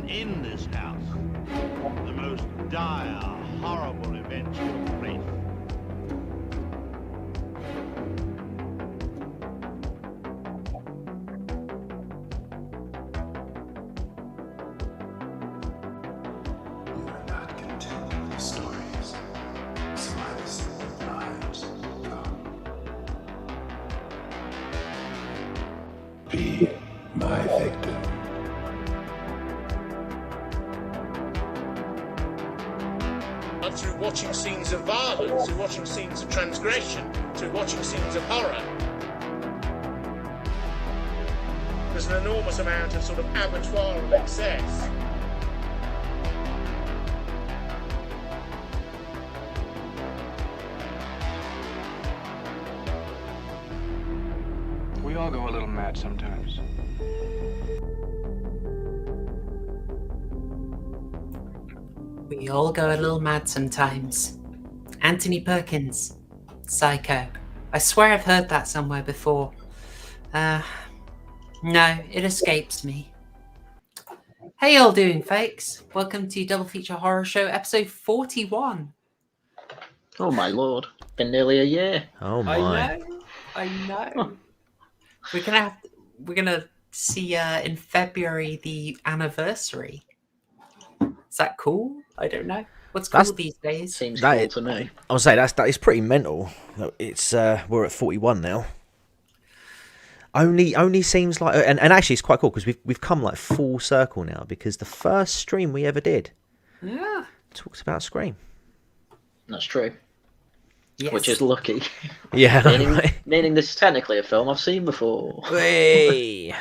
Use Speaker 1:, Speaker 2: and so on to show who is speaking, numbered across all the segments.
Speaker 1: And in this house, the most dire, horrible events took place.
Speaker 2: You are not content with the stories. Slice the lives come. Be my victim.
Speaker 3: Through watching scenes of violence, through watching scenes of transgression, through watching scenes of horror. There's an enormous amount of sort of abattoir of excess.
Speaker 4: We all go a little mad sometimes.
Speaker 5: We all go a little mad sometimes. Anthony Perkins, Psycho. I swear I've heard that somewhere before. No, it escapes me. Hey, y'all doing, folks? Welcome to Double Feature Horror Show, episode 41.
Speaker 6: Oh my lord, been nearly a year.
Speaker 7: Oh my!
Speaker 5: I know. We're gonna see in February the anniversary. Is that cool? I don't know. What's cool these days?
Speaker 6: Seems cool to me.
Speaker 7: I would say that is pretty mental. It's we're at 41 now. Only seems like, and actually it's quite cool because we've come like full circle now, because the first stream we ever did, talked about Scream.
Speaker 6: That's true.
Speaker 5: Yes.
Speaker 6: Which is lucky.
Speaker 7: Yeah,
Speaker 6: meaning this is technically a film I've seen before.
Speaker 7: Hey.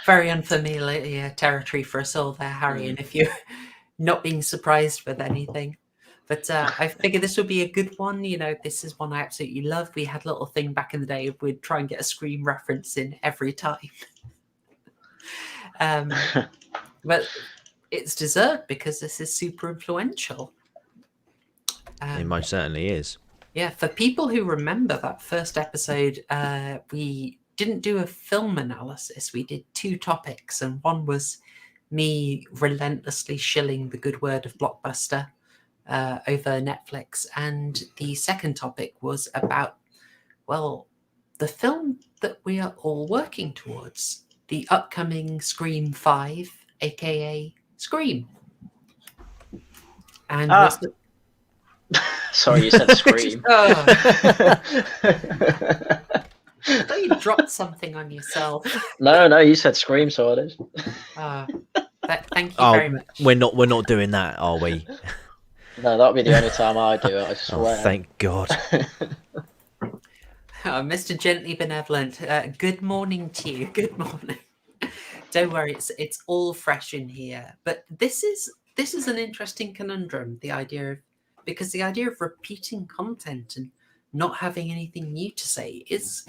Speaker 5: Very unfamiliar territory for us all there, Haryan, if you're not being surprised with anything. But I figured this would be a good one. You know, this is one I absolutely love. We had a little thing back in the day, we'd try and get a Scream reference in every time. But it's deserved because this is super influential.
Speaker 7: It most certainly is.
Speaker 5: Yeah, for people who remember that first episode, we didn't do a film analysis. We did two topics, and one was me relentlessly shilling the good word of Blockbuster over Netflix, and the second topic was about, well, the film that we are all working towards, the upcoming Scream 5, aka Scream. And
Speaker 6: Sorry, you said Scream.
Speaker 5: I thought you dropped something on yourself.
Speaker 6: No, you said Scream, so it is.
Speaker 5: Thank you very much.
Speaker 7: We're not doing that, are we?
Speaker 6: No, that'll be the only time I do it, I swear.
Speaker 7: Oh, thank God.
Speaker 5: Mr. Gently Benevolent, good morning to you. Good morning. Don't worry, it's all fresh in here. But this is an interesting conundrum, because the idea of repeating content and not having anything new to say is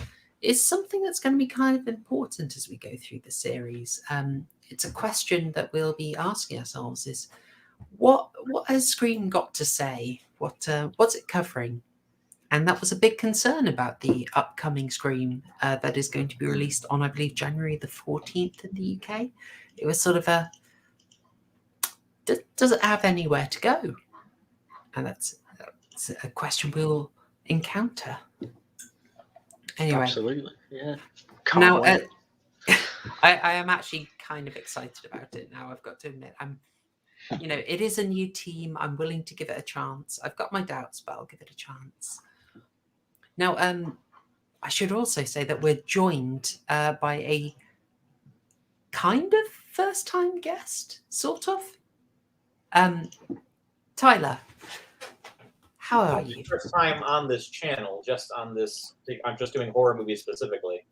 Speaker 5: something that's going to be kind of important as we go through the series. It's a question that we'll be asking ourselves: is what has Scream got to say? What's it covering? And that was a big concern about the upcoming Scream that is going to be released on, I believe, January the 14th in the UK. It was sort of does it have anywhere to go? And that's a question we'll encounter. Anyway,
Speaker 6: absolutely, yeah.
Speaker 5: Now, I am actually kind of excited about it now. I've got to admit, it is a new team. I'm willing to give it a chance. I've got my doubts, but I'll give it a chance. Now, I should also say that we're joined by a kind of first-time guest, sort of. Tyler, how are you?
Speaker 8: First time on this channel, just on this. I'm just doing horror movies specifically.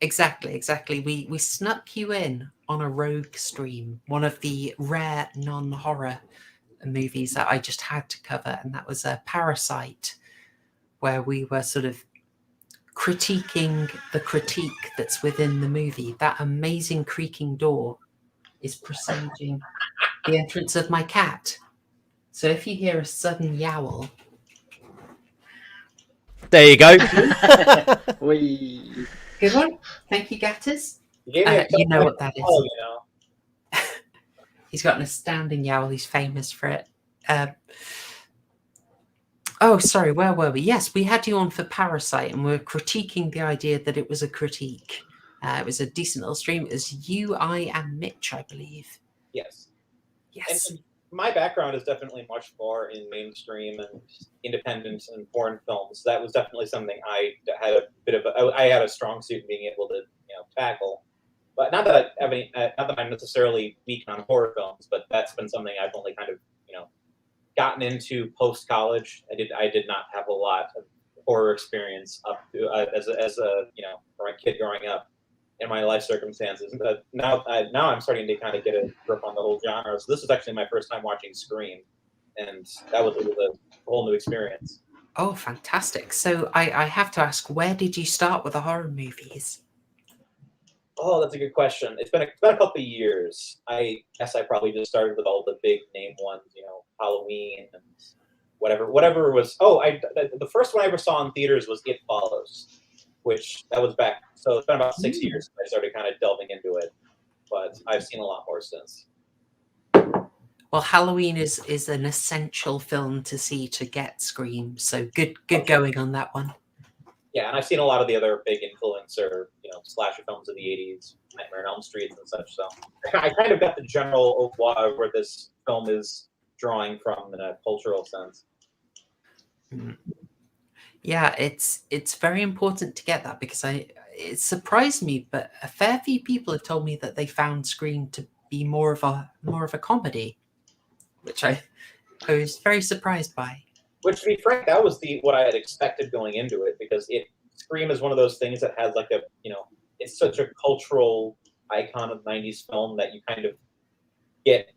Speaker 5: Exactly. We snuck you in on a rogue stream, one of the rare non-horror movies that I just had to cover, and that was a Parasite, where we were sort of critiquing the critique that's within the movie. That amazing creaking door is presaging the entrance of my cat. So if you hear a sudden yowl...
Speaker 7: There you go.
Speaker 6: Whee.
Speaker 5: Good one. Thank you, Gatters.
Speaker 8: You know
Speaker 5: what that is.
Speaker 8: Oh,
Speaker 5: He's got an astounding yowl. He's famous for it. Oh, sorry, where were we? Yes, we had you on for Parasite, and we're critiquing the idea that it was a critique. It was a decent little stream. It was you, I, and Mitch, I believe.
Speaker 8: Yes.
Speaker 5: Yes.
Speaker 8: And my background is definitely much more in mainstream and independent and foreign films. That was definitely something I had I had a strong suit in being able to tackle. But not that not that I'm necessarily weak on horror films, but that's been something I've only kind of gotten into post college. I did not have a lot of horror experience up to as a for a kid growing up in my life circumstances. But now I'm starting to kind of get a grip on the whole genre. So this is actually my first time watching Scream, and it was a whole new experience.
Speaker 5: Oh, fantastic! So I have to ask, where did you start with the horror movies?
Speaker 8: Oh, that's a good question. It's been a couple of years. I guess I probably just started with all the big name ones, Halloween and whatever was. Oh, the first one I ever saw in theaters was It Follows, which that was back. So it's been about 6 years since I started kind of delving into it, but I've seen a lot more since.
Speaker 5: Well, Halloween is an essential film to see to get Scream. So good going on that one.
Speaker 8: Yeah, and I've seen a lot of the other big influencer, slasher films of the 80s, Nightmare on Elm Street and such. So I kind of got the general of where this film is drawing from in a cultural sense.
Speaker 5: Yeah, it's very important to get that, because it surprised me, but a fair few people have told me that they found Scream to be more of a comedy, which I was very surprised by.
Speaker 8: Which, to be frank, that was what I had expected going into it, because Scream is one of those things that has it's such a cultural icon of 90s film that you kind of get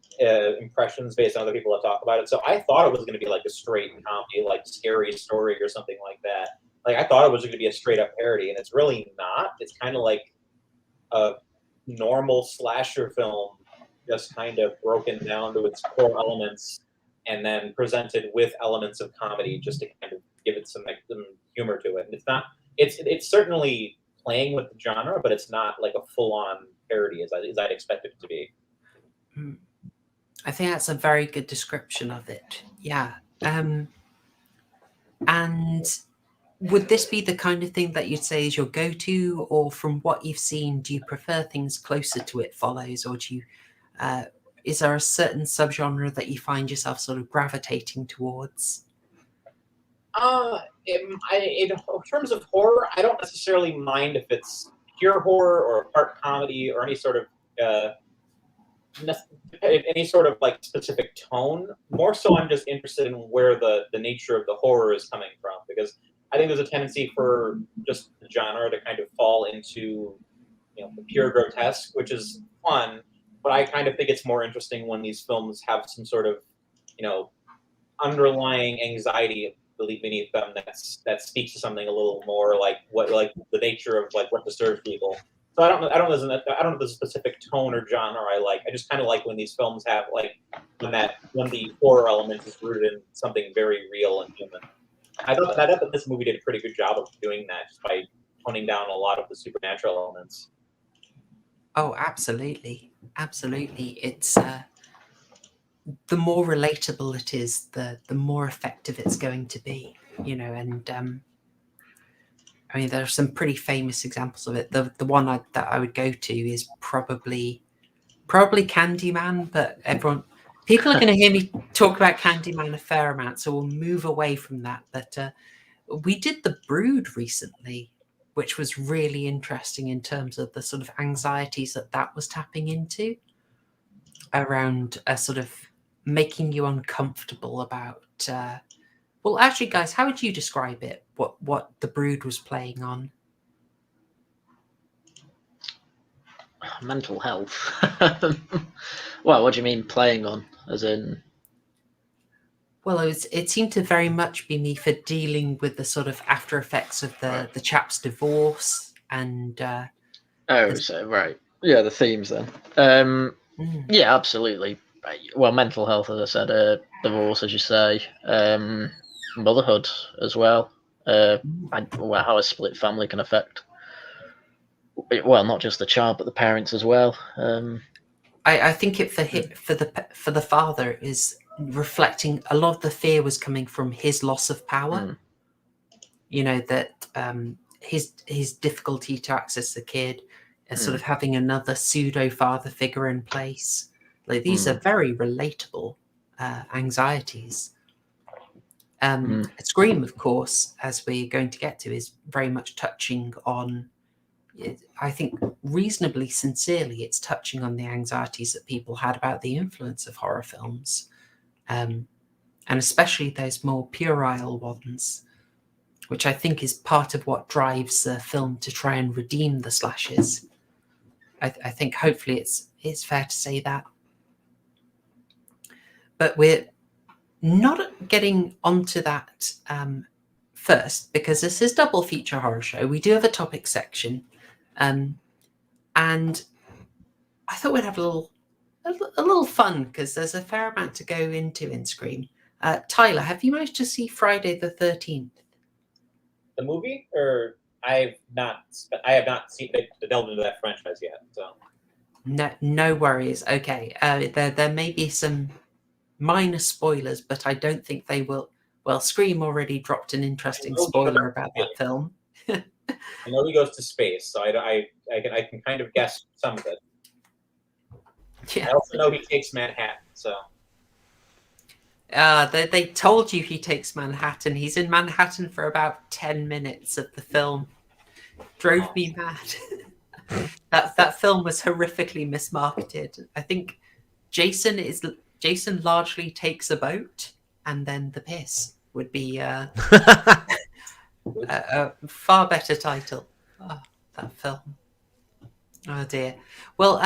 Speaker 8: impressions based on other people that talk about it. So I thought it was going to be like a straight comedy, like Scary Story or something like that. Like, I thought it was going to be a straight up parody, and it's really not. It's kind of like a normal slasher film, just kind of broken down to its core elements, and then presented with elements of comedy just to kind of give it some humor to it. And it's certainly playing with the genre, but it's not like a full-on parody as I'd expect it to be.
Speaker 5: I think that's a very good description of it. Yeah. And would this be the kind of thing that you'd say is your go-to, or from what you've seen, do you prefer things closer to It Follows, or do you is there a certain subgenre that you find yourself sort of gravitating towards?
Speaker 8: In terms of horror, I don't necessarily mind if it's pure horror or part comedy or any sort of like specific tone. More so, I'm just interested in where the nature of the horror is coming from, because I think there's a tendency for just the genre to kind of fall into the pure grotesque, which is fun. But I kind of think it's more interesting when these films have some sort of, underlying anxiety beneath them that speaks to something a little more like the nature of like what disturbs people. So I don't know the specific tone or genre I like. I just kind of like when these films have like when the horror element is rooted in something very real and human. I thought that this movie did a pretty good job of doing that, just by toning down a lot of the supernatural elements.
Speaker 5: Oh, absolutely. It's the more relatable it is, the more effective it's going to be, and I mean, there are some pretty famous examples of it. The one that I would go to is probably Candyman, but people are going to hear me talk about Candyman a fair amount, so we'll move away from that. But we did The Brood recently, which was really interesting in terms of the sort of anxieties that was tapping into around sort of making you uncomfortable about. Well, actually, guys, how would you describe it? What The Brood was playing on?
Speaker 6: Mental health. Well, what do you mean playing on? As in?
Speaker 5: Well, it seemed to very much be me for dealing with the sort of after effects of the chap's divorce and.
Speaker 6: So right, yeah, the themes then. Yeah, absolutely. Well, mental health, as I said, divorce, as you say, motherhood as well. How a split family can affect. Well, not just the child, but the parents as well.
Speaker 5: I think it for the father is reflecting a lot of the fear was coming from his loss of power. You know, that his difficulty to access the kid, and sort of having another pseudo father figure in place. Like these are very relatable anxieties. Scream, of course, as we're going to get to, is very much touching on, I think reasonably sincerely, it's touching on the anxieties that people had about the influence of horror films, and especially those more puerile ones, which I think is part of what drives the film to try and redeem the slashers. I think hopefully it's fair to say that. But we're not getting onto that first, because this is double feature horror show. We do have a topic section, and I thought we'd have a little fun, because there's a fair amount to go into in Scream. Tyler, have you managed to see Friday the 13th?
Speaker 8: The movie, or I have not seen delved into that franchise yet. So
Speaker 5: No worries. Okay, there may be some minor spoilers, but I don't think they will. Well, Scream already dropped an interesting spoiler about that film.
Speaker 8: I know he goes to space, so I can kind of guess some of it.
Speaker 5: Yeah.
Speaker 8: I also know he takes Manhattan, so.
Speaker 5: They told you he takes Manhattan. He's in Manhattan for about 10 minutes of the film. Drove me mad. that film was horrifically mismarketed. I think Jason largely takes a boat, and then the piss would be a far better title. Oh, that film. Oh dear. Well,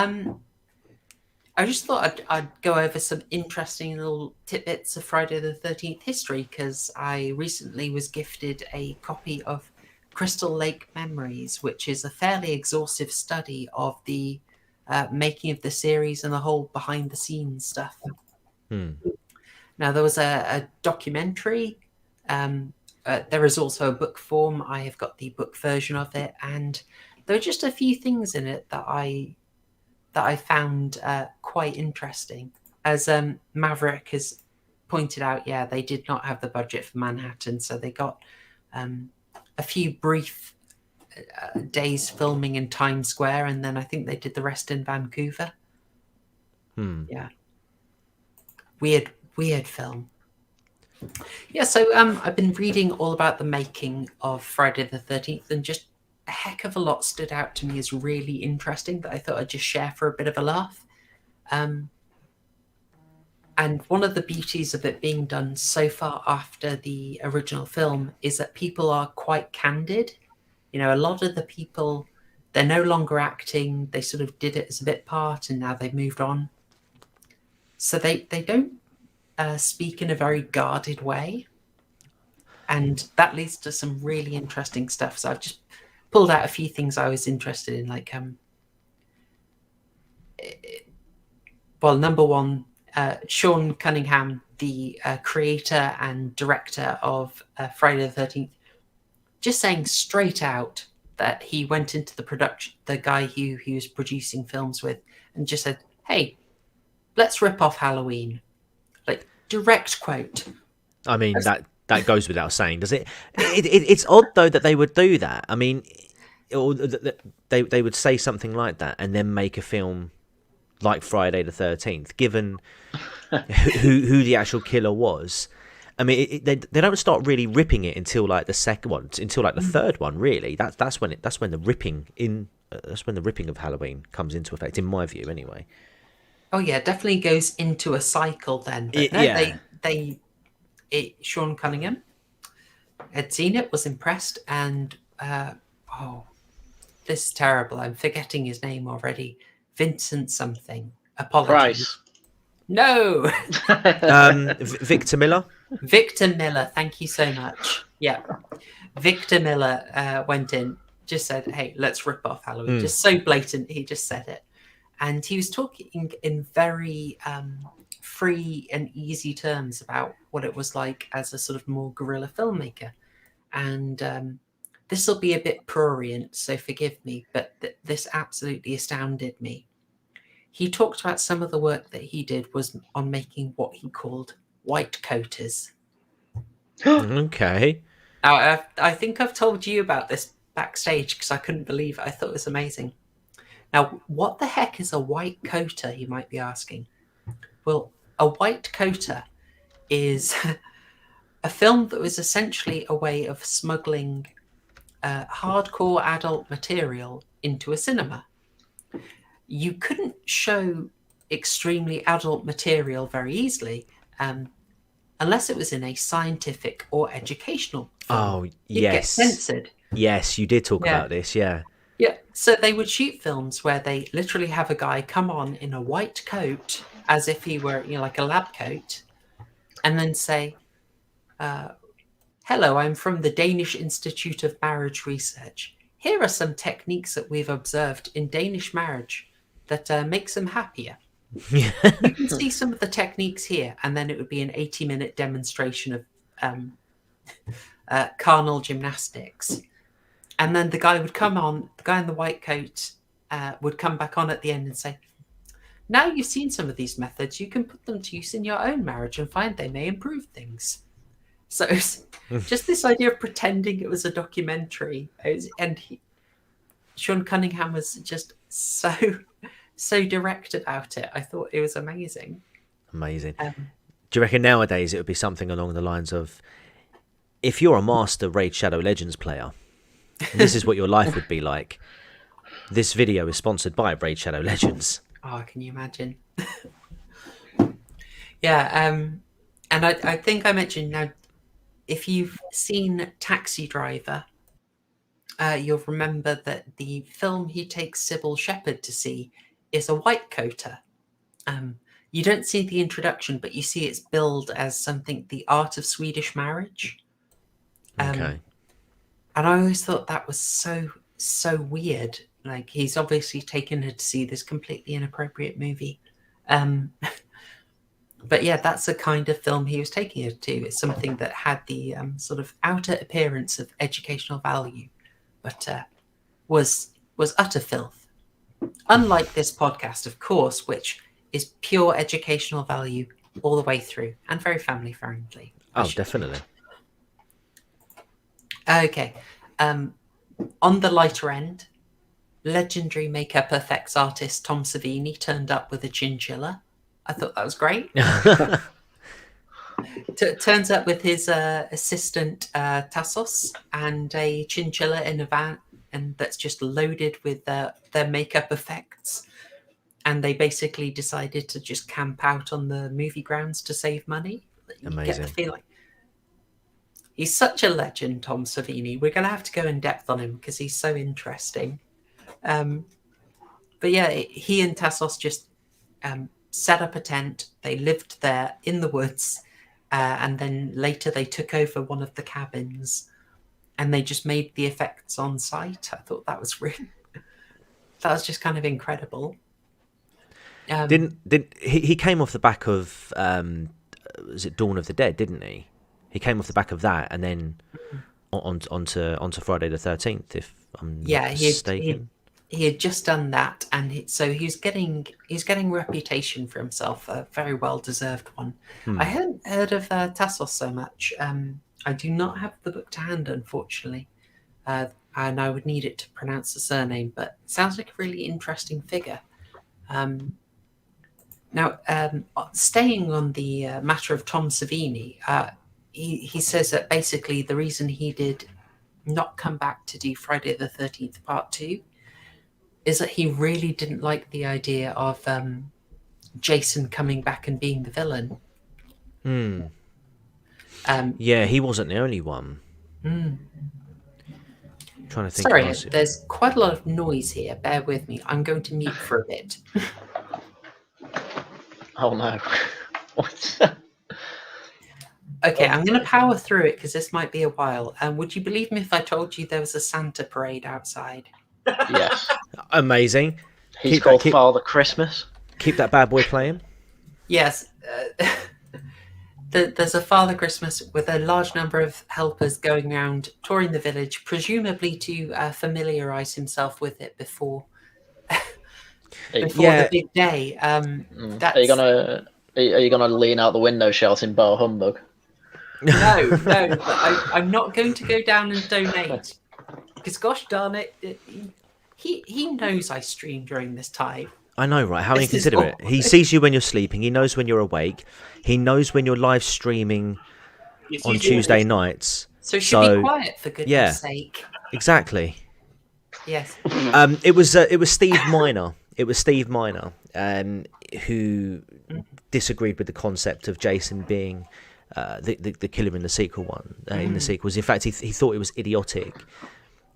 Speaker 5: I just thought I'd go over some interesting little tidbits of Friday the 13th history, because I recently was gifted a copy of Crystal Lake Memories, which is a fairly exhaustive study of the making of the series and the whole behind the scenes stuff. Now, there was a documentary. There is also a book form. I have got the book version of it, and there are just a few things in it that I found quite interesting. As Maverick has pointed out, yeah, they did not have the budget for Manhattan, so they got a few brief days filming in Times Square, and then I think they did the rest in Vancouver. Yeah. Weird film. Yeah, so I've been reading all about the making of Friday the 13th, and just a heck of a lot stood out to me as really interesting that I thought I'd just share for a bit of a laugh. And one of the beauties of it being done so far after the original film is that people are quite candid. You know, a lot of the people, they're no longer acting. They sort of did it as a bit part, and now they've moved on. So they don't speak in a very guarded way. And that leads to some really interesting stuff. So I've just pulled out a few things I was interested in, like, well, number one, Sean Cunningham, the creator and director of Friday the 13th, just saying straight out that he went into the production, the guy who he was producing films with, and just said, hey, let's rip off Halloween. Like, direct quote.
Speaker 7: I mean, that goes without saying, does it? It's odd, though, that they would do that. I mean, they would say something like that and then make a film like Friday the 13th, given who the actual killer was. I mean, they don't start really ripping it until like the second one, until like the third one. Really, that's when the ripping of Halloween comes into effect, in my view, anyway.
Speaker 5: Oh yeah, definitely goes into a cycle then. But Sean Cunningham had seen it, was impressed, and this is terrible. I'm forgetting his name already. Vincent something. Apologies.
Speaker 6: Price.
Speaker 5: No.
Speaker 7: Victor Miller.
Speaker 5: Victor Miller. Thank you so much. Yeah. Victor Miller went in, just said, hey, let's rip off Halloween. Just so blatant, he just said it. And he was talking in very free and easy terms about what it was like as a sort of more guerrilla filmmaker. And this will be a bit prurient, so forgive me, but this absolutely astounded me. he talked about some of the work that he did was on making what he called white coaters.
Speaker 7: Okay.
Speaker 5: Now, I think I've told you about this backstage because I couldn't believe it. I thought it was amazing. Now, what the heck is a white coater, you might be asking? Well, a white coater is a film that was essentially a way of smuggling hardcore adult material into a cinema. You couldn't show extremely adult material very easily unless it was in a scientific or educational film.
Speaker 7: Oh,
Speaker 5: You'd
Speaker 7: yes.
Speaker 5: get censored.
Speaker 7: Yes, you did talk about this, yeah.
Speaker 5: Yeah, so they would shoot films where they literally have a guy come on in a white coat as if he were, like a lab coat, and then say, hello, I'm from the Danish Institute of Marriage Research. Here are some techniques that we've observed in Danish marriage that makes them happier. You can see some of the techniques here, and then it would be an 80-minute demonstration of carnal gymnastics. And then the guy would come on, the guy in the white coat would come back on at the end and say, now you've seen some of these methods, you can put them to use in your own marriage and find they may improve things. So it's just this idea of pretending it was a documentary. Sean Cunningham was just so direct about it. I thought it was amazing.
Speaker 7: Amazing. Do you reckon nowadays it would be something along the lines of, if you're a master Raid Shadow Legends player, this is what your life would be like. This video is sponsored by Raid Shadow Legends.
Speaker 5: Oh, can you imagine? Yeah, and I think I mentioned now, if you've seen Taxi Driver, you'll remember that the film he takes Sybil Shepherd to see is a white coater. You don't see the introduction, but you see it's billed as something, The Art of Swedish Marriage.
Speaker 7: Okay.
Speaker 5: And I always thought that was so weird. Like, he's obviously taken her to see this completely inappropriate movie. But yeah, that's the kind of film he was taking her to. It's something that had the sort of outer appearance of educational value, but was utter filth. Unlike this podcast, of course, which is pure educational value all the way through and very family friendly.
Speaker 7: Oh, definitely.
Speaker 5: Okay. On the lighter end, legendary makeup effects artist Tom Savini turned up with a chinchilla. I thought that was great. Turns up with his assistant Tassos and a chinchilla in a van, and that's just loaded with their makeup effects. And they basically decided to just camp out on the movie grounds to save money. You
Speaker 7: Amazing.
Speaker 5: get the feeling. He's such a legend, Tom Savini. We're going to have to go in depth on him because he's so interesting. But yeah, he and Tassos just set up a tent. They lived there in the woods. And then later they took over one of the cabins and they just made the effects on site. I thought that was that was just kind of incredible.
Speaker 7: He came off the back of was it Dawn of the Dead, didn't he? He came off the back of that and then onto Friday the 13th, if I'm not mistaken.
Speaker 5: He had just done that, and so he's getting reputation for himself, a very well deserved one. I hadn't heard of Tassos so much. I do not have the book to hand, unfortunately, and I would need it to pronounce the surname. But it sounds like a really interesting figure. Now, staying on the matter of Tom Savini, he says that basically the reason he did not come back to do Friday the 13th Part 2 is that he really didn't like the idea of Jason coming back and being the villain.
Speaker 7: Yeah, he wasn't the only one. Trying to think.
Speaker 5: Sorry, there's quite a lot of noise here. Bear with me. I'm going to mute for a bit.
Speaker 6: Oh no. What's that?
Speaker 5: Okay, I'm going to power through it because this might be a while. Would you believe me if I told you there was a Santa parade outside?
Speaker 6: Yes.
Speaker 7: Amazing.
Speaker 6: He's called Father Christmas.
Speaker 7: Keep that bad boy playing.
Speaker 5: Yes. There's a Father Christmas with a large number of helpers going around touring the village, presumably to familiarise himself with it before before
Speaker 7: Yeah.
Speaker 5: the big day.
Speaker 6: Are you gonna lean out the window shouting "Bar humbug"?
Speaker 5: No, but I'm not going to go down and donate because, gosh darn it, he knows I stream during this time.
Speaker 7: I know, right? How
Speaker 5: This is
Speaker 7: inconsiderate.
Speaker 5: awful.
Speaker 7: He sees you when you're sleeping. He knows when you're awake. He knows when you're live streaming on Tuesday nights.
Speaker 5: So she be quiet for goodness
Speaker 7: yeah.
Speaker 5: sake.
Speaker 7: Exactly.
Speaker 5: Yes.
Speaker 7: It was Steve Miner. It was Steve Miner who disagreed with the concept of Jason being the killer in the sequel one. In the sequels, in fact, he thought it was idiotic.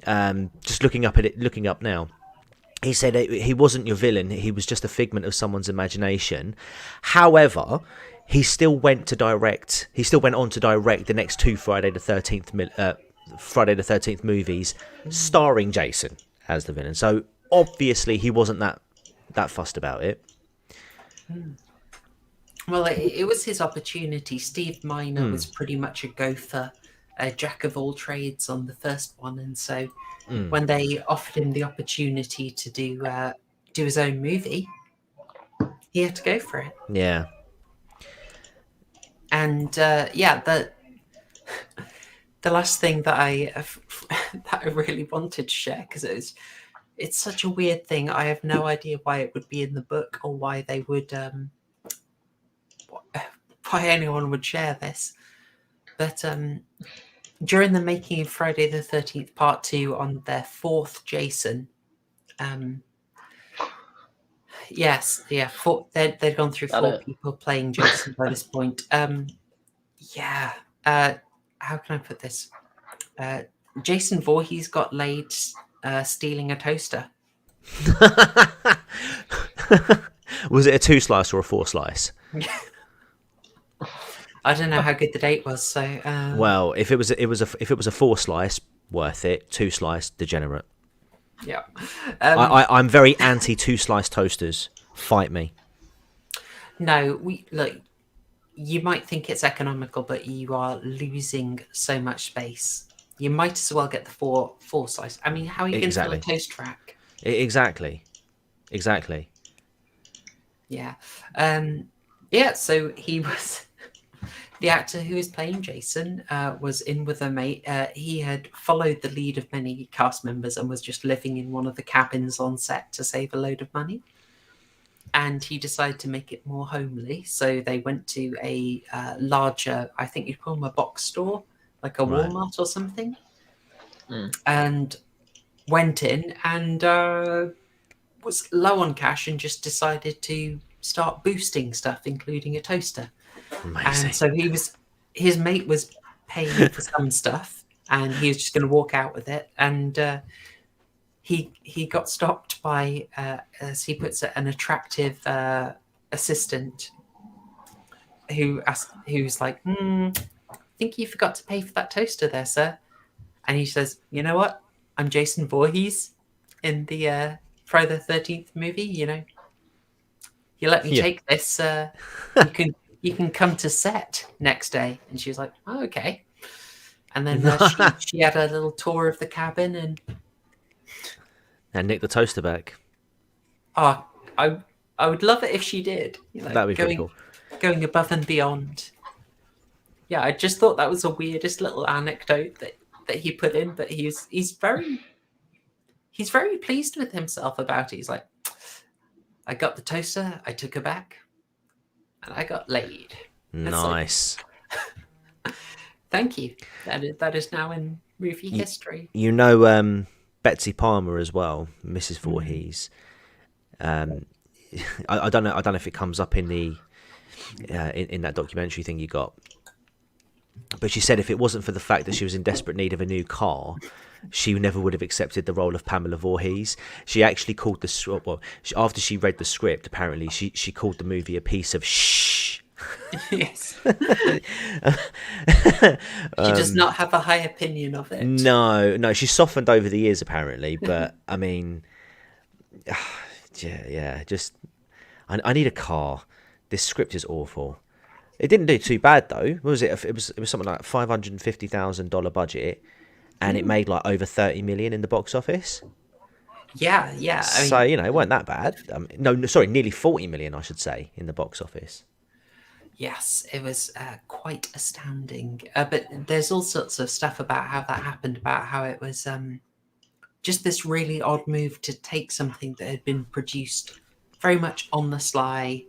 Speaker 7: Just looking up now, he said he wasn't your villain. He was just a figment of someone's imagination. However, he still went on to direct the next two Friday the 13th movies, starring Jason as the villain. So obviously he wasn't that fussed about it.
Speaker 5: Well, it was his opportunity. Steve Miner was pretty much a gopher, a jack of all trades on the first one, and so when they offered him the opportunity to do his own movie, he had to go for it.
Speaker 7: Yeah.
Speaker 5: And the last thing that I really wanted to share, because it's such a weird thing. I have no idea why it would be in the book or why they would why anyone would share this. But during the making of Friday the 13th Part 2 on their fourth Jason, they'd gone through four people playing Jason by this point. How can I put this? Jason Voorhees got laid stealing a toaster.
Speaker 7: Was it a 2-slice or a 4-slice?
Speaker 5: I don't know how good the date was. So
Speaker 7: well, if it was a 4-slice, worth it. 2-slice, degenerate.
Speaker 5: Yeah.
Speaker 7: I'm very anti 2-slice toasters. Fight me.
Speaker 5: No, you might think it's economical, but you are losing so much space. You might as well get the 4-slice. I mean, how are you going to fill a toast rack?
Speaker 7: Exactly.
Speaker 5: Yeah. So he was the actor who was playing Jason was in with a mate. He had followed the lead of many cast members and was just living in one of the cabins on set to save a load of money. And he decided to make it more homely. So they went to a larger, I think you'd call them a box store, like a Walmart or something. And went in and was low on cash and just decided to start boosting stuff, including a toaster.
Speaker 7: Amazing.
Speaker 5: And so his mate was paying for some stuff and he was just going to walk out with it. And he got stopped by, as he puts it, an attractive assistant who's like, I think you forgot to pay for that toaster there, sir. And he says, you know what? I'm Jason Voorhees in the Friday the 13th movie. You know, you let me take this. You can come to set next day. And she was like, oh, okay. And then she had a little tour of the cabin and
Speaker 7: nick the toaster back.
Speaker 5: Oh, I would love it if she did.
Speaker 7: That'd be pretty cool.
Speaker 5: Going above and beyond. Yeah, I just thought that was the weirdest little anecdote that he put in, but he's very pleased with himself about it. He's like, I got the toaster, I took her back, and I got laid.
Speaker 7: Nice.
Speaker 5: Thank you. That is now in movie history.
Speaker 7: You know, Betsy Palmer as well, Mrs. Voorhees. I don't know if it comes up in the in that documentary thing you got, but she said if it wasn't for the fact that she was in desperate need of a new car, she never would have accepted the role of Pamela Voorhees. She actually called after she read the script, apparently she called the movie a piece of shh.
Speaker 5: Yes. She does not have a high opinion of it.
Speaker 7: No, she's softened over the years apparently, but I mean, just I need a car. This script is awful. It didn't do too bad though. What was it? It was something like $550,000 budget, and it made like over 30 million in the box office.
Speaker 5: Yeah, yeah.
Speaker 7: So it weren't that bad. No, sorry, nearly 40 million, I should say, in the box office.
Speaker 5: Yes, it was quite astounding. But there's all sorts of stuff about how that happened, about how it was just this really odd move to take something that had been produced very much on the sly,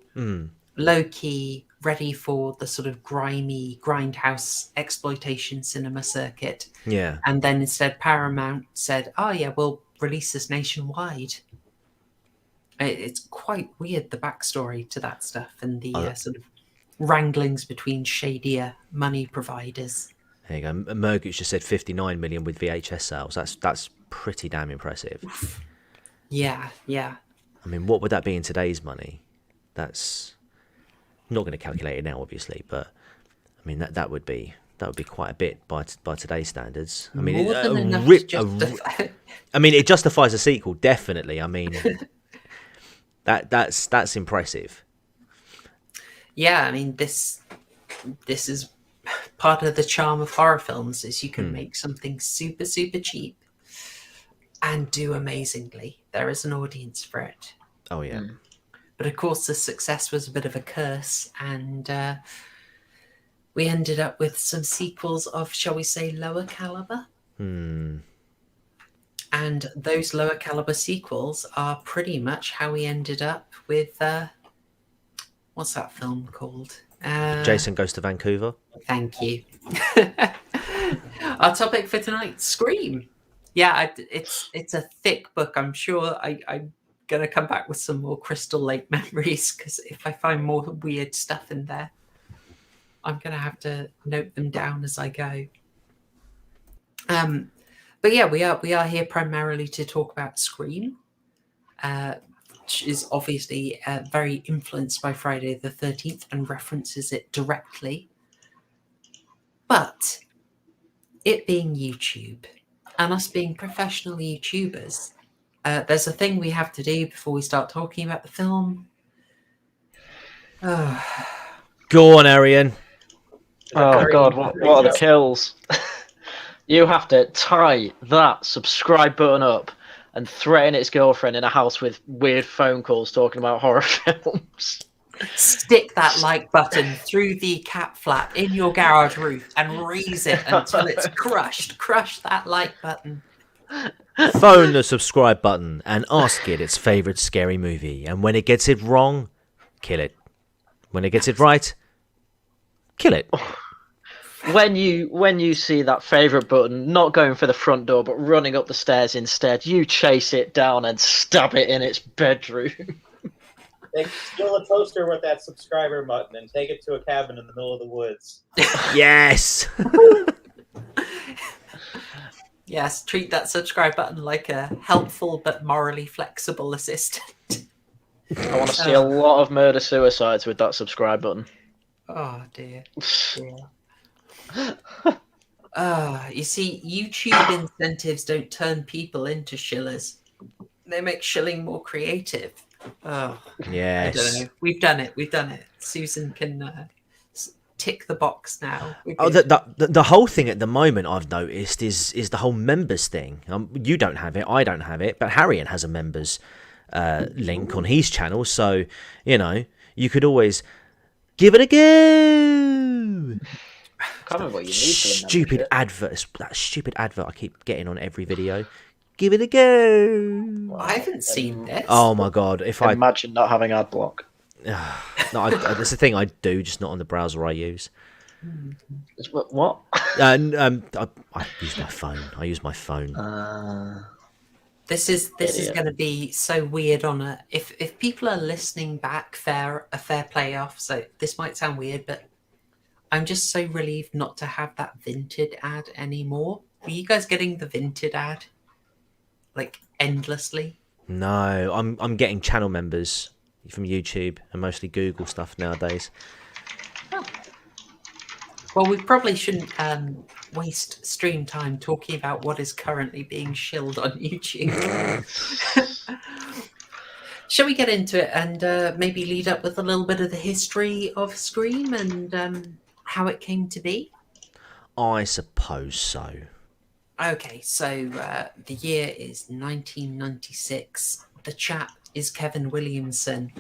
Speaker 5: low key, ready for the sort of grimy grindhouse exploitation cinema circuit.
Speaker 7: Yeah.
Speaker 5: And then instead Paramount said, oh yeah, we'll release this nationwide. It's quite weird, the backstory to that stuff and the sort of wranglings between shadier money providers.
Speaker 7: There you go. Merguch just said 59 million with VHS sales. That's pretty damn impressive.
Speaker 5: Yeah.
Speaker 7: I mean, what would that be in today's money? That's not going to calculate it now, obviously, but I mean that would be quite a bit by today's standards. I mean,
Speaker 5: more than enough to justify.
Speaker 7: I mean, it justifies a sequel, definitely. I mean, that's impressive.
Speaker 5: Yeah, I mean, this is part of the charm of horror films, is you can make something super, super cheap and do amazingly. There is an audience for it.
Speaker 7: Oh, yeah.
Speaker 5: But of course, the success was a bit of a curse, and we ended up with some sequels of, shall we say, lower caliber. And those lower caliber sequels are pretty much how we ended up with... what's that film called?
Speaker 7: Jason Goes to Vancouver.
Speaker 5: Thank you. Our topic for tonight, Scream. Yeah, it's a thick book. I'm sure I'm going to come back with some more Crystal Lake memories, because if I find more weird stuff in there, I'm going to have to note them down as I go. But yeah, we are here primarily to talk about Scream. Which is obviously very influenced by Friday the 13th and references it directly. But it being YouTube and us being professional YouTubers, there's a thing we have to do before we start talking about the film.
Speaker 7: Go on, Haryan.
Speaker 6: Oh, God, what are the kills? You have to tie that subscribe button up and threaten its girlfriend in a house with weird phone calls talking about horror films.
Speaker 5: Stick that like button through the cat flap in your garage roof and raise it until it's crushed. Crush that like button.
Speaker 7: Phone the subscribe button and ask it its favourite scary movie. And when it gets it wrong, kill it. When it gets it right, kill it.
Speaker 6: When you see that favourite button not going for the front door but running up the stairs instead, you chase it down and stab it in its bedroom.
Speaker 8: Steal a toaster with that subscriber button and take it to a cabin in the middle of the woods.
Speaker 7: Yes!
Speaker 5: Yes, treat that subscribe button like a helpful but morally flexible assistant.
Speaker 6: I want to see a lot of murder-suicides with that subscribe button.
Speaker 5: Oh, dear. You see, YouTube incentives don't turn people into shillers. They make shilling more creative. Oh,
Speaker 7: yes.
Speaker 5: I don't know. We've done it. Susan can tick the box now.
Speaker 7: Oh, the whole thing at the moment I've noticed is the whole members thing. You don't have it, I don't have it, but Haryan has a members link on his channel, so you could always give it a go.
Speaker 6: I can't remember what you need
Speaker 7: Stupid advert. That stupid advert I keep getting on every video. Give it a go.
Speaker 5: I haven't seen this.
Speaker 7: Oh my god!
Speaker 6: Imagine not having ad block.
Speaker 7: No, that's the thing I do, just not on the browser I use.
Speaker 6: What?
Speaker 7: I use my phone. I use my phone.
Speaker 5: This is going to be so weird on a. If people are listening back, a fair play off. So this might sound weird, but I'm just so relieved not to have that Vinted ad anymore. Are you guys getting the Vinted ad? Like endlessly?
Speaker 7: No, I'm getting channel members from YouTube and mostly Google stuff nowadays.
Speaker 5: Oh. Well, we probably shouldn't waste stream time talking about what is currently being shilled on YouTube. Shall we get into it and maybe lead up with a little bit of the history of Scream and how it came to be?
Speaker 7: I suppose so.
Speaker 5: Okay, so the year is 1996. The chap is Kevin Williamson,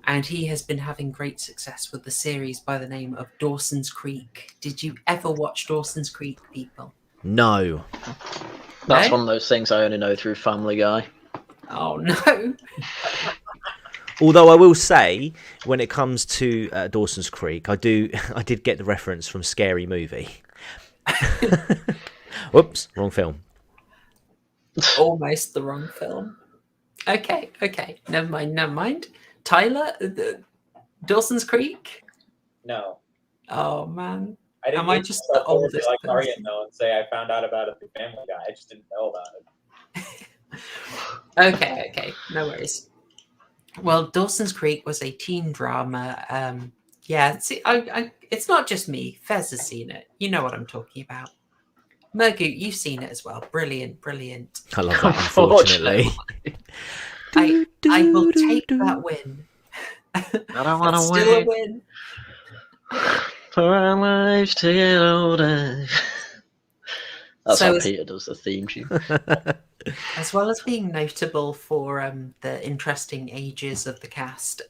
Speaker 5: and he has been having great success with the series by the name of Dawson's Creek. Did you ever watch Dawson's Creek, people?
Speaker 7: No.
Speaker 6: That's
Speaker 5: No?
Speaker 6: one of those things I only know through Family Guy.
Speaker 5: Oh, no.
Speaker 7: Although I will say, when it comes to Dawson's Creek, I did get the reference from Scary Movie. Whoops, wrong film.
Speaker 5: Almost the wrong film. Okay. Never mind. Tyler, Dawson's Creek?
Speaker 8: No.
Speaker 5: Oh, man.
Speaker 8: I didn't
Speaker 5: Am I
Speaker 8: get
Speaker 5: just
Speaker 8: myself
Speaker 5: the
Speaker 8: over to
Speaker 5: oldest
Speaker 8: like
Speaker 5: person?
Speaker 8: Haryan though and say I found out about it through Family Guy. I just didn't know about it.
Speaker 5: Okay. No worries. Well, Dawson's Creek was a teen drama. Yeah, see, it's not just me. Fez has seen it. You know what I'm talking about. Mergu, you've seen it as well. Brilliant.
Speaker 7: I love that, unfortunately.
Speaker 5: I will take that win.
Speaker 6: I don't want to
Speaker 5: Still a
Speaker 6: wait
Speaker 5: win.
Speaker 6: for our lives to get older. That's
Speaker 5: So
Speaker 6: how
Speaker 5: is-
Speaker 6: Peter does the theme tune.
Speaker 5: As well as being notable for the interesting ages of the cast,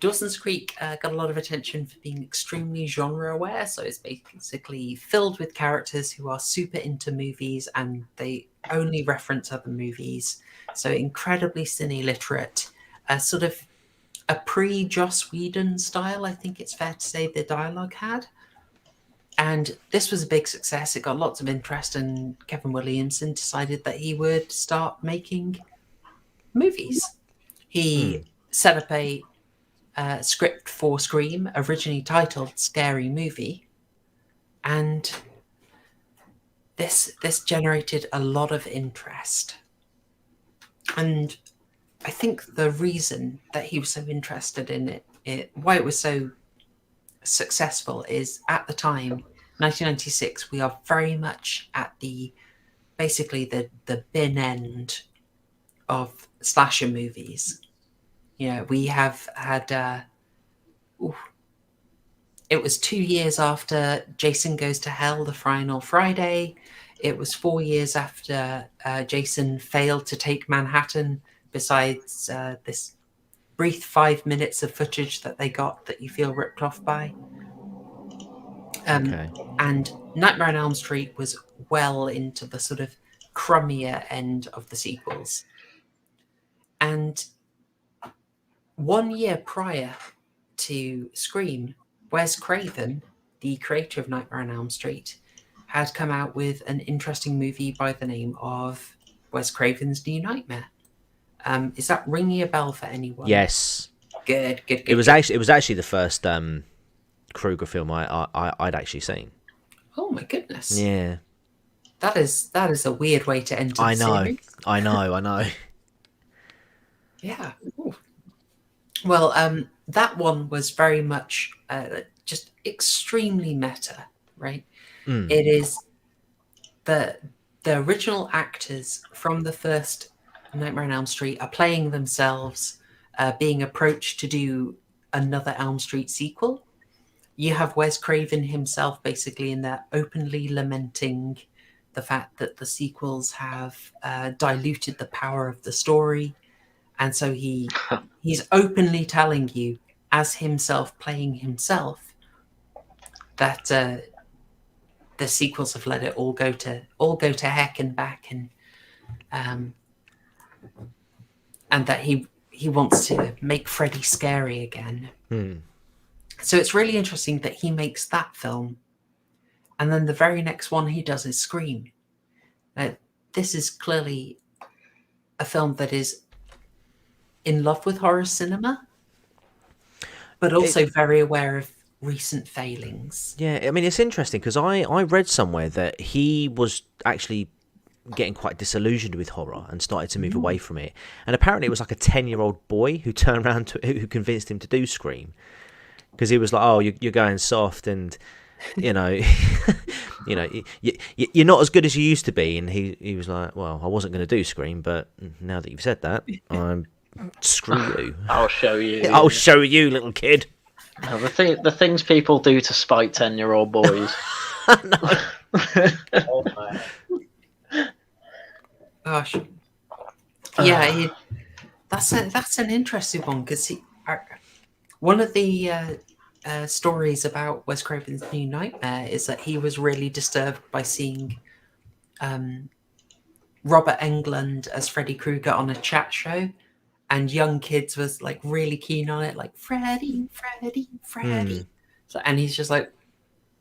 Speaker 5: Dawson's Creek got a lot of attention for being extremely genre aware. So it's basically filled with characters who are super into movies and they only reference other movies. So incredibly cine literate, sort of a pre-Joss Whedon style, I think it's fair to say the dialogue had. And this was a big success. It got lots of interest, and Kevin Williamson decided that he would start making movies. He set up a script for Scream, originally titled Scary Movie, and this generated a lot of interest. And I think the reason that he was so interested in it, why it was so successful, is at the time, 1996, we are very much at basically the bin end of slasher movies. You know, we have had it was 2 years after Jason Goes to Hell, the final Friday. It was 4 years after Jason failed to take Manhattan, besides this brief 5 minutes of footage that they got that you feel ripped off by.
Speaker 7: Okay.
Speaker 5: And Nightmare on Elm Street was well into the sort of crummier end of the sequels. And 1 year prior to Scream, Wes Craven, the creator of Nightmare on Elm Street, had come out with an interesting movie by the name of Wes Craven's New Nightmare. Is that ringing a bell for anyone?
Speaker 7: Yes.
Speaker 5: Good.
Speaker 7: It was actually the first Krueger film I'd actually seen.
Speaker 5: Oh my goodness.
Speaker 7: Yeah.
Speaker 5: That is a weird way to enter the series.
Speaker 7: I know.
Speaker 5: Yeah. Ooh. Well, that one was very much just extremely meta, right? It is the original actors from the first Nightmare on Elm Street are playing themselves, being approached to do another Elm Street sequel. You have Wes Craven himself basically in there openly lamenting the fact that the sequels have diluted the power of the story. And so he's openly telling you, as himself playing himself, that the sequels have let it all go to heck and back, and that he wants to make Freddy scary again. So it's really interesting that he makes that film, and then the very next one he does is Scream. Now, this is clearly a film that is in love with horror cinema, but also very aware of recent failings.
Speaker 7: Yeah, I mean, it's interesting because I read somewhere that he was actually getting quite disillusioned with horror and started to move away from it. And apparently it was like a 10-year-old boy who turned around who convinced him to do Scream. Because he was like, "Oh, you're going soft, and you know, you're not as good as you used to be." And he was like, "Well, I wasn't going to do Scream, but now that you've said that, screw you.
Speaker 6: I'll show you.
Speaker 7: I'll show you, little kid."
Speaker 6: Now, the things people do to spite 10-year-old boys.
Speaker 8: Oh my.
Speaker 5: Gosh. Yeah, that's an interesting one because one of the stories about Wes Craven's New Nightmare is that he was really disturbed by seeing Robert Englund as Freddy Krueger on a chat show, and young kids was like really keen on it, like Freddy. So, and he's just like,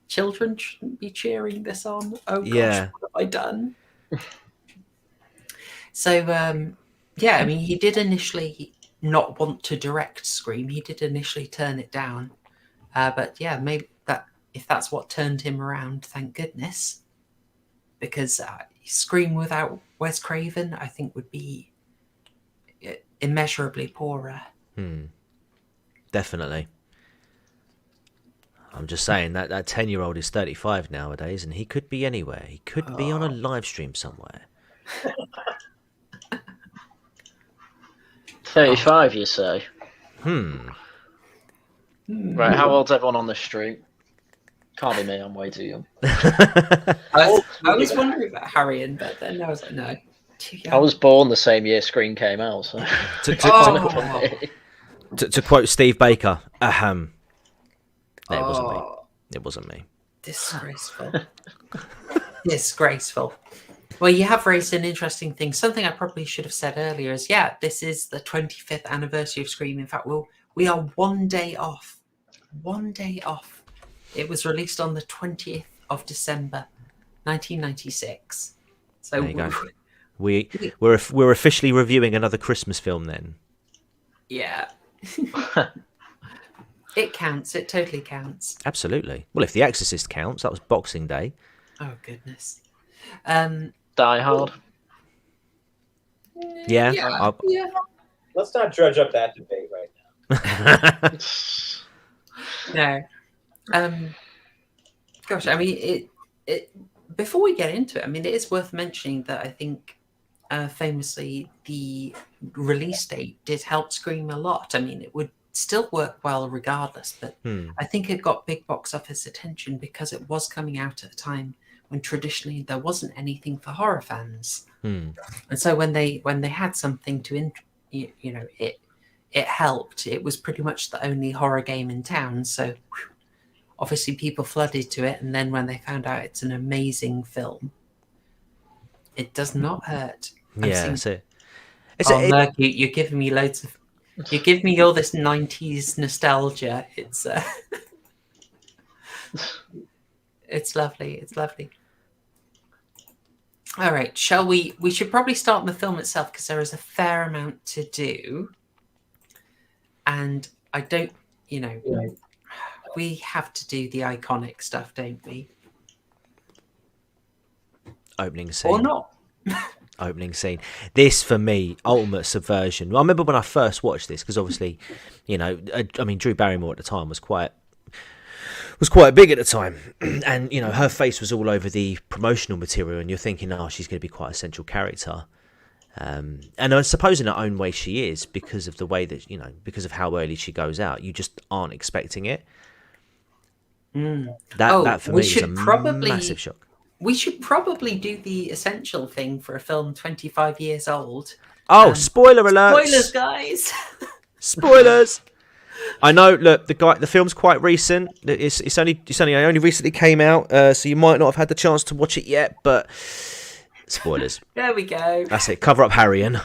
Speaker 5: children shouldn't be cheering this on. Oh gosh,
Speaker 7: Yeah.
Speaker 5: what have I done? So yeah, I mean, he did initially not want to direct Scream. He did initially turn it down, but yeah, maybe if that's what turned him around, thank goodness, because Scream without Wes Craven, I think, would be immeasurably poorer.
Speaker 7: Definitely. I'm just saying that 10-year-old is 35 nowadays, and he could be anywhere. He could be on a live stream somewhere.
Speaker 6: 35, you say?
Speaker 7: Hmm.
Speaker 6: Right, how old's everyone on the street? Can't be me, I'm way too young.
Speaker 5: I was wondering about Haryan, but then I was like, no, too young.
Speaker 6: I was born the same year Scream came out, so...
Speaker 7: To quote Steve Baker, ahem. No, it wasn't me. It wasn't me.
Speaker 5: Disgraceful. Disgraceful. Well, you have raised an interesting thing. Something I probably should have said earlier is, yeah, this is the 25th anniversary of Scream. In fact, we are 1 day off. 1 day off. It was released on the 20th of December, 1996. So
Speaker 7: there you go. We're officially reviewing another Christmas film then.
Speaker 5: Yeah. It counts. It totally counts.
Speaker 7: Absolutely. Well, if The Exorcist counts, that was Boxing Day.
Speaker 5: Oh, goodness.
Speaker 6: Die Hard.
Speaker 7: Yeah.
Speaker 5: Yeah.
Speaker 8: Let's not dredge up that debate right now.
Speaker 5: No. Gosh, I mean, it. Before we get into it, I mean, it is worth mentioning that I think, famously, the release date did help Scream a lot. I mean, it would still work well regardless, but I think it got big box office attention because it was coming out at a time when traditionally there wasn't anything for horror fans. And so when they had something to, it helped. It was pretty much the only horror game in town. So obviously people flooded to it. And then when they found out it's an amazing film, it does not hurt.
Speaker 7: Yeah, that's it.
Speaker 5: Merc, you're giving me loads of... You give me all this 90s nostalgia. It's it's lovely. It's lovely. All right, shall we? We should probably start on the film itself because there is a fair amount to do. And I don't, we have to do the iconic stuff, don't we?
Speaker 7: Opening scene.
Speaker 5: Or not.
Speaker 7: Opening scene. This, for me, ultimate subversion. I remember when I first watched this, because obviously, I mean, Drew Barrymore at the time was quite big at the time, and her face was all over the promotional material, and you're thinking, oh, she's going to be quite a central character. And I suppose in her own way she is, because of the way that because of how early she goes out. You just aren't expecting it. That for me is a massive shock.
Speaker 5: We should probably do the essential thing for a film 25 years old.
Speaker 7: Oh, spoiler alert!
Speaker 5: Spoilers, guys.
Speaker 7: Spoilers. I know. Look, the film's quite recent. It's only recently came out, so you might not have had the chance to watch it yet. But spoilers.
Speaker 5: There we go.
Speaker 7: That's it. Cover up Haryan.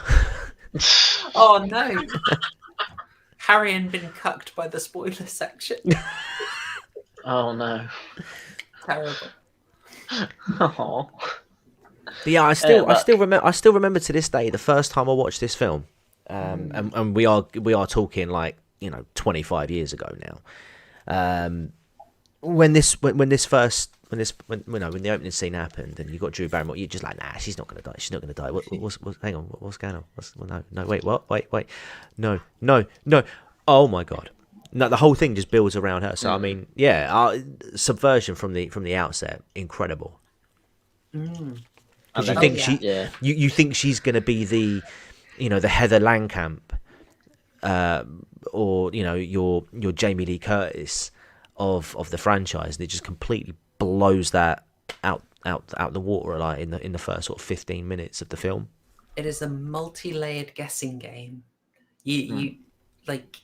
Speaker 5: Oh no. Haryan been cucked by the spoiler section.
Speaker 6: Oh no.
Speaker 5: Terrible.
Speaker 6: Oh.
Speaker 7: But yeah, I still remember to this day the first time I watched this film, and we are talking like 25 years ago now. When the opening scene happened and you got Drew Barrymore, you're just like, nah, she's not gonna die. She's not gonna die. Hang on, what's going on? No, wait, what? Wait, no. Oh my god. No, the whole thing just builds around her. So I mean, yeah, subversion from the outset, incredible. Because you think she's going to be the Heather Langenkamp, or your Jamie Lee Curtis of the franchise, and it just completely blows that out the water, like in the first sort of 15 minutes of the film.
Speaker 5: It is a multi-layered guessing game. You like.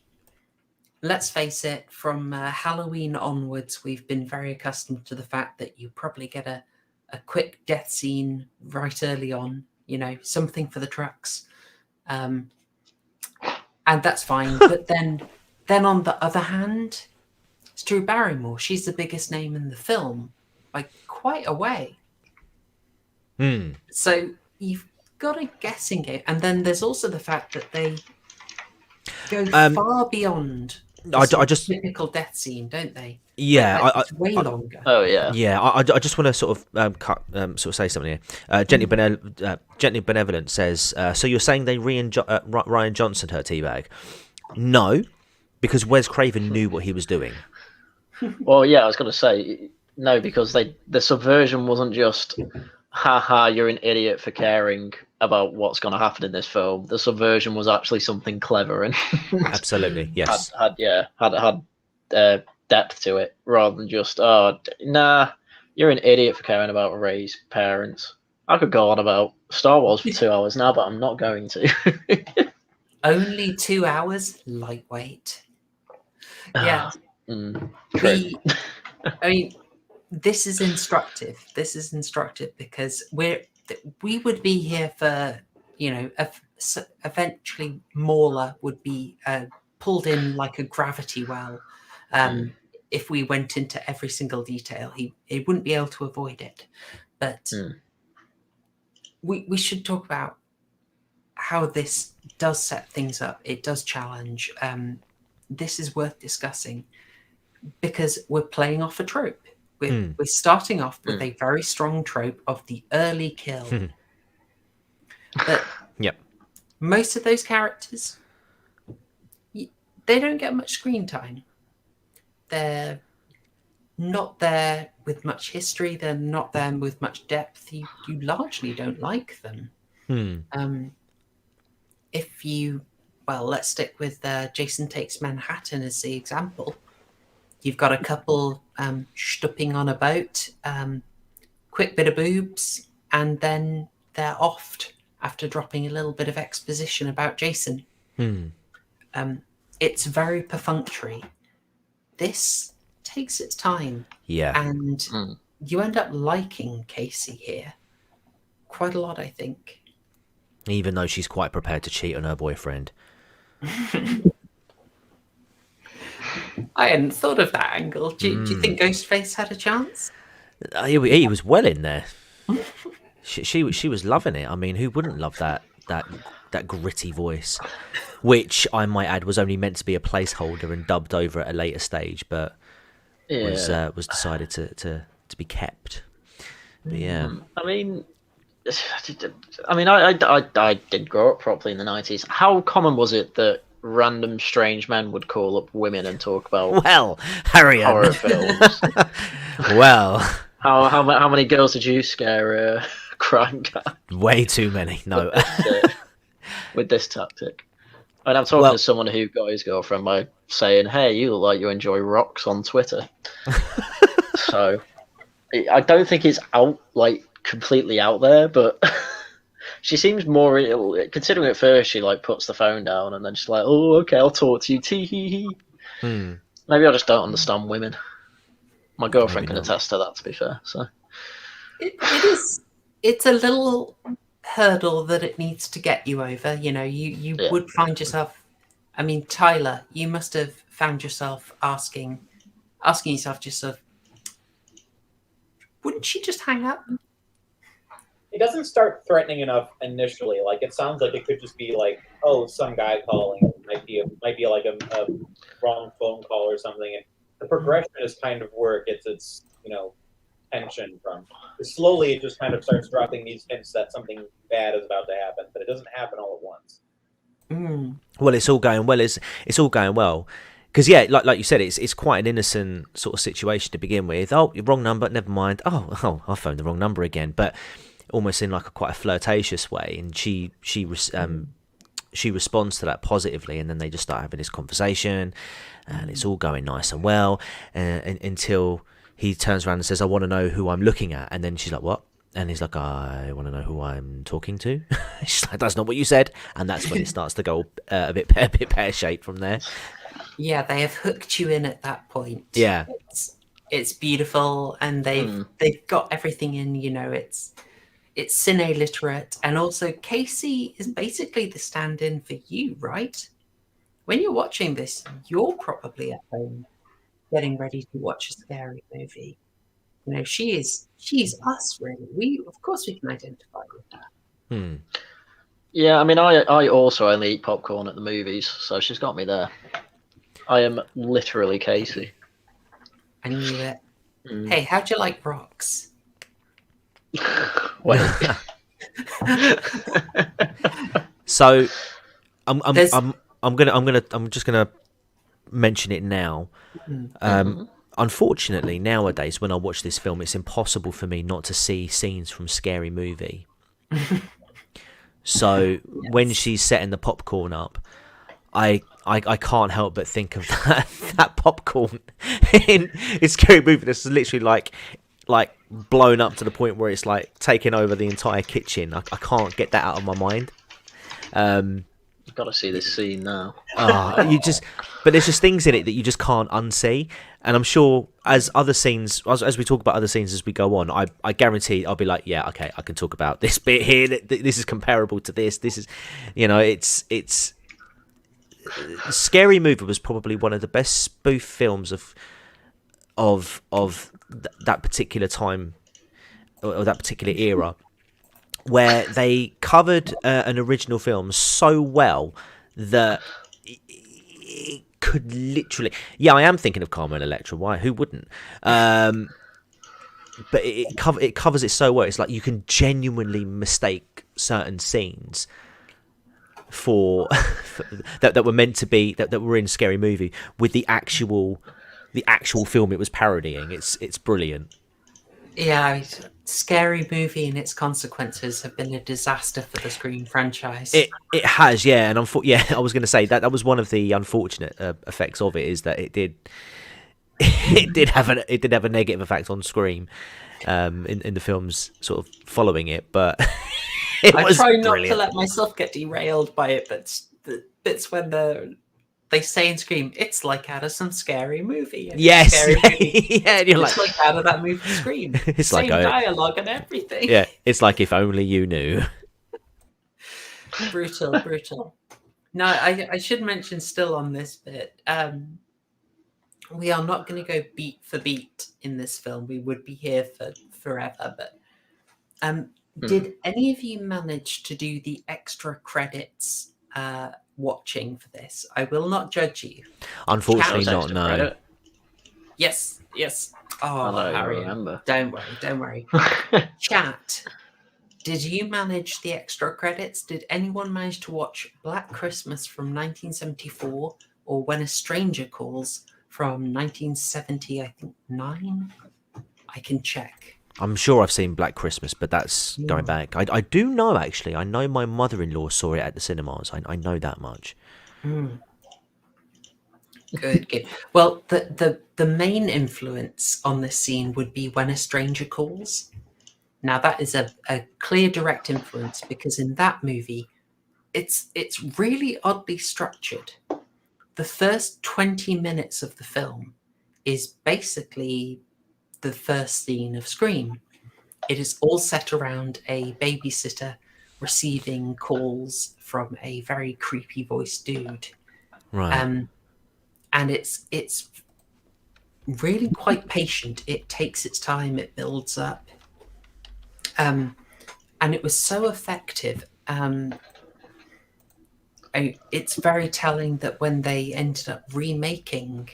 Speaker 5: Let's face it. From Halloween onwards, we've been very accustomed to the fact that you probably get a quick death scene right early on. Something for the trucks, and that's fine. But then on the other hand, it's Drew Barrymore. She's the biggest name in the film by quite a way. So you've got a guessing game, and then there's also the fact that they go far beyond the typical death scene, don't they?
Speaker 7: Yeah,
Speaker 5: it's way longer.
Speaker 6: Oh yeah,
Speaker 7: yeah. I just want to sort of say something here. Gently Benevolent says, so you're saying they Ryan Johnson her teabag? No, because Wes Craven knew what he was doing.
Speaker 6: Well, yeah, I was going to say no, because the subversion wasn't just, haha, you're an idiot for caring about what's going to happen in this film. The subversion was actually something clever and
Speaker 7: absolutely, yes,
Speaker 6: had depth to it, rather than just, nah, you're an idiot for caring about Rey's parents. I could go on about Star Wars for 2 hours now, but I'm not going to.
Speaker 5: Only 2 hours, lightweight. Yeah.
Speaker 6: True.
Speaker 5: I mean, this is instructive. This is instructive because we would be here for, eventually Mauler would be pulled in like a gravity well. If we went into every single detail, he wouldn't be able to avoid it. But we should talk about how this does set things up. It does challenge. This is worth discussing because we're playing off a trope. We're starting off with a very strong trope of the early kill. But most of those characters, they don't get much screen time. They're not there with much history. They're not there with much depth. You largely don't like them. Let's stick with Jason Takes Manhattan as the example. You've got a couple stooping on a boat, quick bit of boobs, and then they're offed after dropping a little bit of exposition about Jason. It's very perfunctory. This takes its time. Yeah. And you end up liking Casey here quite a lot, I think.
Speaker 7: Even though she's quite prepared to cheat on her boyfriend.
Speaker 5: I hadn't thought of that angle. Do you think Ghostface had a chance?
Speaker 7: He was well in there. she was loving it. I mean, who wouldn't love that gritty voice? Which, I might add, was only meant to be a placeholder and dubbed over at a later stage, but was decided to be kept. But yeah.
Speaker 6: I did grow up properly in the 90s. How common was it that random strange men would call up women and talk about
Speaker 7: Haryan
Speaker 6: horror films? How many girls did you scare, Crime Guy?
Speaker 7: Way too many. No.
Speaker 6: With this tactic. And I'm talking to someone who got his girlfriend by saying, "Hey, you look like you enjoy rocks on Twitter." So I don't think it's completely out there, but she seems more, considering at first she puts the phone down and then she's like, "Oh, okay, I'll talk to you." Tee hee hee. Maybe I just don't understand women. My girlfriend can attest to that, to be fair. So
Speaker 5: it's a little hurdle that it needs to get you over. You would find yourself. I mean, Tyler, you must have found yourself asking yourself just sort of, wouldn't she just hang up?
Speaker 8: It doesn't start threatening enough initially. It sounds like it could just be some guy calling. It might be like a wrong phone call or something. And the progression is kind of where it gets its tension from. Slowly, it just kind of starts dropping these hints that something bad is about to happen, but it doesn't happen all at once.
Speaker 7: Well, it's all going well. It's all going well. Because like you said, it's quite an innocent sort of situation to begin with. Oh, wrong number, never mind. Oh, I phoned the wrong number again. But almost in quite a flirtatious way, and she responds to that positively, and then they just start having this conversation, and it's all going nice and well, until he turns around and says, "I want to know who I'm looking at," and then she's like, "What?" And he's like, I want to know who I'm talking to. She's like, that's not what you said. And that's when it starts to go a bit pear-shaped from there.
Speaker 5: Yeah, they have hooked you in at that point.
Speaker 7: Yeah.
Speaker 5: It's beautiful, and they've got everything in, you know, it's cine literate, and also Casey is basically the stand-in for you, right? When you're watching this, you're probably at home getting ready to watch a scary movie. You know, she's us, really. Of course we can identify with her.
Speaker 6: Yeah, I mean, I also only eat popcorn at the movies, so she's got me there. I am literally Casey.
Speaker 5: I knew it. Hey, how'd you like rocks?
Speaker 6: Wait.
Speaker 7: So, I'm just gonna mention it now. Unfortunately, nowadays when I watch this film, it's impossible for me not to see scenes from Scary Movie. So when she's setting the popcorn up, I can't help but think of that popcorn in Scary Movie. That's literally like blown up to the point where it's like taking over the entire kitchen. I can't get that out of my mind.
Speaker 6: You've got to see this scene now.
Speaker 7: But there's just things in it that you just can't unsee. And I'm sure as other scenes, as we talk about other scenes as we go on, I guarantee I'll be like, yeah, okay, I can talk about this bit here. This is comparable to this. This is, you know, it's Scary Movie was probably one of the best spoof films of that particular time or that particular era, where they covered an original film so well that it could literally... Yeah, I am thinking of Carmen Electra. Why? Who wouldn't? But it covers it so well. It's like you can genuinely mistake certain scenes for that were meant to be that were in Scary Movie with the actual film it was parodying. It's brilliant.
Speaker 5: Yeah, Scary Movie and its consequences have been a disaster for the Scream franchise.
Speaker 7: It has, yeah, and I was going to say that was one of the unfortunate effects of it, is that it did have a negative effect on Scream in the films sort of following it, but
Speaker 5: I try not
Speaker 7: brilliant.
Speaker 5: to let myself get derailed by it, but the bits when they say in Scream, it's like out of some scary movie.
Speaker 7: Yes,
Speaker 5: scary movie.
Speaker 7: yeah, and you're
Speaker 5: it's like out of that movie Scream.
Speaker 7: It's
Speaker 5: Same
Speaker 7: like
Speaker 5: dialogue and everything.
Speaker 7: Yeah, it's like If Only You Knew.
Speaker 5: Brutal. No, I should mention still on this bit, we are not going to go beat for beat in this film. We would be here for forever, but did any of you manage to do the extra credits watching for this? I will not judge you.
Speaker 7: Unfortunately not, no.
Speaker 6: Credit.
Speaker 5: Yes. Oh, Harry,
Speaker 6: remember.
Speaker 5: Don't worry. Chat, did you manage the extra credits? Did anyone manage to watch Black Christmas from 1974 or When a Stranger Calls from 1970, I think 9? I can check.
Speaker 7: I'm sure I've seen Black Christmas, but that's going back. I do know, actually. I know my mother-in-law saw it at the cinemas. I know that much.
Speaker 5: Good. Well, the main influence on this scene would be When a Stranger Calls. Now, that is a clear, direct influence, because in that movie, it's really oddly structured. The first 20 minutes of the film is basically the first scene of Scream. It is all set around a babysitter receiving calls from a very creepy voiced dude.
Speaker 7: Right.
Speaker 5: And it's really quite patient. It takes its time, it builds up. And it was so effective. It's very telling that when they ended up remaking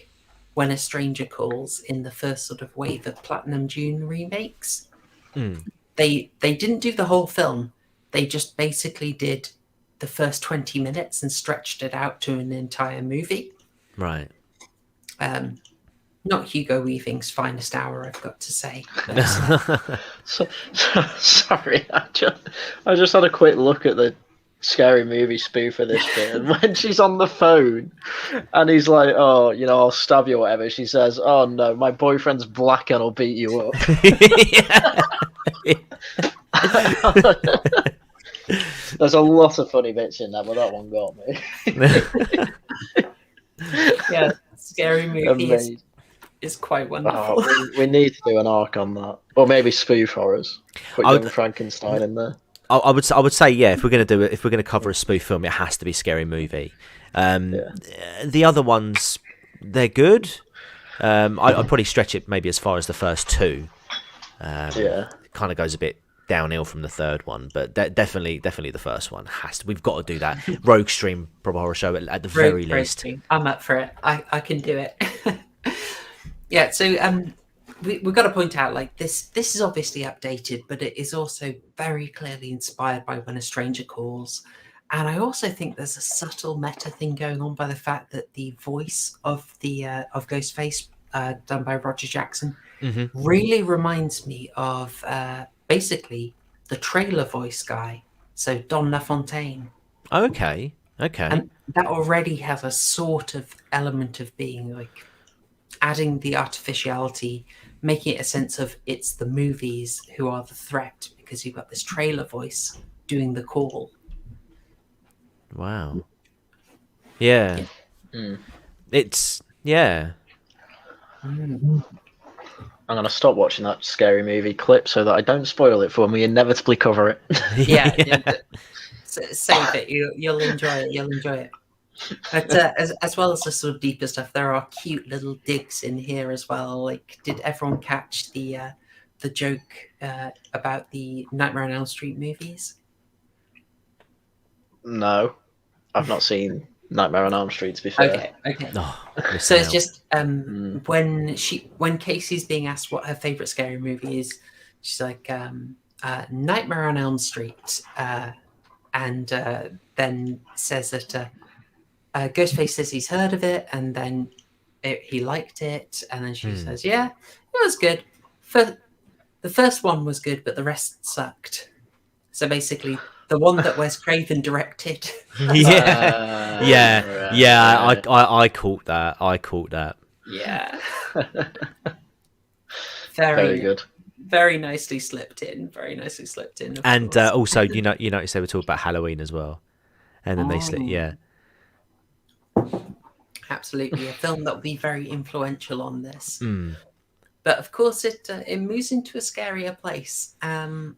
Speaker 5: When a Stranger Calls in the first sort of wave of Platinum June remakes, they didn't do the whole film. They just basically did the first 20 minutes and stretched it out to an entire movie.
Speaker 7: Right.
Speaker 5: Not Hugo Weaving's finest hour, I've got to say.
Speaker 6: Sorry, I just had a quick look at the Scary Movie spoof of this bit. And when she's on the phone and he's like, "Oh, you know, I'll stab you or whatever," she says, "Oh no, my boyfriend's black and I'll beat you up." There's a lot of funny bits in there, but that one got me.
Speaker 5: Yeah, Scary Movie
Speaker 6: Amazing.
Speaker 5: is quite wonderful.
Speaker 6: Oh, we need to do an arc on that, or maybe spoof horrors. Put Young Frankenstein in there.
Speaker 7: I would say, yeah, if we're going to do it, if we're going to cover a spoof film, it has to be Scary Movie. The other ones, they're good. I'd probably stretch it maybe as far as the first two. It kind of goes a bit downhill from the third one, but definitely the first one has to. We've got to do that. Rogue Stream Proper Horror Show at the very least.
Speaker 5: Stream. I'm up for it. I can do it. Yeah. So we've got to point out, like, this is obviously updated, but it is also very clearly inspired by When a Stranger Calls. And I also think there's a subtle meta thing going on by the fact that the voice of the of Ghostface, done by Roger Jackson, really reminds me of basically the trailer voice guy, so Don LaFontaine.
Speaker 7: Okay.
Speaker 5: And that already has a sort of element of being like adding the artificiality, making it a sense of it's the movies who are the threat because you've got this trailer voice doing the call.
Speaker 7: Wow. Yeah. It's
Speaker 6: I'm going to stop watching that Scary Movie clip so that I don't spoil it for when we inevitably cover it.
Speaker 5: Yeah. Save it. You'll enjoy it. You'll enjoy it. But as well as the sort of deeper stuff, there are cute little digs in here as well. Like, did everyone catch the joke about the Nightmare on Elm Street movies?
Speaker 6: No, I've not seen Nightmare on Elm Street, to be fair.
Speaker 5: Okay.
Speaker 7: Oh,
Speaker 5: So it's just when Casey's being asked what her favorite scary movie is, she's like, Nightmare on Elm Street, and then says that Ghostface says he's heard of it, and then he liked it, and then she says, "Yeah, it was good. The first one was good, but the rest sucked." So basically, the one that Wes Craven directed.
Speaker 7: I caught that.
Speaker 5: Yeah.
Speaker 6: Very good.
Speaker 5: Very nicely slipped in.
Speaker 7: And also, you notice they were talking about Halloween as well, and then they slipped. Yeah.
Speaker 5: Absolutely, a film that will be very influential on this. But of course, it moves into a scarier place, and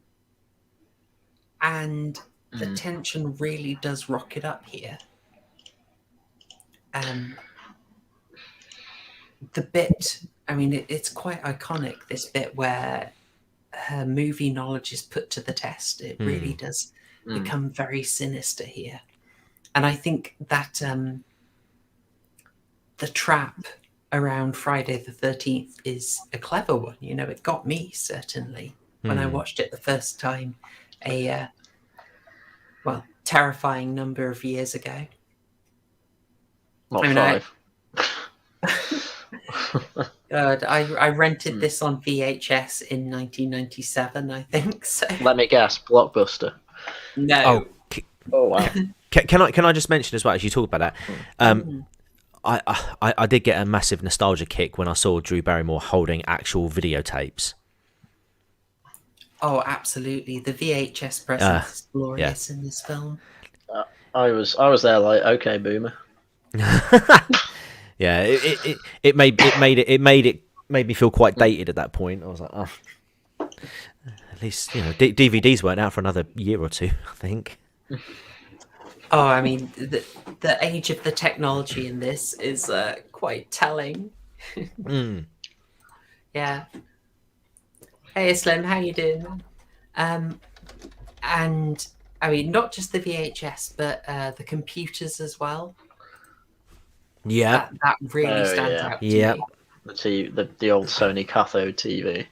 Speaker 5: the tension really does rocket up here. The bit, I mean, it's quite iconic, this bit where her movie knowledge is put to the test. It really does become very sinister here. And I think that the trap around Friday the 13th is a clever one. You know, it got me, certainly, when I watched it the first time, terrifying number of years ago.
Speaker 6: Not 5.
Speaker 5: I rented this on VHS in 1997, I think. So.
Speaker 6: Let me guess, Blockbuster.
Speaker 5: No.
Speaker 6: Oh wow.
Speaker 7: Can I just mention as well, as you talk about that, I did get a massive nostalgia kick when I saw Drew Barrymore holding actual videotapes.
Speaker 5: Oh, absolutely! The VHS presence is glorious in this film.
Speaker 6: I was there like, okay, boomer.
Speaker 7: Yeah, it made me feel quite dated at that point. I was like, oh, at least DVDs weren't out for another year or two, I think.
Speaker 5: Oh, I mean, the age of the technology in this is quite telling. Yeah. Hey, Slim, how you doing? And I mean, not just the VHS, but the computers as well.
Speaker 7: Yeah,
Speaker 5: that really stands out.
Speaker 7: Yeah,
Speaker 6: the old Sony cathode TV.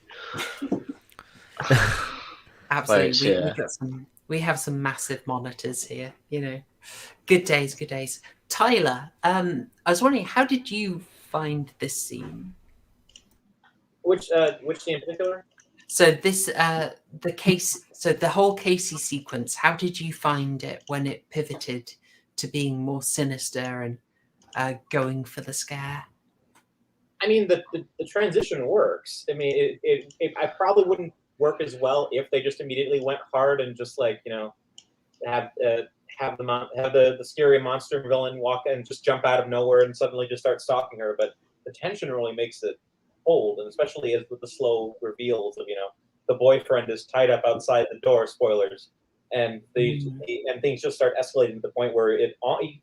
Speaker 5: Absolutely, we have some massive monitors here. You know, good days. Tyler, I was wondering, how did you find this scene?
Speaker 8: Which scene in particular?
Speaker 5: So this the case. So the whole Casey sequence. How did you find it when it pivoted to being more sinister and going for the scare?
Speaker 8: I mean, the transition works. I mean, I probably wouldn't work as well if they just immediately went hard and just like, you know, have the scary monster villain walk and just jump out of nowhere and suddenly just start stalking her. But the tension really makes it hold, and especially as with the slow reveals of, you know, the boyfriend is tied up outside the door. Spoilers. And and things just start escalating to the point where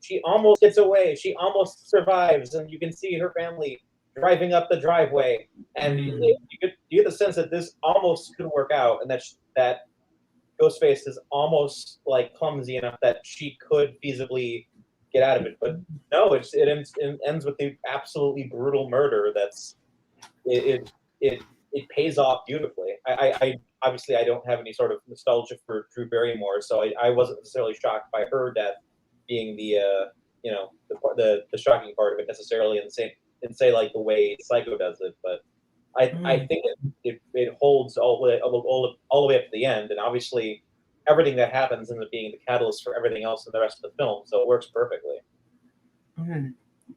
Speaker 8: she almost gets away. She almost survives, and you can see her family driving up the driveway, and you get the sense that this almost could work out, and that Ghostface is almost like clumsy enough that she could feasibly get out of it. But no, it ends with the absolutely brutal murder. It pays off beautifully. I obviously I don't have any sort of nostalgia for Drew Barrymore, so I wasn't necessarily shocked by her death being the the shocking part of it necessarily, and say like the way Psycho does it. But I think it holds all the way up to the end, and obviously everything that happens ends up being the catalyst for everything else in the rest of the film, so it works perfectly.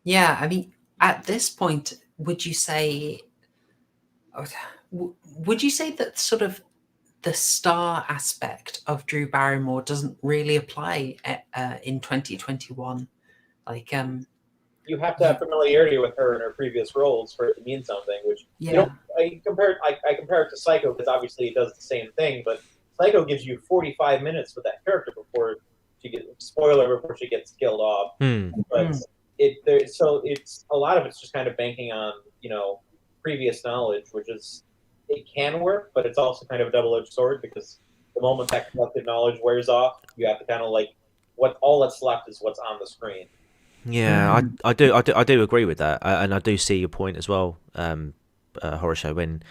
Speaker 5: Yeah, I mean, at this point, would you say that sort of the star aspect of Drew Barrymore doesn't really apply in 2021? Like,
Speaker 8: you have to have familiarity with her in her previous roles for it to mean something. Which I compare it to Psycho because obviously it does the same thing, but Psycho gives you 45 minutes with that character before she gets killed off. But it's a lot of it's just kind of banking on, you know, previous knowledge, which is, it can work, but it's also kind of a double-edged sword because the moment that collective knowledge wears off, you have to kind of like all that's left is what's on the screen.
Speaker 7: Yeah, I do agree with that, and I do see your point as well, Horrorshow, when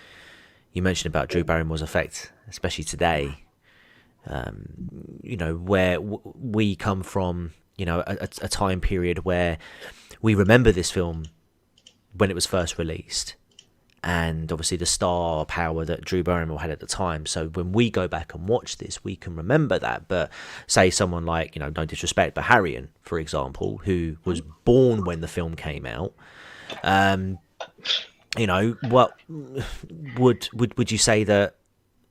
Speaker 7: you mentioned about Drew Barrymore's effect, especially today. You know, where we come from, you know, a time period where we remember this film when it was first released, and obviously the star power that Drew Barrymore had at the time. So when we go back and watch this, we can remember that. But say someone like, you know, no disrespect, but Haryan, for example, who was born when the film came out, you know, what would you say that?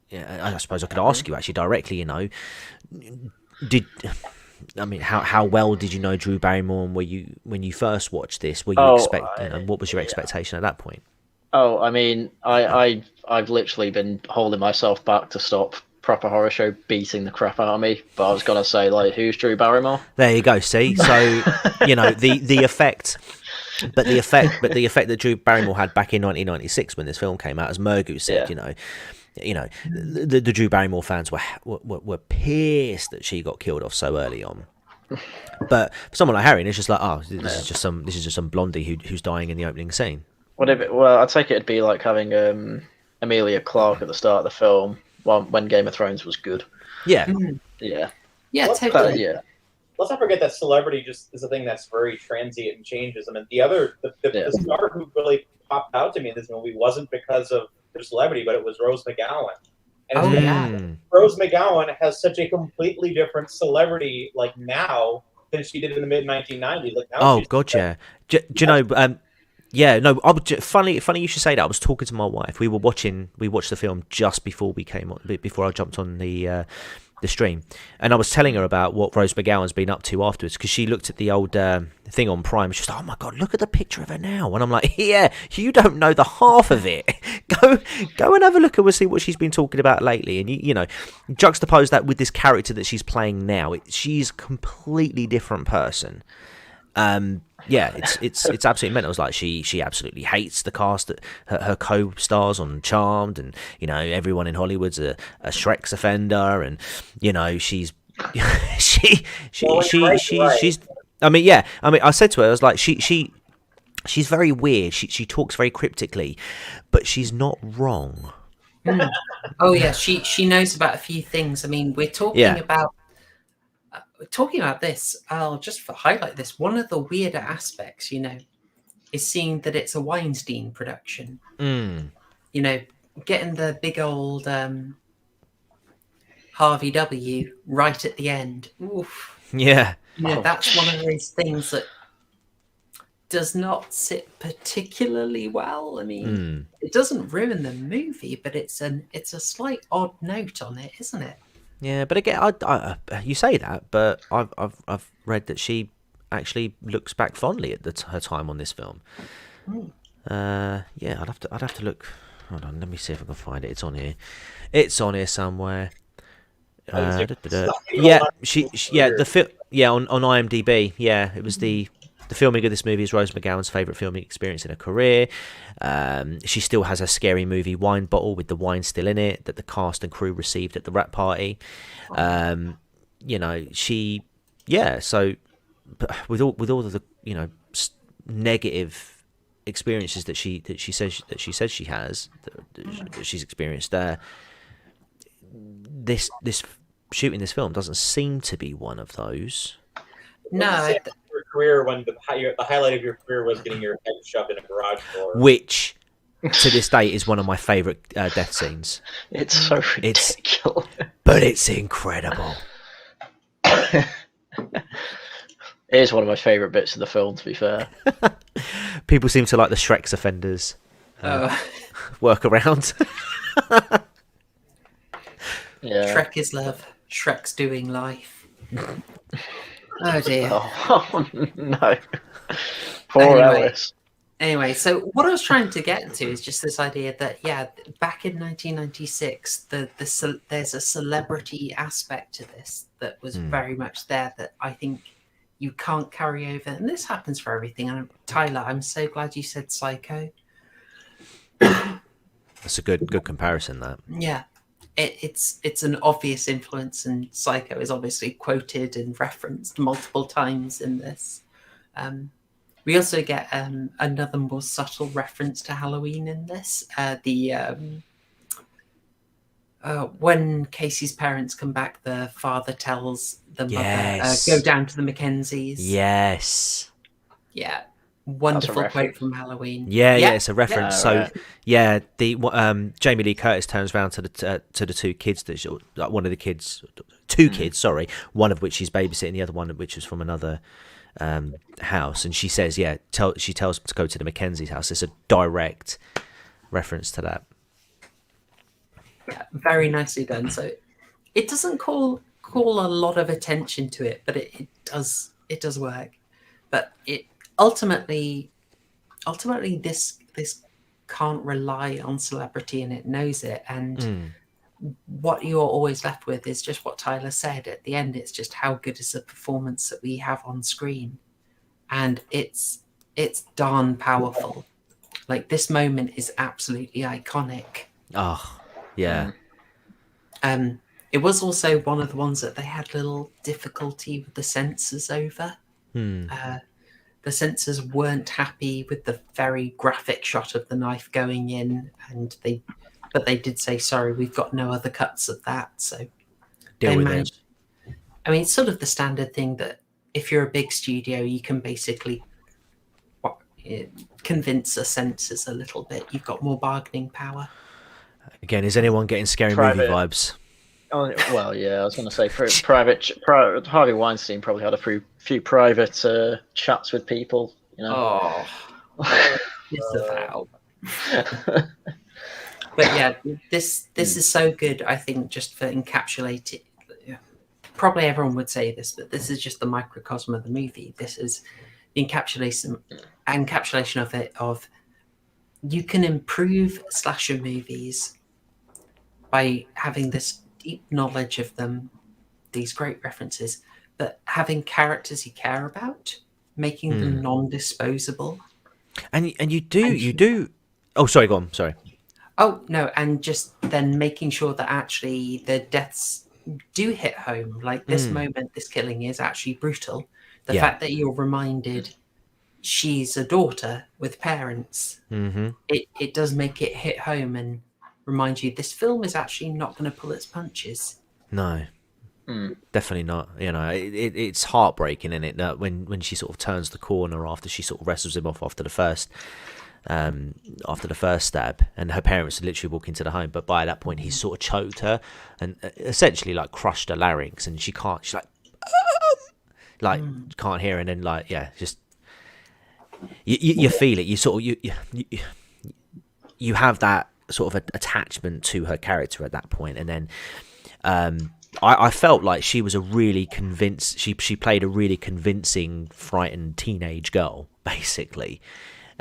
Speaker 7: Yeah, I suppose I could ask you actually directly. You know, how well did you know Drew Barrymore when you first watched this? Were you what was your expectation at that point?
Speaker 6: Oh, I mean, I've literally been holding myself back to stop Proper Horror Show beating the crap out of me, but I was gonna say, like, who's Drew Barrymore?
Speaker 7: There you go. See, so you know the effect. But the effect that Drew Barrymore had back in 1996 when this film came out, as Mergu said, you know, the Drew Barrymore fans were pissed that she got killed off so early on. But for someone like Harry, it's just like, oh, this is just some blondie who's dying in the opening scene.
Speaker 6: Well, I'd take it'd be like having Emilia Clarke at the start of the film when Game of Thrones was good.
Speaker 7: Yeah.
Speaker 5: Totally.
Speaker 8: Let's not forget that celebrity just is a thing that's very transient and changes. I mean, the star who really popped out to me in this movie wasn't because of her celebrity, but it was Rose McGowan. And Rose McGowan has such a completely different celebrity like now than she did in the mid 1990s. Like now,
Speaker 7: gotcha. Do you know? Yeah, no. Funny you should say that. I was talking to my wife. We watched the film just before before I jumped on the stream, and I was telling her about what Rose McGowan's been up to afterwards, because she looked at the old thing on Prime. She's like, oh my god, look at the picture of her now. And I'm like, yeah, you don't know the half of it. go and have a look and we'll see what she's been talking about lately. And you know, juxtapose that with this character that she's playing now. She's a completely different person. Yeah, it's absolutely mental. It's like she absolutely hates the cast, her co-stars on Charmed, and you know, everyone in Hollywood's a Shrek's offender, and you know, she's I mean, I said to her, I was like, she's very weird. She talks very cryptically, but she's not wrong.
Speaker 5: Oh yeah, she knows about a few things. I mean, we're talking about this. I'll just highlight this. One of the weirder aspects, you know, is seeing that it's a Weinstein production. You know, getting the big old Harvey W right at the end. Oof.
Speaker 7: Yeah.
Speaker 5: You know, that's one of those things that does not sit particularly well. I mean, it doesn't ruin the movie, but it's a slight odd note on it, isn't it?
Speaker 7: Yeah, but again, you say that, but I've read that she actually looks back fondly at her time on this film. Yeah, I'd have to look. Hold on, let me see if I can find it. It's on here. It's on here somewhere. Yeah, on IMDb. Yeah, it was the filming of this movie is Rose McGowan's favourite filming experience in her career. She still has a scary movie wine bottle with the wine still in it that the cast and crew received at the wrap party. You know, so with all of the, you know, negative experiences that she says she has that she's experienced there, this shooting this film doesn't seem to be one of those.
Speaker 5: No.
Speaker 8: Your career when the highlight of your career was getting your head shoved in a garage door,
Speaker 7: which to this day is one of my favourite death scenes.
Speaker 6: It's so ridiculous,
Speaker 7: but it's incredible.
Speaker 6: It is one of my favourite bits of the film, to be fair.
Speaker 7: People seem to like the Shrek's offenders work around.
Speaker 5: Yeah. Shrek is love. Shrek's doing life. Oh dear.
Speaker 6: Oh no. Poor Alice.
Speaker 5: Anyway, so what I was trying to get to is just this idea that, yeah, back in 1996, there's a celebrity aspect to this that was very much there that I think you can't carry over. And this happens for everything. And Tyler, I'm so glad you said Psycho.
Speaker 7: That's a good comparison, that.
Speaker 5: Yeah. It's an obvious influence, and Psycho is obviously quoted and referenced multiple times in this. We also get another more subtle reference to Halloween in this. When Casey's parents come back, the father tells the mother, go down to the Mackenzies.
Speaker 7: Yes.
Speaker 5: Yeah. Wonderful quote from Halloween.
Speaker 7: Yeah, it's a reference. The Jamie Lee Curtis turns around to the two kids one of the kids, kids, sorry, one of which she's babysitting, the other one of which is from another house, and she says, she tells them to go to the Mackenzie's house. It's a direct reference to that.
Speaker 5: Yeah, very nicely done. So it doesn't call a lot of attention to it, but it does work. But it ultimately this can't rely on celebrity, and it knows it. And what you're always left with is just what Tyler said at the end. It's just how good is the performance that we have on screen, and it's darn powerful. Like, this moment is absolutely iconic.
Speaker 7: Oh, yeah.
Speaker 5: It was also one of the ones that they had little difficulty with the censors over. The censors weren't happy with the very graphic shot of the knife going in, but they did say, sorry, we've got no other cuts of that. So
Speaker 7: deal with it.
Speaker 5: I mean, it's sort of the standard thing that if you're a big studio, you can basically convince the censors a little bit. You've got more bargaining power.
Speaker 7: Again, is anyone getting scary movie vibes?
Speaker 6: Oh, well, yeah, I was going to say private. Harvey Weinstein probably had a few private chats with people. You know.
Speaker 5: Oh, disavow. But yeah, this is so good. I think just for encapsulating. Probably everyone would say this, but this is just the microcosm of the movie. This is the encapsulation of it. Of you can improve slasher movies by having this deep knowledge of them, these great references, but having characters you care about, making them non-disposable.
Speaker 7: And you do. Oh, sorry, go on. Sorry.
Speaker 5: Oh no, and just then making sure that actually the deaths do hit home. Like this moment, this killing is actually brutal. The fact that you're reminded she's a daughter with parents, it does make it hit home and remind you this film is actually not going to pull its punches.
Speaker 7: No, definitely not. You know, it's heartbreaking, isn't it? That when she sort of turns the corner after she sort of wrestles him off after the first after the first stab, and her parents literally walk into the home. But by that point, he's sort of choked her and essentially like crushed her larynx, and she's like can't hear, and then like just you feel it. You sort of you have that sort of attachment to her character at that point, and then I felt like she was a really she played a really convincing, frightened teenage girl, basically.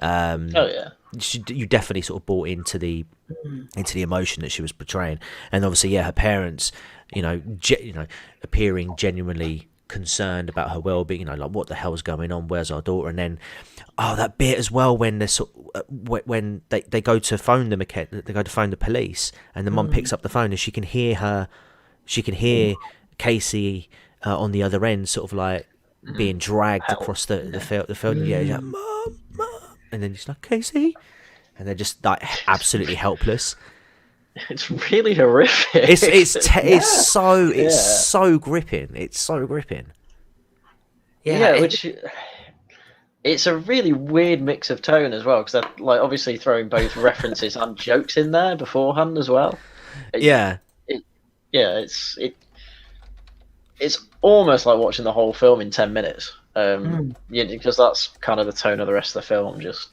Speaker 7: You definitely sort of bought into the emotion that she was portraying, and obviously, her parents, appearing genuinely concerned about her well-being, like what the hell's going on? Where's our daughter? And then, that bit as well when when they go to phone the police, and the mum picks up the phone and she can hear Casey on the other end, sort of like being dragged across the field. Yeah, he's like, Mum, and then she's like, Casey, and they're just like absolutely helpless.
Speaker 6: It's really horrific.
Speaker 7: It's so gripping. It's so gripping.
Speaker 6: Yeah, which it's a really weird mix of tone as well, because they're like obviously throwing both references and jokes in there beforehand as well. It's almost like watching the whole film in 10 minutes. Because that's kind of the tone of the rest of the film, just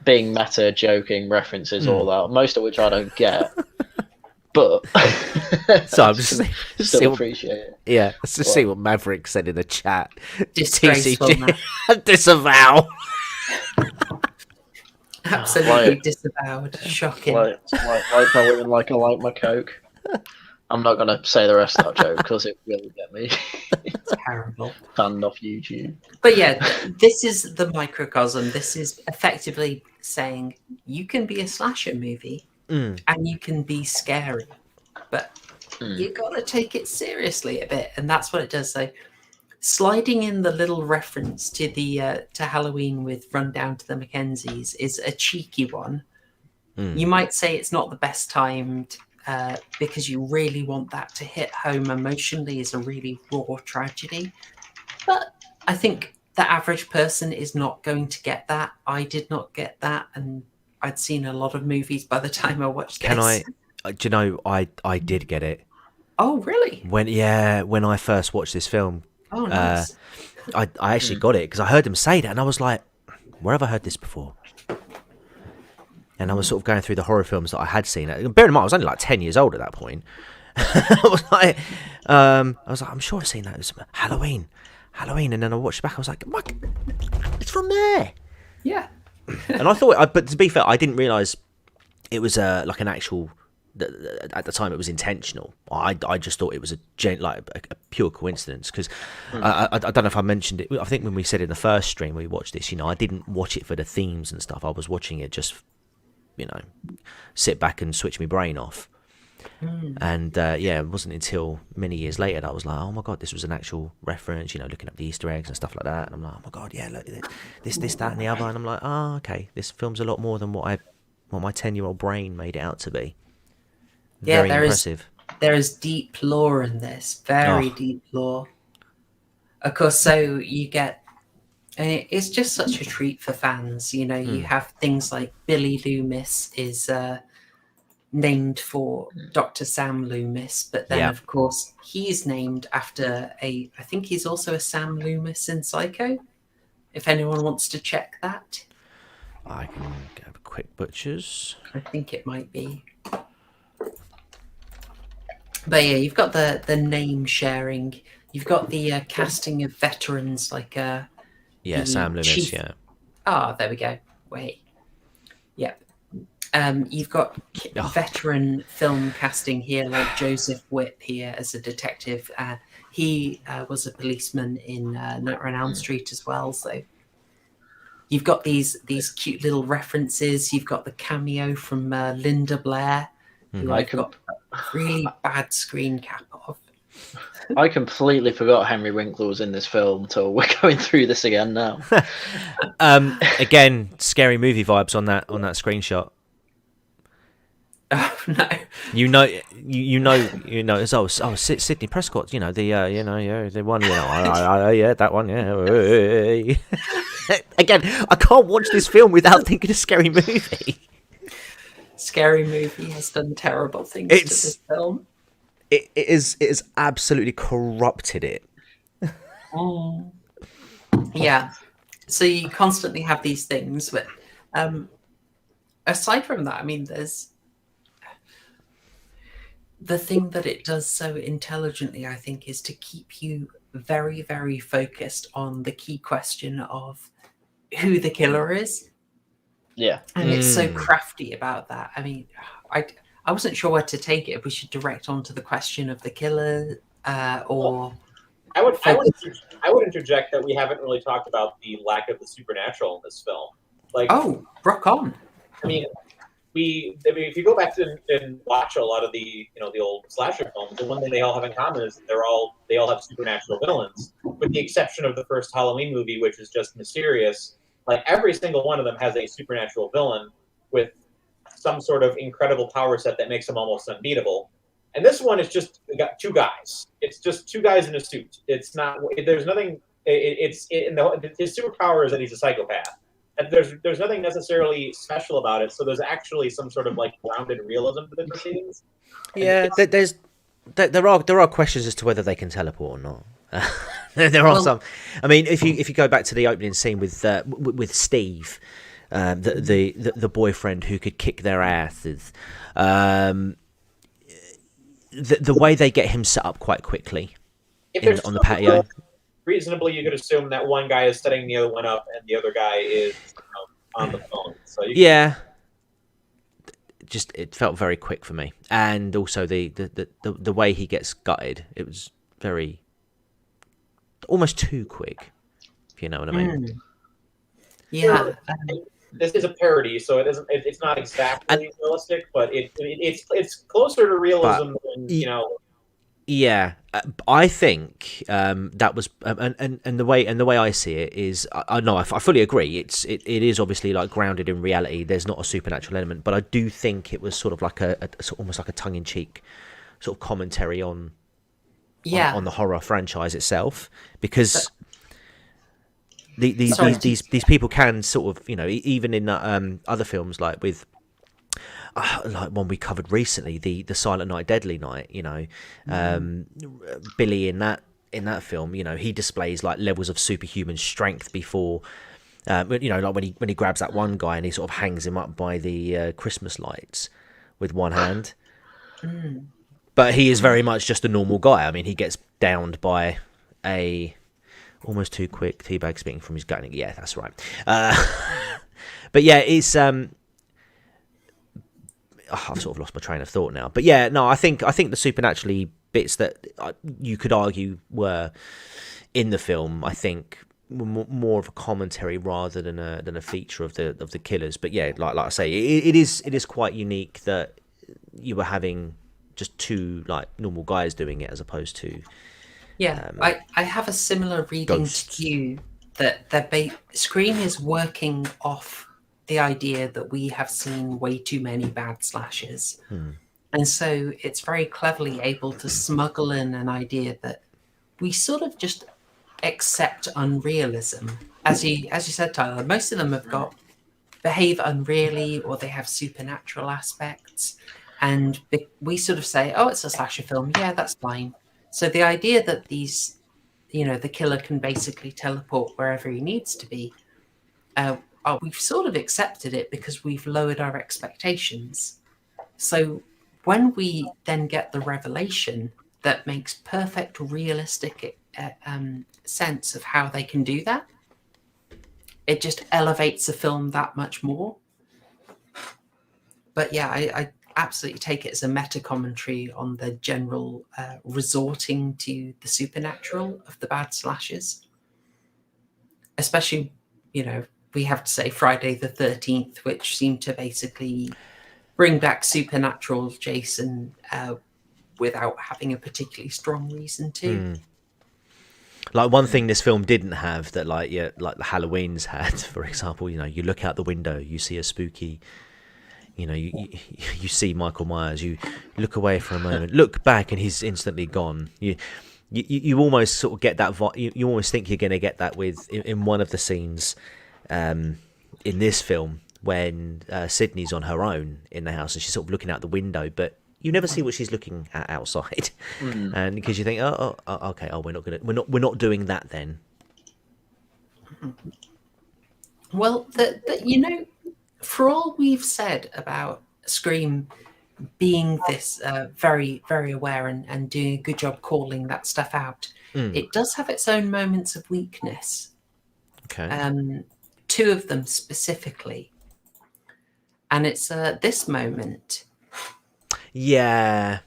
Speaker 6: being meta, joking, references, all that, most of which I don't get. But
Speaker 7: so I'm just
Speaker 6: still appreciate it.
Speaker 7: Yeah, let's just see what Maverick said in the chat.
Speaker 5: Disgraceful,
Speaker 7: disavow.
Speaker 5: Absolutely disavowed. Shocking.
Speaker 6: Like my women like I like my Coke. I'm not gonna say the rest of that joke because it will get me.
Speaker 5: It's terrible.
Speaker 6: Banned off YouTube.
Speaker 5: But yeah, this is the microcosm. This is effectively saying you can be a slasher movie and you can be scary, but you gotta take it seriously a bit, and that's what it does. So, sliding in the little reference to the to Halloween with Run Down to the Mackenzies is a cheeky one. You might say it's not the best timed. Because you really want that to hit home emotionally as a really raw tragedy. But I think the average person is not going to get that. I did not get that, and I'd seen a lot of movies by the time I watched this.
Speaker 7: I did get it.
Speaker 5: Oh, really?
Speaker 7: When I first watched this film,
Speaker 5: oh, nice.
Speaker 7: I actually got it because I heard them say that, and I was like, where have I heard this before? And I was sort of going through the horror films that I had seen. Bear in mind, I was only like 10 years old at that point. I was like, I'm sure I've seen that. It was Halloween. And then I watched it back. I was like, it's from there.
Speaker 5: Yeah.
Speaker 7: And I thought, but to be fair, I didn't realise it was like an actual. At the time, it was intentional. I just thought it was a pure coincidence because I don't know if I mentioned it. I think when we said in the first stream we watched this, I didn't watch it for the themes and stuff. I was watching it just. Sit back and switch my brain off. And it wasn't until many years later that I was like, oh my god, this was an actual reference, looking up the Easter eggs and stuff like that. And I'm like, oh my god, yeah, look, this, that, and the other. And I'm like, oh, okay, this film's a lot more than what my 10-year-old brain made it out to be. Very impressive.
Speaker 5: There is deep lore in this, very deep lore. Of course, so you get. It's just such a treat for fans. You have things like Billy Loomis is named for Dr. Sam Loomis, but then of course he's named after I think he's also a Sam Loomis in Psycho. If anyone wants to check that,
Speaker 7: I can get a quick butchers.
Speaker 5: I think it might be. But yeah, you've got the name sharing. You've got the casting of veterans like
Speaker 7: Sam Loomis,
Speaker 5: chief. There we go. Wait. Yep. You've got veteran film casting here, like Joseph Whipp here as a detective. He was a policeman in Nightmare on Elm Street as well. So you've got these cute little references. You've got the cameo from Linda Blair, who I've got a really bad screen cap of.
Speaker 6: I completely forgot Henry Winkler was in this film until we're going through this again now.
Speaker 7: Again, scary movie vibes on that screenshot.
Speaker 5: Oh no!
Speaker 7: It's Sidney Prescott. The one. That one. Again, I can't watch this film without thinking of Scary Movie.
Speaker 5: Scary Movie has done terrible things to this film.
Speaker 7: It is absolutely corrupted it.
Speaker 5: Yeah. So you constantly have these things, but aside from that, I mean, there's the thing that it does so intelligently, I think, is to keep you very, very focused on the key question of who the killer is.
Speaker 6: Yeah.
Speaker 5: And it's so crafty about that. I mean, I wasn't sure where to take it. If we should direct onto the question of the killer, or
Speaker 8: I would interject that we haven't really talked about the lack of the supernatural in this film. Like,
Speaker 5: oh, rock on.
Speaker 8: I mean, if you go back to and watch a lot of the the old slasher films, the one thing they all have in common is they all have supernatural villains, with the exception of the first Halloween movie, which is just mysterious. Like, every single one of them has a supernatural villain with some sort of incredible power set that makes them almost unbeatable. And this one is just got two guys. It's just two guys in a suit. It's not. There's nothing. His superpower is that he's a psychopath. And there's nothing necessarily special about it. So there's actually some sort of like grounded realism to the proceedings.
Speaker 7: Yeah, there are questions as to whether they can teleport or not. There are some. I mean, if you go back to the opening scene with Steve, the boyfriend who could kick their asses, the way they get him set up quite quickly on the patio.
Speaker 8: Reasonably, you could assume that one guy is setting the other one up, and the other guy is on the phone. So
Speaker 7: just it felt very quick for me, and also the way he gets gutted, it was very almost too quick, if you know what I mean.
Speaker 5: Yeah.
Speaker 8: This is a parody, so it isn't. It's not exactly realistic, but it's closer to realism than
Speaker 7: Yeah, I think that was and the way I see it is, I fully agree. It is obviously like grounded in reality. There's not a supernatural element, but I do think it was sort of like almost like a tongue in cheek sort of commentary on the horror franchise itself, because these people can sort of, even in other films like with. Like one we covered recently, the Silent Night, Deadly Night. Billy in that film, he displays like levels of superhuman strength before, like when he grabs that one guy and he sort of hangs him up by the Christmas lights with one hand. But he is very much just a normal guy. I mean, he gets downed by a almost too quick teabag spitting from his gut. Yeah, that's right. But yeah, it's I've sort of lost my train of thought now, but yeah, no, I think the supernaturally bits that you could argue were in the film, I think were more of a commentary rather than a feature of the killers. But yeah, like I say, it is quite unique that you were having just two like normal guys doing it as opposed to
Speaker 5: I have a similar reading ghosts. To you that Scream is working off the idea that we have seen way too many bad slashes. And so it's very cleverly able to smuggle in an idea that we sort of just accept unrealism. As you said, Tyler, most of them behave unreally, or they have supernatural aspects. And we sort of say, oh, it's a slasher film. Yeah, that's fine. So the idea that these, the killer can basically teleport wherever he needs to be, we've sort of accepted it because we've lowered our expectations. So when we then get the revelation that makes perfect realistic sense of how they can do that, it just elevates the film that much more. But yeah, I absolutely take it as a meta commentary on the general resorting to the supernatural of the bad slashes, especially we have to say Friday the 13th, which seemed to basically bring back supernatural Jason without having a particularly strong reason to.
Speaker 7: Like one thing this film didn't have that like the Halloweens had, for example, you look out the window, you see a spooky, you see Michael Myers, you look away for a moment, look back, and he's instantly gone. You almost sort of get that you almost think you're going to get that in one of the scenes. in this film when Sydney's on her own in the house and she's sort of looking out the window, but you never see what she's looking at outside, and because you think, okay, we're not doing that then.
Speaker 5: Well, for all we've said about Scream being this very, very aware and doing a good job calling that stuff out, it does have its own moments of weakness.
Speaker 7: Okay.
Speaker 5: 2 of them specifically. And it's this moment.
Speaker 7: Yeah.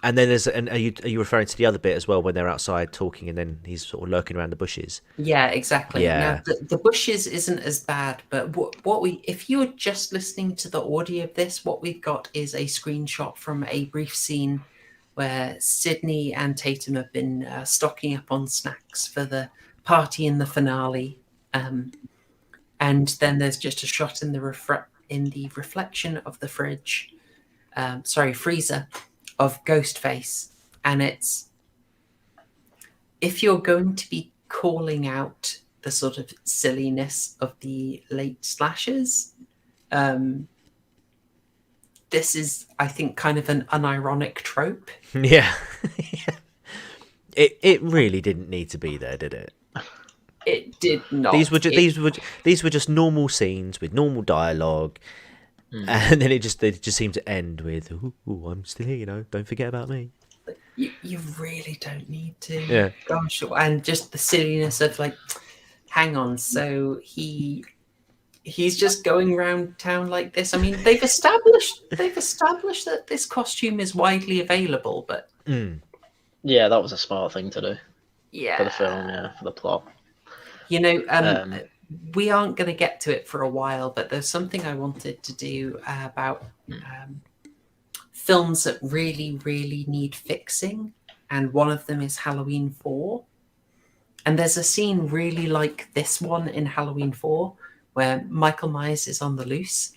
Speaker 7: And then are you referring to the other bit as well when they're outside talking and then he's sort of lurking around the bushes?
Speaker 5: Yeah, exactly.
Speaker 7: Yeah.
Speaker 5: Now, the bushes isn't as bad, but if you're just listening to the audio of this, what we've got is a screenshot from a brief scene where Sydney and Tatum have been stocking up on snacks for the party in the finale. And then there's just a shot in the reflection of the freezer of Ghostface. And it's, if you're going to be calling out the sort of silliness of the late slashers, this is, I think, kind of an unironic trope.
Speaker 7: Yeah. It really didn't need to be there, did it?
Speaker 5: It did not.
Speaker 7: These were just normal scenes with normal dialogue, and then they just seemed to end with, "Ooh, I'm still here, don't forget about me."
Speaker 5: You really don't need to.
Speaker 7: Yeah.
Speaker 5: Gosh, and just the silliness of like, hang on, so he's just going around town like this. I mean, they've established that this costume is widely available, but
Speaker 6: yeah, that was a smart thing to do.
Speaker 5: Yeah,
Speaker 6: for the film, for the plot.
Speaker 5: We aren't going to get to it for a while, but there's something I wanted to do about films that really, really need fixing. And one of them is Halloween 4. And there's a scene really like this one in Halloween 4 where Michael Myers is on the loose.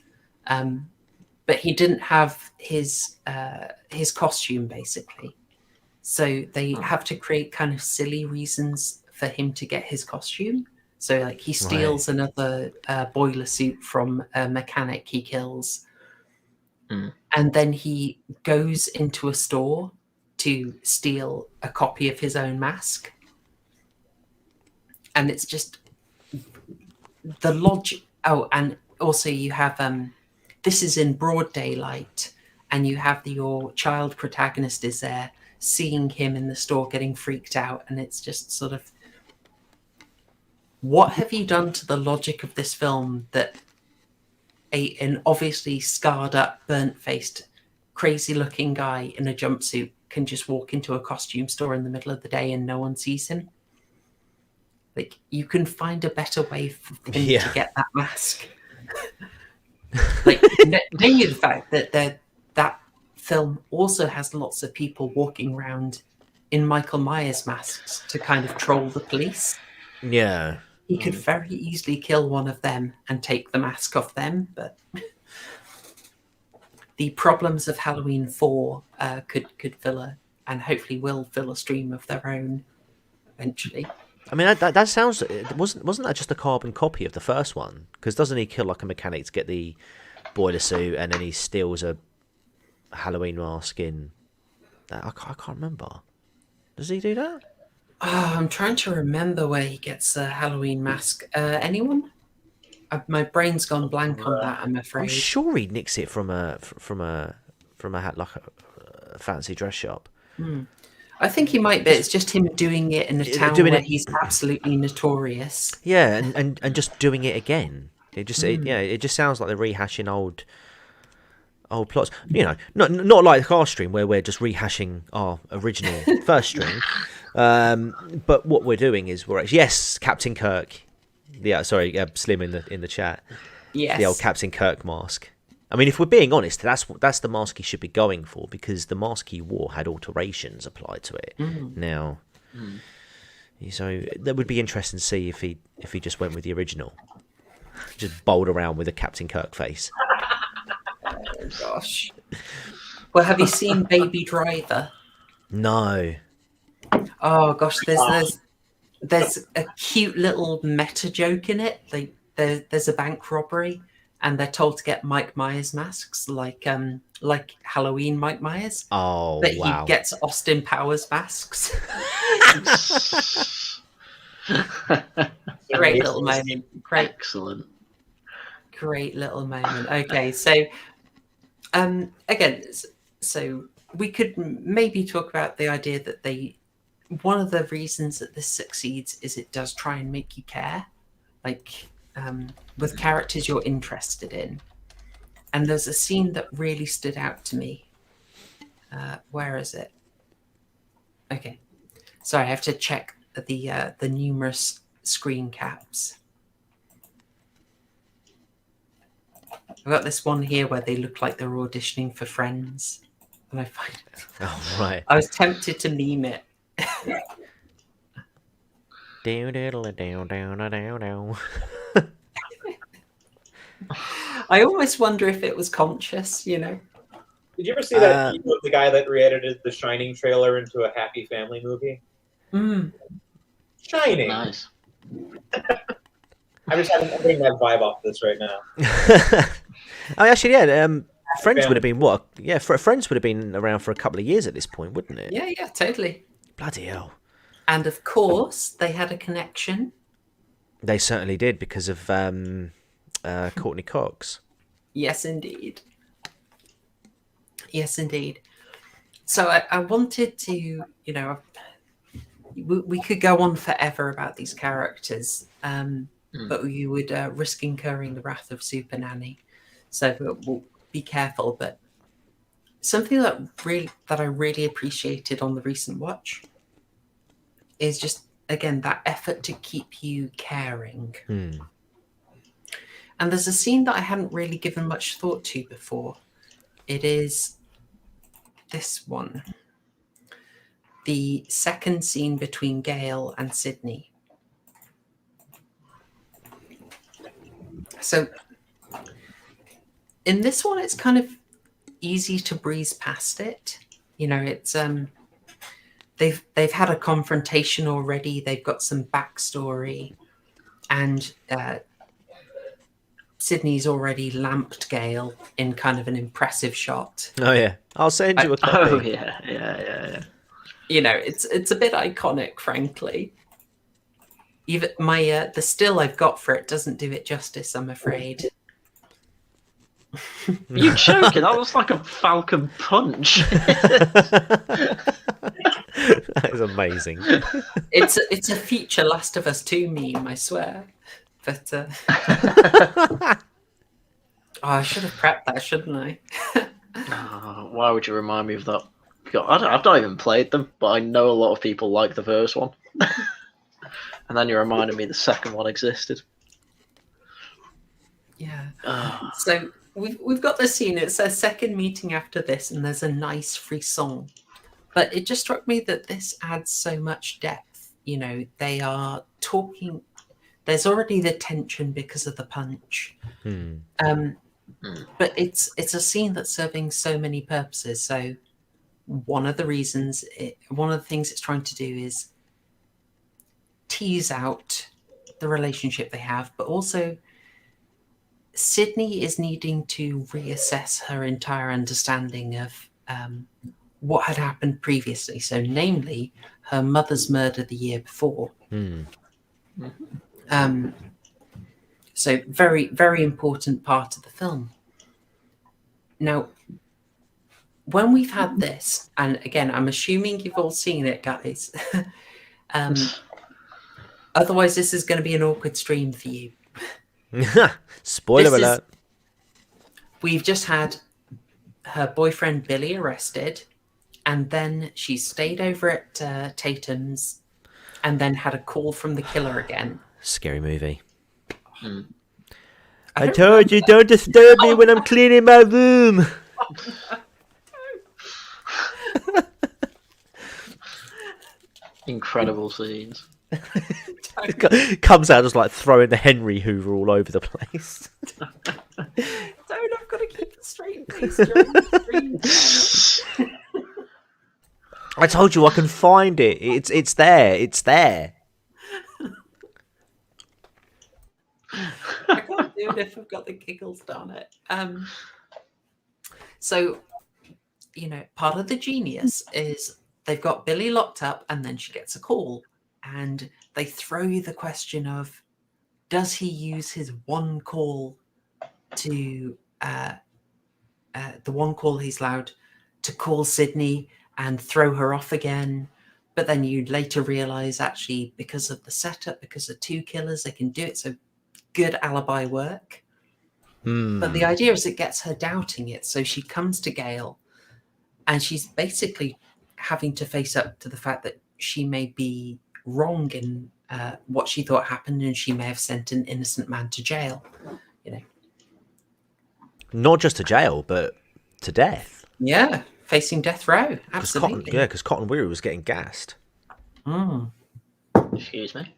Speaker 5: But he didn't have his costume, basically. So they have to create kind of silly reasons for him to get his costume. So like he steals another boiler suit from a mechanic he kills. And then he goes into a store to steal a copy of his own mask. And it's just the logic. Oh, and also you have, this is in broad daylight, and you have your child protagonist is there, seeing him in the store getting freaked out. And it's just sort of, what have you done to the logic of this film that an obviously scarred up, burnt-faced, crazy-looking guy in a jumpsuit can just walk into a costume store in the middle of the day and no one sees him? Like, you can find a better way for him to get that mask. Like, namely the fact that that film also has lots of people walking around in Michael Myers masks to kind of troll the police.
Speaker 7: Yeah.
Speaker 5: He could very easily kill one of them and take the mask off them, but the problems of Halloween 4 could fill and hopefully will fill a stream of their own eventually.
Speaker 7: I mean, that sounds, wasn't that just a carbon copy of the first one? Because doesn't he kill like a mechanic to get the boiler suit, and then he steals a Halloween mask in? I can't remember. Does he do that?
Speaker 5: Oh, I'm trying to remember where he gets a Halloween mask. Anyone? My brain's gone blank on that, I'm afraid.
Speaker 7: I'm sure he nicks it from a fancy dress shop.
Speaker 5: I think he might be. It's just him doing it in a town where he's absolutely notorious.
Speaker 7: Yeah, and just doing it again. It just sounds like they're rehashing old plots. Not like the car stream where we're just rehashing our original first stream. But what we're doing is yes, Captain Kirk. Yeah, sorry, Slim in the chat.
Speaker 5: Yes,
Speaker 7: the old Captain Kirk mask. I mean, if we're being honest, that's the mask he should be going for, because the mask he wore had alterations applied to it. Now, so that would be interesting to see if he just went with the original, just bowled around with a Captain Kirk face.
Speaker 5: Oh gosh. Well, have you seen Baby Driver?
Speaker 7: No.
Speaker 5: Oh gosh, there's a cute little meta joke in it. Like there's a bank robbery, and they're told to get Mike Myers masks, like Halloween Mike Myers.
Speaker 7: Oh,
Speaker 5: but
Speaker 7: wow.
Speaker 5: he gets Austin Powers masks. Great little moment. Great,
Speaker 6: Excellent.
Speaker 5: great little moment. Okay, so again, so we could maybe talk about the idea that one of the reasons that this succeeds is it does try and make you care, like with characters you're interested in. And there's a scene that really stood out to me. Where is it? Okay, sorry, I have to check the numerous screen caps. I've got this one here where they look like they're auditioning for Friends, and I find it.
Speaker 7: Oh, right.
Speaker 5: I was tempted to meme it. I almost wonder if it was conscious, you know.
Speaker 8: Did you ever see that video of the guy that re-edited the Shining trailer into a Happy Family movie? Shining.
Speaker 6: Nice.
Speaker 8: I'm getting that vibe off this right now.
Speaker 7: Oh, actually, yeah. Friends would have been what? Yeah, Friends would have been around for a couple of years at this point, wouldn't it?
Speaker 5: Yeah, totally.
Speaker 7: Bloody hell.
Speaker 5: And of course, they had a connection.
Speaker 7: They certainly did because of Courtney Cox.
Speaker 5: Yes, indeed. Yes, indeed. So I wanted to, you know, we could go on forever about these characters, but we would risk incurring the wrath of Super Nanny. So we'll be careful. But something that I really appreciated on the recent watch is just, again, that effort to keep you caring. And there's a scene that I hadn't really given much thought to before. It is this one. The second scene between Gail and Sydney. So in this one, it's kind of easy to breeze past it. You know, it's they've had a confrontation already. They've got some backstory, and Sydney's already lamped Gail in kind of an impressive shot.
Speaker 7: Oh yeah, I'll send you a copy.
Speaker 6: Oh yeah.
Speaker 5: You know, it's a bit iconic, frankly. Even my the still I've got for it doesn't do it justice, I'm afraid.
Speaker 6: You joking? That was like a Falcon punch.
Speaker 7: That is amazing.
Speaker 5: It's a future Last of Us 2 meme, I swear. But I should have prepped that, shouldn't I?
Speaker 6: Why would you remind me of that? God, I've not even played them, but I know a lot of people like the first one. And then you reminded me the second one existed.
Speaker 5: Yeah. So we've got this scene. It says second meeting after this, and there's a nice free song. But it just struck me that this adds so much depth. You know, they are talking. There's already the tension because of the punch. But it's a scene that's serving so many purposes. So one of the things it's trying to do is tease out the relationship they have, but also Sydney is needing to reassess her entire understanding of what had happened previously. So namely, her mother's murder the year before. So very, very important part of the film. Now, when we've had this, and again, I'm assuming you've all seen it, guys. Otherwise, this is going to be an awkward stream for you.
Speaker 7: Spoiler alert.
Speaker 5: We've just had her boyfriend Billy arrested, and then she stayed over at Tatum's, and then had a call from the killer again.
Speaker 7: Scary movie. I told you, don't disturb me when I'm cleaning my room.
Speaker 6: Incredible scenes.
Speaker 7: Comes out just like throwing the Henry Hoover all over the place.
Speaker 5: Don't, I've got to keep it straight, please. During the stream.
Speaker 7: I told you I can find it. It's there. It's there.
Speaker 5: Even if I've got the giggles, darn it. So, part of the genius is they've got Billy locked up, and then she gets a call, and they throw you the question of, does he use his one call to the one call he's allowed to call Sydney and throw her off again? But then you later realize, actually, because of the setup, because of two killers, they can do it. So good alibi work. But the idea is it gets her doubting it. So she comes to Gail, and she's basically having to face up to the fact that she may be wrong in what she thought happened, and she may have sent an innocent man to jail.
Speaker 7: Not just to jail, but to death.
Speaker 5: Yeah, facing death row. Absolutely.
Speaker 7: Because Cotton Weary was getting gassed.
Speaker 6: Excuse me.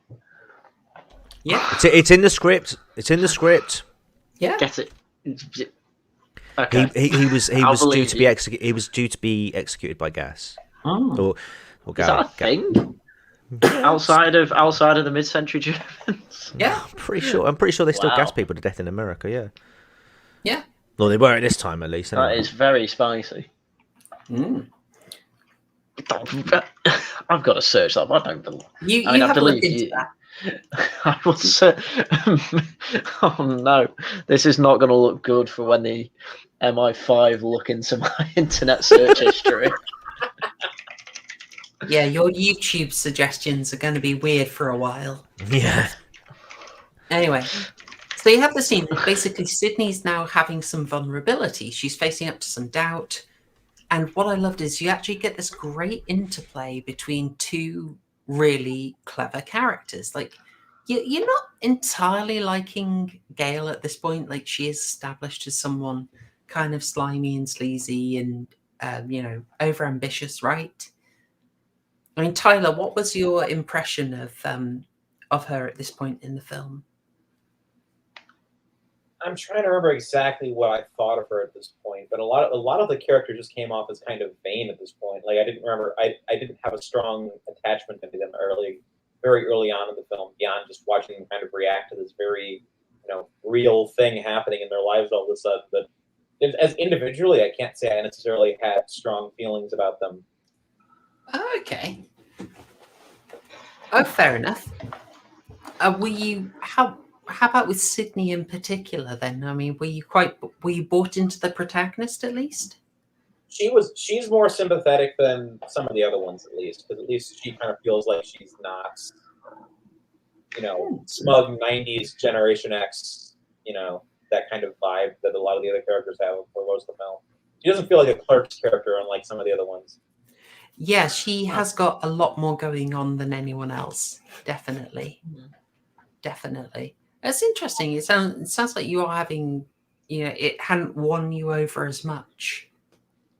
Speaker 5: Yeah.
Speaker 7: It's in the script. It's in the script.
Speaker 5: Yeah.
Speaker 6: Get it. Okay.
Speaker 7: He was
Speaker 6: I'll
Speaker 7: due
Speaker 6: believe
Speaker 7: to
Speaker 6: you.
Speaker 7: be executed. He was due to be executed by gas. Or
Speaker 6: Is that a thing? outside of the mid-century Germans?
Speaker 5: Yeah.
Speaker 7: I'm pretty sure they still
Speaker 6: Wow.
Speaker 7: gas people to death in America. Yeah.
Speaker 5: Yeah.
Speaker 7: Well, they were at this time, at least.
Speaker 6: That
Speaker 7: Anyway.
Speaker 6: is very spicy.
Speaker 5: Mm.
Speaker 6: I've got to search that. I don't believe.
Speaker 5: You
Speaker 6: I mean, I
Speaker 5: have a look
Speaker 6: believe
Speaker 5: into
Speaker 6: you.
Speaker 5: that.
Speaker 6: I will say, oh no, this is not going to look good for when the MI5 look into my internet search history.
Speaker 5: Yeah, your YouTube suggestions are going to be weird for a while.
Speaker 7: Yeah.
Speaker 5: Anyway, so you have the scene. Basically, Sydney's now having some vulnerability. She's facing up to some doubt. And what I loved is you actually get this great interplay between two really clever characters. Like, you're not entirely liking Gail at this point. Like, she is established as someone kind of slimy and sleazy and, overambitious, right? I mean, Tyler, what was your impression of her at this point in the film?
Speaker 8: I'm trying to remember exactly what I thought of her at this point, but a lot of the character just came off as kind of vain at this point. Like, I didn't have a strong attachment to them very early on in the film, beyond just watching them kind of react to this very, real thing happening in their lives all of a sudden. But as individually, I can't say I necessarily had strong feelings about them.
Speaker 5: Okay. Oh, fair enough. Were you how about with Sydney in particular then? I mean, were you bought into the protagonist at least?
Speaker 8: She's more sympathetic than some of the other ones, at least, because at least she kind of feels like she's not, smug 90s Generation X, that kind of vibe that a lot of the other characters have for most of the film. She doesn't feel like a Clerks character, unlike some of the other ones.
Speaker 5: Yeah, she has got a lot more going on than anyone else. Definitely. Definitely. It's interesting. It sounds like you are having, it hadn't won you over as much.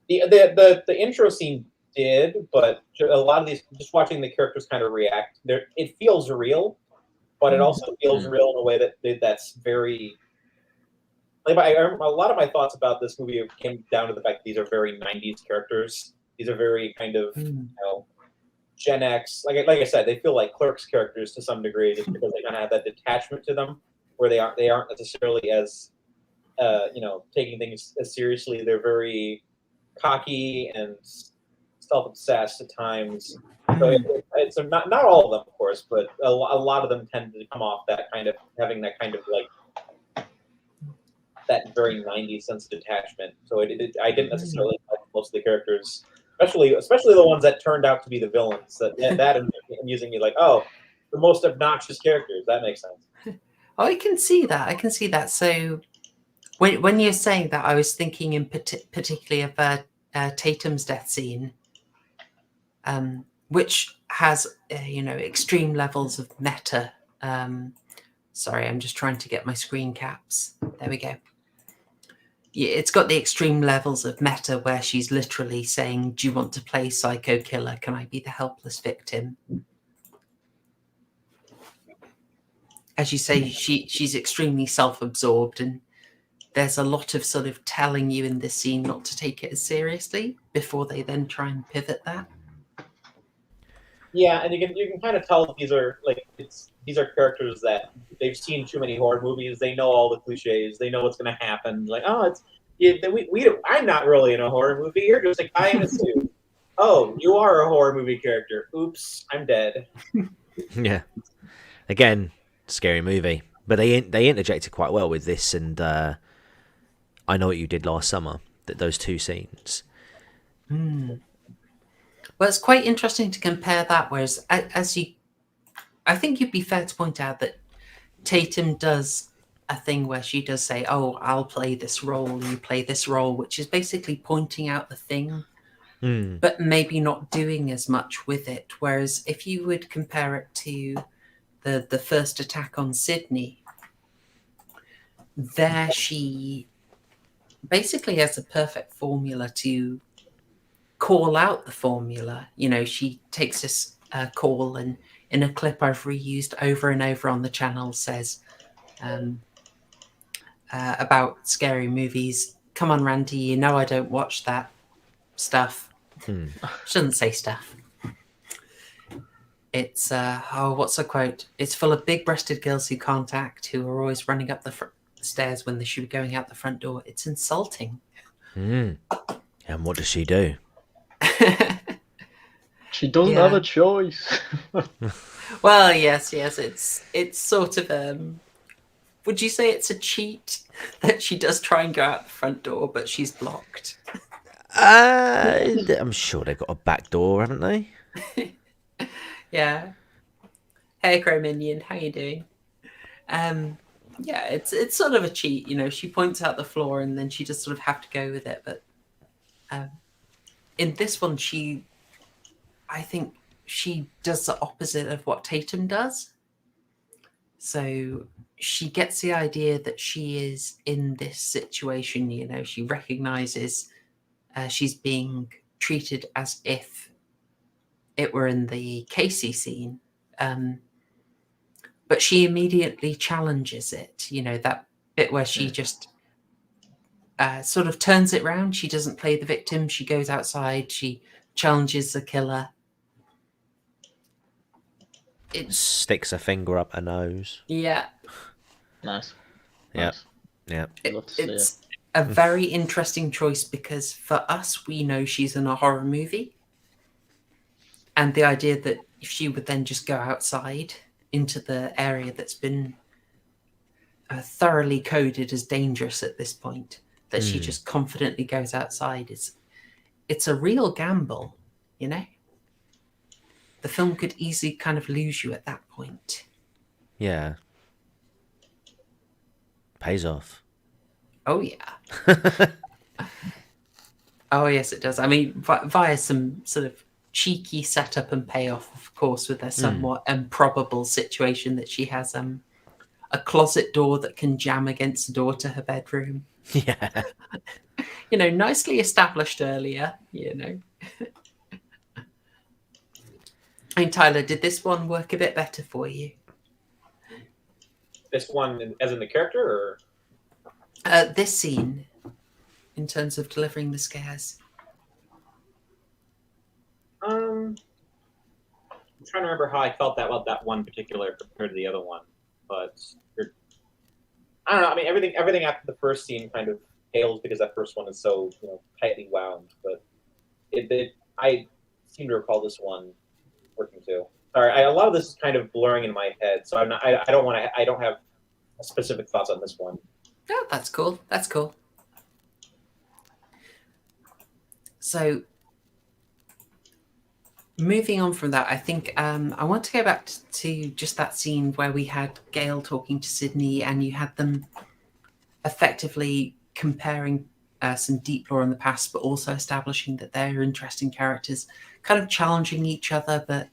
Speaker 8: The intro scene did, but a lot of these, just watching the characters kind of react, it feels real, but it also feels real in a way that's very. Like, a lot of my thoughts about this movie came down to the fact that these are very 90s characters. These are very kind of, Gen X. Like I said, they feel like Clerks characters to some degree, just because they kind of have that detachment to them, where they aren't necessarily as, taking things as seriously. They're very cocky and self-obsessed at times. So it's not all of them, of course, but a lot of them tend to come off that kind of having that kind of like that very 90s sense of detachment. So I didn't necessarily like most of the characters, especially the ones that turned out to be the villains. That amusing me, like, oh, the most obnoxious characters. That makes sense.
Speaker 5: Oh, I can see that. So when you're saying that, I was thinking in particularly of Tatum's death scene, which has extreme levels of meta. Sorry, I'm just trying to get my screen caps. There we go. Yeah, it's got the extreme levels of meta where she's literally saying, "Do you want to play psycho killer? Can I be the helpless victim?" As you say, she's extremely self-absorbed, and there's a lot of sort of telling you in this scene not to take it as seriously before they then try and pivot that.
Speaker 8: Yeah, and you can kind of tell that these are characters that they've seen too many horror movies. They know all the cliches. They know what's going to happen. Like, oh, it's I'm not really in a horror movie. You're just a guy in a suit. Oh, you are a horror movie character. Oops, I'm dead.
Speaker 7: Yeah. Again, scary movie, but they interjected quite well with this and I Know What You Did Last Summer. Those two scenes.
Speaker 5: Well, it's quite interesting to compare that. Whereas, I think you'd be fair to point out that Tatum does a thing where she does say, "Oh, I'll play this role, you play this role," which is basically pointing out the thing, but maybe not doing as much with it. Whereas, if you would compare it to the first attack on Sydney, there she basically has a perfect formula to call out the formula. You know, she takes this call, and in a clip I've reused over and over on the channel says about scary movies, "Come on, Randy, you know I don't watch that stuff." She doesn't say stuff. It's what's the quote? "It's full of big-breasted girls who can't act, who are always running up the stairs when they should be going out the front door. It's insulting."
Speaker 7: And what does she do?
Speaker 6: She doesn't have a choice.
Speaker 5: Well, yes, it's sort of would you say it's a cheat that she does try and go out the front door, but she's blocked?
Speaker 7: I'm sure they've got a back door, haven't they?
Speaker 5: Yeah. Hey, Crow Minion, how you doing? Yeah, it's sort of a cheat, you know. She points out the flaw, and then she just sort of have to go with it. But in this one, I think she does the opposite of what Tatum does. So she gets the idea that she is in this situation, you know. She recognizes she's being treated as if it were in the Casey scene. But she immediately challenges it, you know, that bit where she just sort of turns it round. She doesn't play the victim. She goes outside. She challenges the killer.
Speaker 7: It sticks a finger up her nose.
Speaker 5: Yeah.
Speaker 6: Nice.
Speaker 7: Yeah.
Speaker 6: Nice.
Speaker 7: Yeah.
Speaker 5: It's a very interesting choice because for us, we know she's in a horror movie. And the idea that if she would then just go outside into the area that's been thoroughly coded as dangerous at this point, that she just confidently goes outside, it's a real gamble, you know? The film could easily kind of lose you at that point.
Speaker 7: Yeah. Pays off.
Speaker 5: Oh, yeah. Oh, yes, it does. I mean, via some sort of cheeky setup and payoff, of course, with a somewhat improbable situation that she has a closet door that can jam against the door to her bedroom.
Speaker 7: Yeah.
Speaker 5: You know, nicely established earlier, you know. I mean, Tyler, did this one work a bit better for you?
Speaker 8: This one, as in the character,
Speaker 5: or this scene, in terms of delivering the scares?
Speaker 8: I'm trying to remember how I felt about that one particular compared to the other one, but I don't know. I mean, everything after the first scene kind of pales because that first one is so, you know, tightly wound. But I seem to recall this one working too. Sorry, a lot of this is kind of blurring in my head, so I don't have specific thoughts on this one.
Speaker 5: Oh, that's cool. That's cool. So, moving on from that, I think I want to go back to just that scene where we had Gail talking to Sydney, and you had them effectively comparing some deep lore in the past, but also establishing that they're interesting characters, kind of challenging each other, but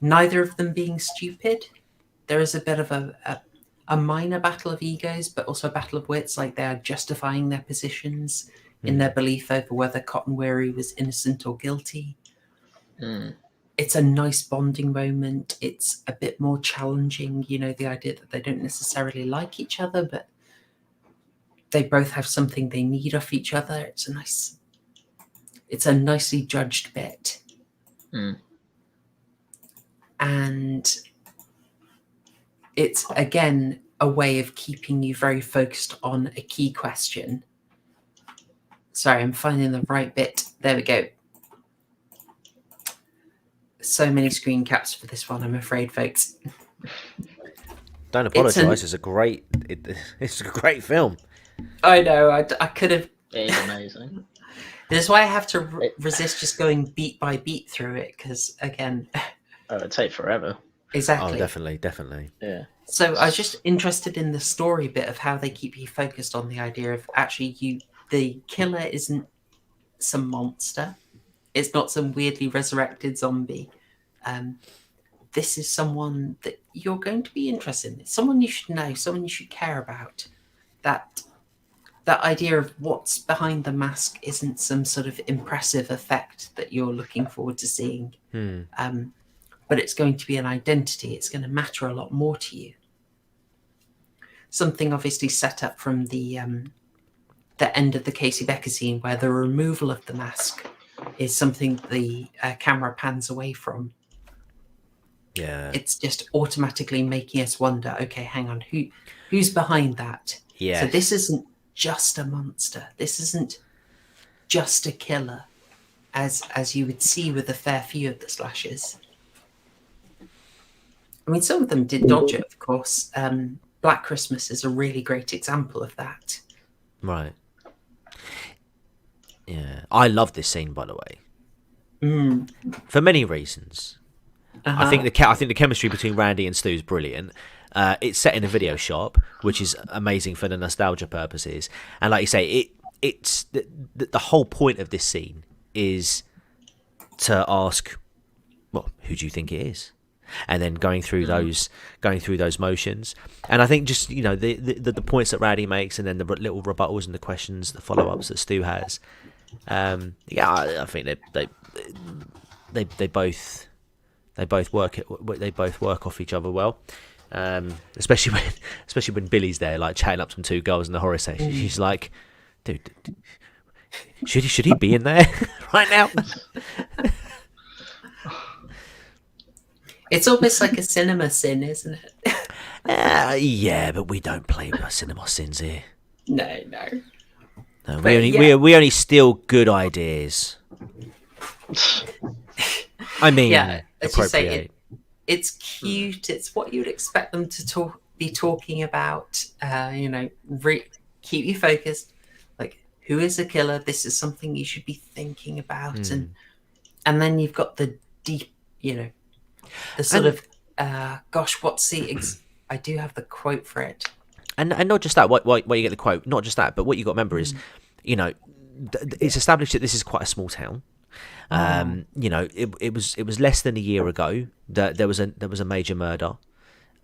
Speaker 5: neither of them being stupid. There is a bit of a minor battle of egos, but also a battle of wits, like they're justifying their positions in their belief over whether Cotton Weary was innocent or guilty. It's a nice bonding moment. It's a bit more challenging, you know, the idea that they don't necessarily like each other, but they both have something they need off each other. It's a nicely judged bit. and it's again a way of keeping you very focused on a key question. Sorry, I'm finding the right bit. There we go. So many screen caps for this one, I'm afraid, folks.
Speaker 7: Don't apologise. It's a great film.
Speaker 5: I know. I could have.
Speaker 6: It is amazing.
Speaker 5: This is why I have to resist just going beat by beat through it, because again,
Speaker 6: it'd take forever.
Speaker 5: Exactly.
Speaker 7: Oh, definitely.
Speaker 6: Yeah.
Speaker 5: So I was just interested in the story bit of how they keep you focused on the idea of actually the killer isn't some monster. It's not some weirdly resurrected zombie. This is someone that you're going to be interested in. It's someone you should know, someone you should care about. That idea of what's behind the mask isn't some sort of impressive effect that you're looking forward to seeing. But it's going to be an identity. It's going to matter a lot more to you. Something obviously set up from the end of the Casey Becker scene, where the removal of the mask is something the camera pans away from.
Speaker 7: Yeah.
Speaker 5: It's just automatically making us wonder, okay, hang on, who's behind that?
Speaker 7: Yeah.
Speaker 5: So this isn't just a monster. This isn't just a killer, as you would see with a fair few of the slashes. I mean, some of them did dodge it, of course. Black Christmas is a really great example of that.
Speaker 7: Right. Yeah. I love this scene, by the way. For many reasons. I think the chemistry between Randy and Stu is brilliant. It's set in a video shop, which is amazing for the nostalgia purposes. And like you say, it's the whole point of this scene is to ask, well, who do you think it is? And then going through those motions. And I think just, the points that Randy makes, and then the little rebuttals and the questions, the follow-ups that Stu has. I think they both work off each other well. Especially when Billy's there, like chatting up to some two girls in the horror section. She's like, dude, should he be in there right now?
Speaker 5: It's almost like a cinema sin, isn't it?
Speaker 7: Yeah, but we don't play with our cinema sins here.
Speaker 5: No.
Speaker 7: We only steal good ideas. I mean,
Speaker 5: yeah, as you say,
Speaker 7: appropriate.
Speaker 5: It's cute. It's what you'd expect them to be talking about. Keep you focused. Like, who is a killer? This is something you should be thinking about, and then you've got the deep, the sort of, what's the? I do have the quote for it.
Speaker 7: And not just that. Why you get the quote? Not just that, but what you got to remember is, it's established that this is quite a small town. It was less than a year ago that there was a major murder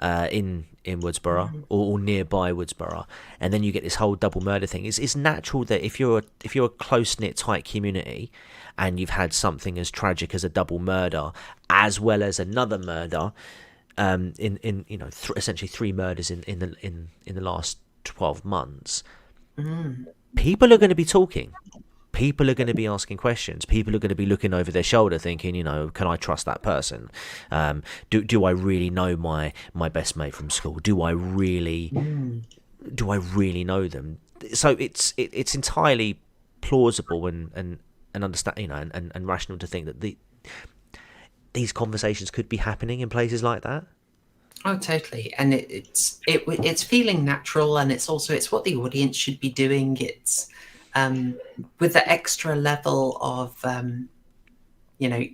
Speaker 7: in Woodsboro or nearby Woodsboro, and then you get this whole double murder thing. It's natural that if you're a close knit tight community and you've had something as tragic as a double murder as well as another murder, essentially three murders in the last 12 months, people are going to be talking. People are going to be asking questions. People are going to be looking over their shoulder thinking, can I trust that person? Do I really know my best mate from school? Do I really know them? So it's entirely plausible and understand, and rational to think that these conversations could be happening in places like that.
Speaker 5: Oh, totally. And it's feeling natural, and it's what the audience should be doing. It's with the extra level of, in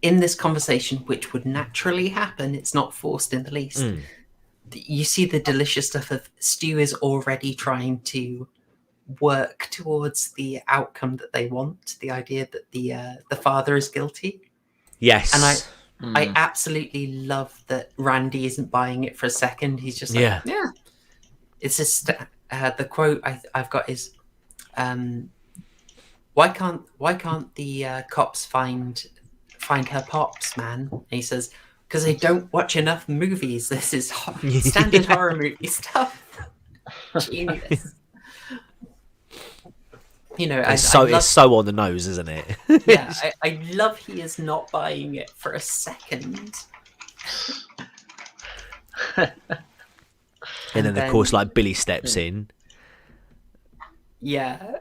Speaker 5: this conversation, which would naturally happen, it's not forced in the least. You see the delicious stuff of Stu is already trying to work towards the outcome that they want, the idea that the father is guilty.
Speaker 7: Yes.
Speaker 5: And I absolutely love that Randy isn't buying it for a second. He's just like, yeah. It's just the quote I've got is, why can't the cops find her pops, man? And he says, because they don't watch enough movies. This is standard horror movie stuff. Genius.
Speaker 7: It's so on the nose, isn't it?
Speaker 5: Yeah, I love he is not buying it for a second.
Speaker 7: And then, of course, like Billy steps in.
Speaker 5: Yeah.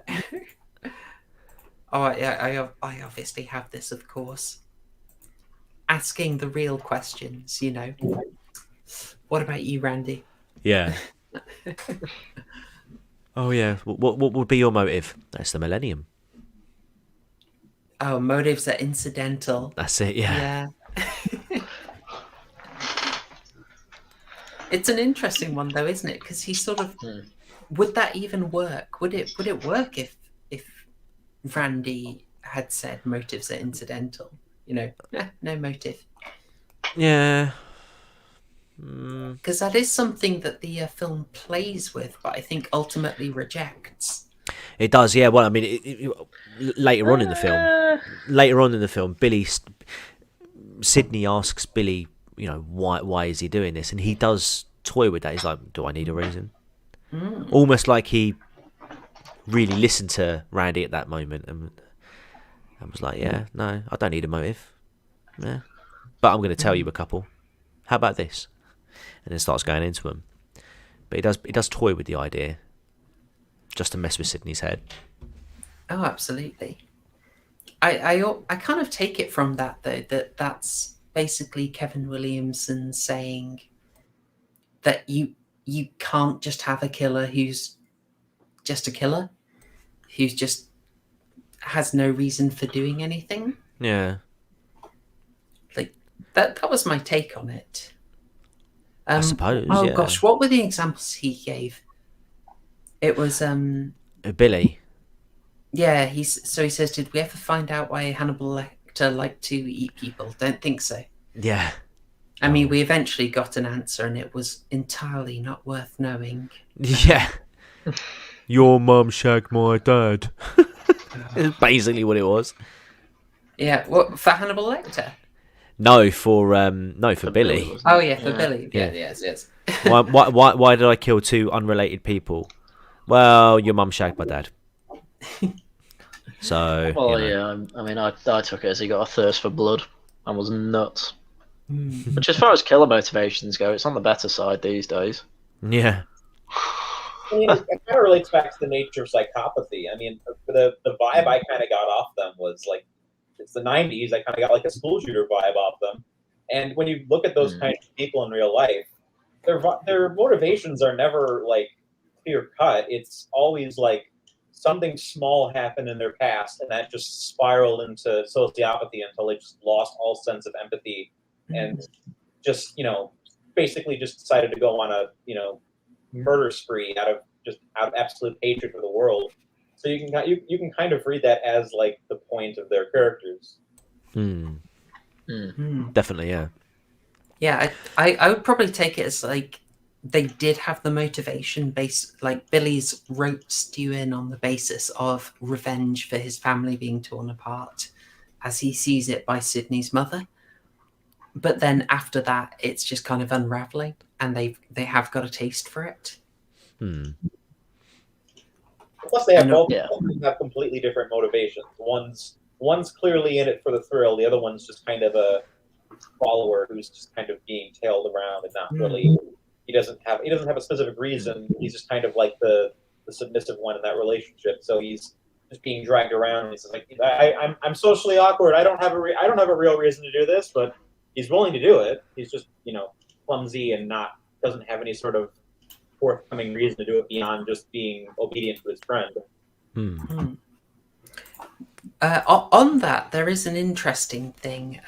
Speaker 5: Oh, I obviously have this, of course. Asking the real questions, you know. What about you, Randy?
Speaker 7: Yeah. Oh yeah. What would be your motive? That's the millennium.
Speaker 5: Oh, motives are incidental.
Speaker 7: That's it. Yeah.
Speaker 5: Yeah. It's an interesting one, though, isn't it? Because he sort of would that even work? Would it work if Randy had said motives are incidental? You know, no motive.
Speaker 7: Yeah.
Speaker 5: Because that is something that the film plays with, but I think ultimately rejects.
Speaker 7: It does. Yeah. Well, I mean, later on in the film, Sydney asks Billy, you know, why is he doing this, and he does toy with that. He's like, do I need a reason? Almost like he really listened to Randy at that moment and was like, yeah, no, I don't need a motive. Yeah, but I'm going to tell you a couple. How about this? And then starts going into them. But he does toy with the idea just to mess with Sydney's head.
Speaker 5: Oh, absolutely. I kind of take it from that, though, that's basically Kevin Williamson saying that you can't just have a killer who's just a killer, who's just has no reason for doing anything.
Speaker 7: Yeah.
Speaker 5: Like that was my take on it.
Speaker 7: I suppose.
Speaker 5: Oh
Speaker 7: yeah.
Speaker 5: gosh, what were the examples he gave? It was
Speaker 7: Billy.
Speaker 5: Yeah, he says, did we ever find out why Hannibal Lecter liked to eat people? Don't think so.
Speaker 7: Yeah.
Speaker 5: I mean, we eventually got an answer, and it was entirely not worth knowing.
Speaker 7: Yeah. Your mum shagged my dad. It's basically what it was.
Speaker 5: Yeah, what for Hannibal Lecter?
Speaker 7: No, for Billy.
Speaker 5: Oh yeah, for Billy. Yeah, yes.
Speaker 7: Why did I kill two unrelated people? Well, your mum shagged my dad. So.
Speaker 6: Well,
Speaker 7: you know.
Speaker 6: yeah. I mean, I took it as he got a thirst for blood and was nuts. Which, as far as killer motivations go, it's on the better side these days.
Speaker 7: Yeah.
Speaker 8: I mean, it kind of relates back to the nature of psychopathy. I mean, the vibe I kind of got off them was like, it's the 90s. I kind of got like a school shooter vibe off them. And when you look at those kinds of people in real life, their motivations are never like clear cut. It's always like something small happened in their past, and that just spiraled into sociopathy until they just lost all sense of empathy and just, you know, basically just decided to go on a, you know, murder spree out of absolute hatred for the world. So you can kind of read that as like the point of their characters.
Speaker 7: Definitely, yeah.
Speaker 5: Yeah, I would probably take it as like they did have the motivation based, like Billy's wrote Stu in on the basis of revenge for his family being torn apart as he sees it by Sydney's mother. But then after that, it's just kind of unraveling, and they have got a taste for it.
Speaker 8: Plus, they have both have completely different motivations. One's clearly in it for the thrill. The other one's just kind of a follower who's just kind of being tailed around and not really. He doesn't have a specific reason. He's just kind of like the submissive one in that relationship. So he's just being dragged around. He's like, I'm socially awkward. I don't have a real reason to do this, but he's willing to do it. He's just, you know, clumsy and doesn't have any sort of forthcoming reason to do it beyond just being obedient to his friend.
Speaker 5: On that, there is an interesting thing.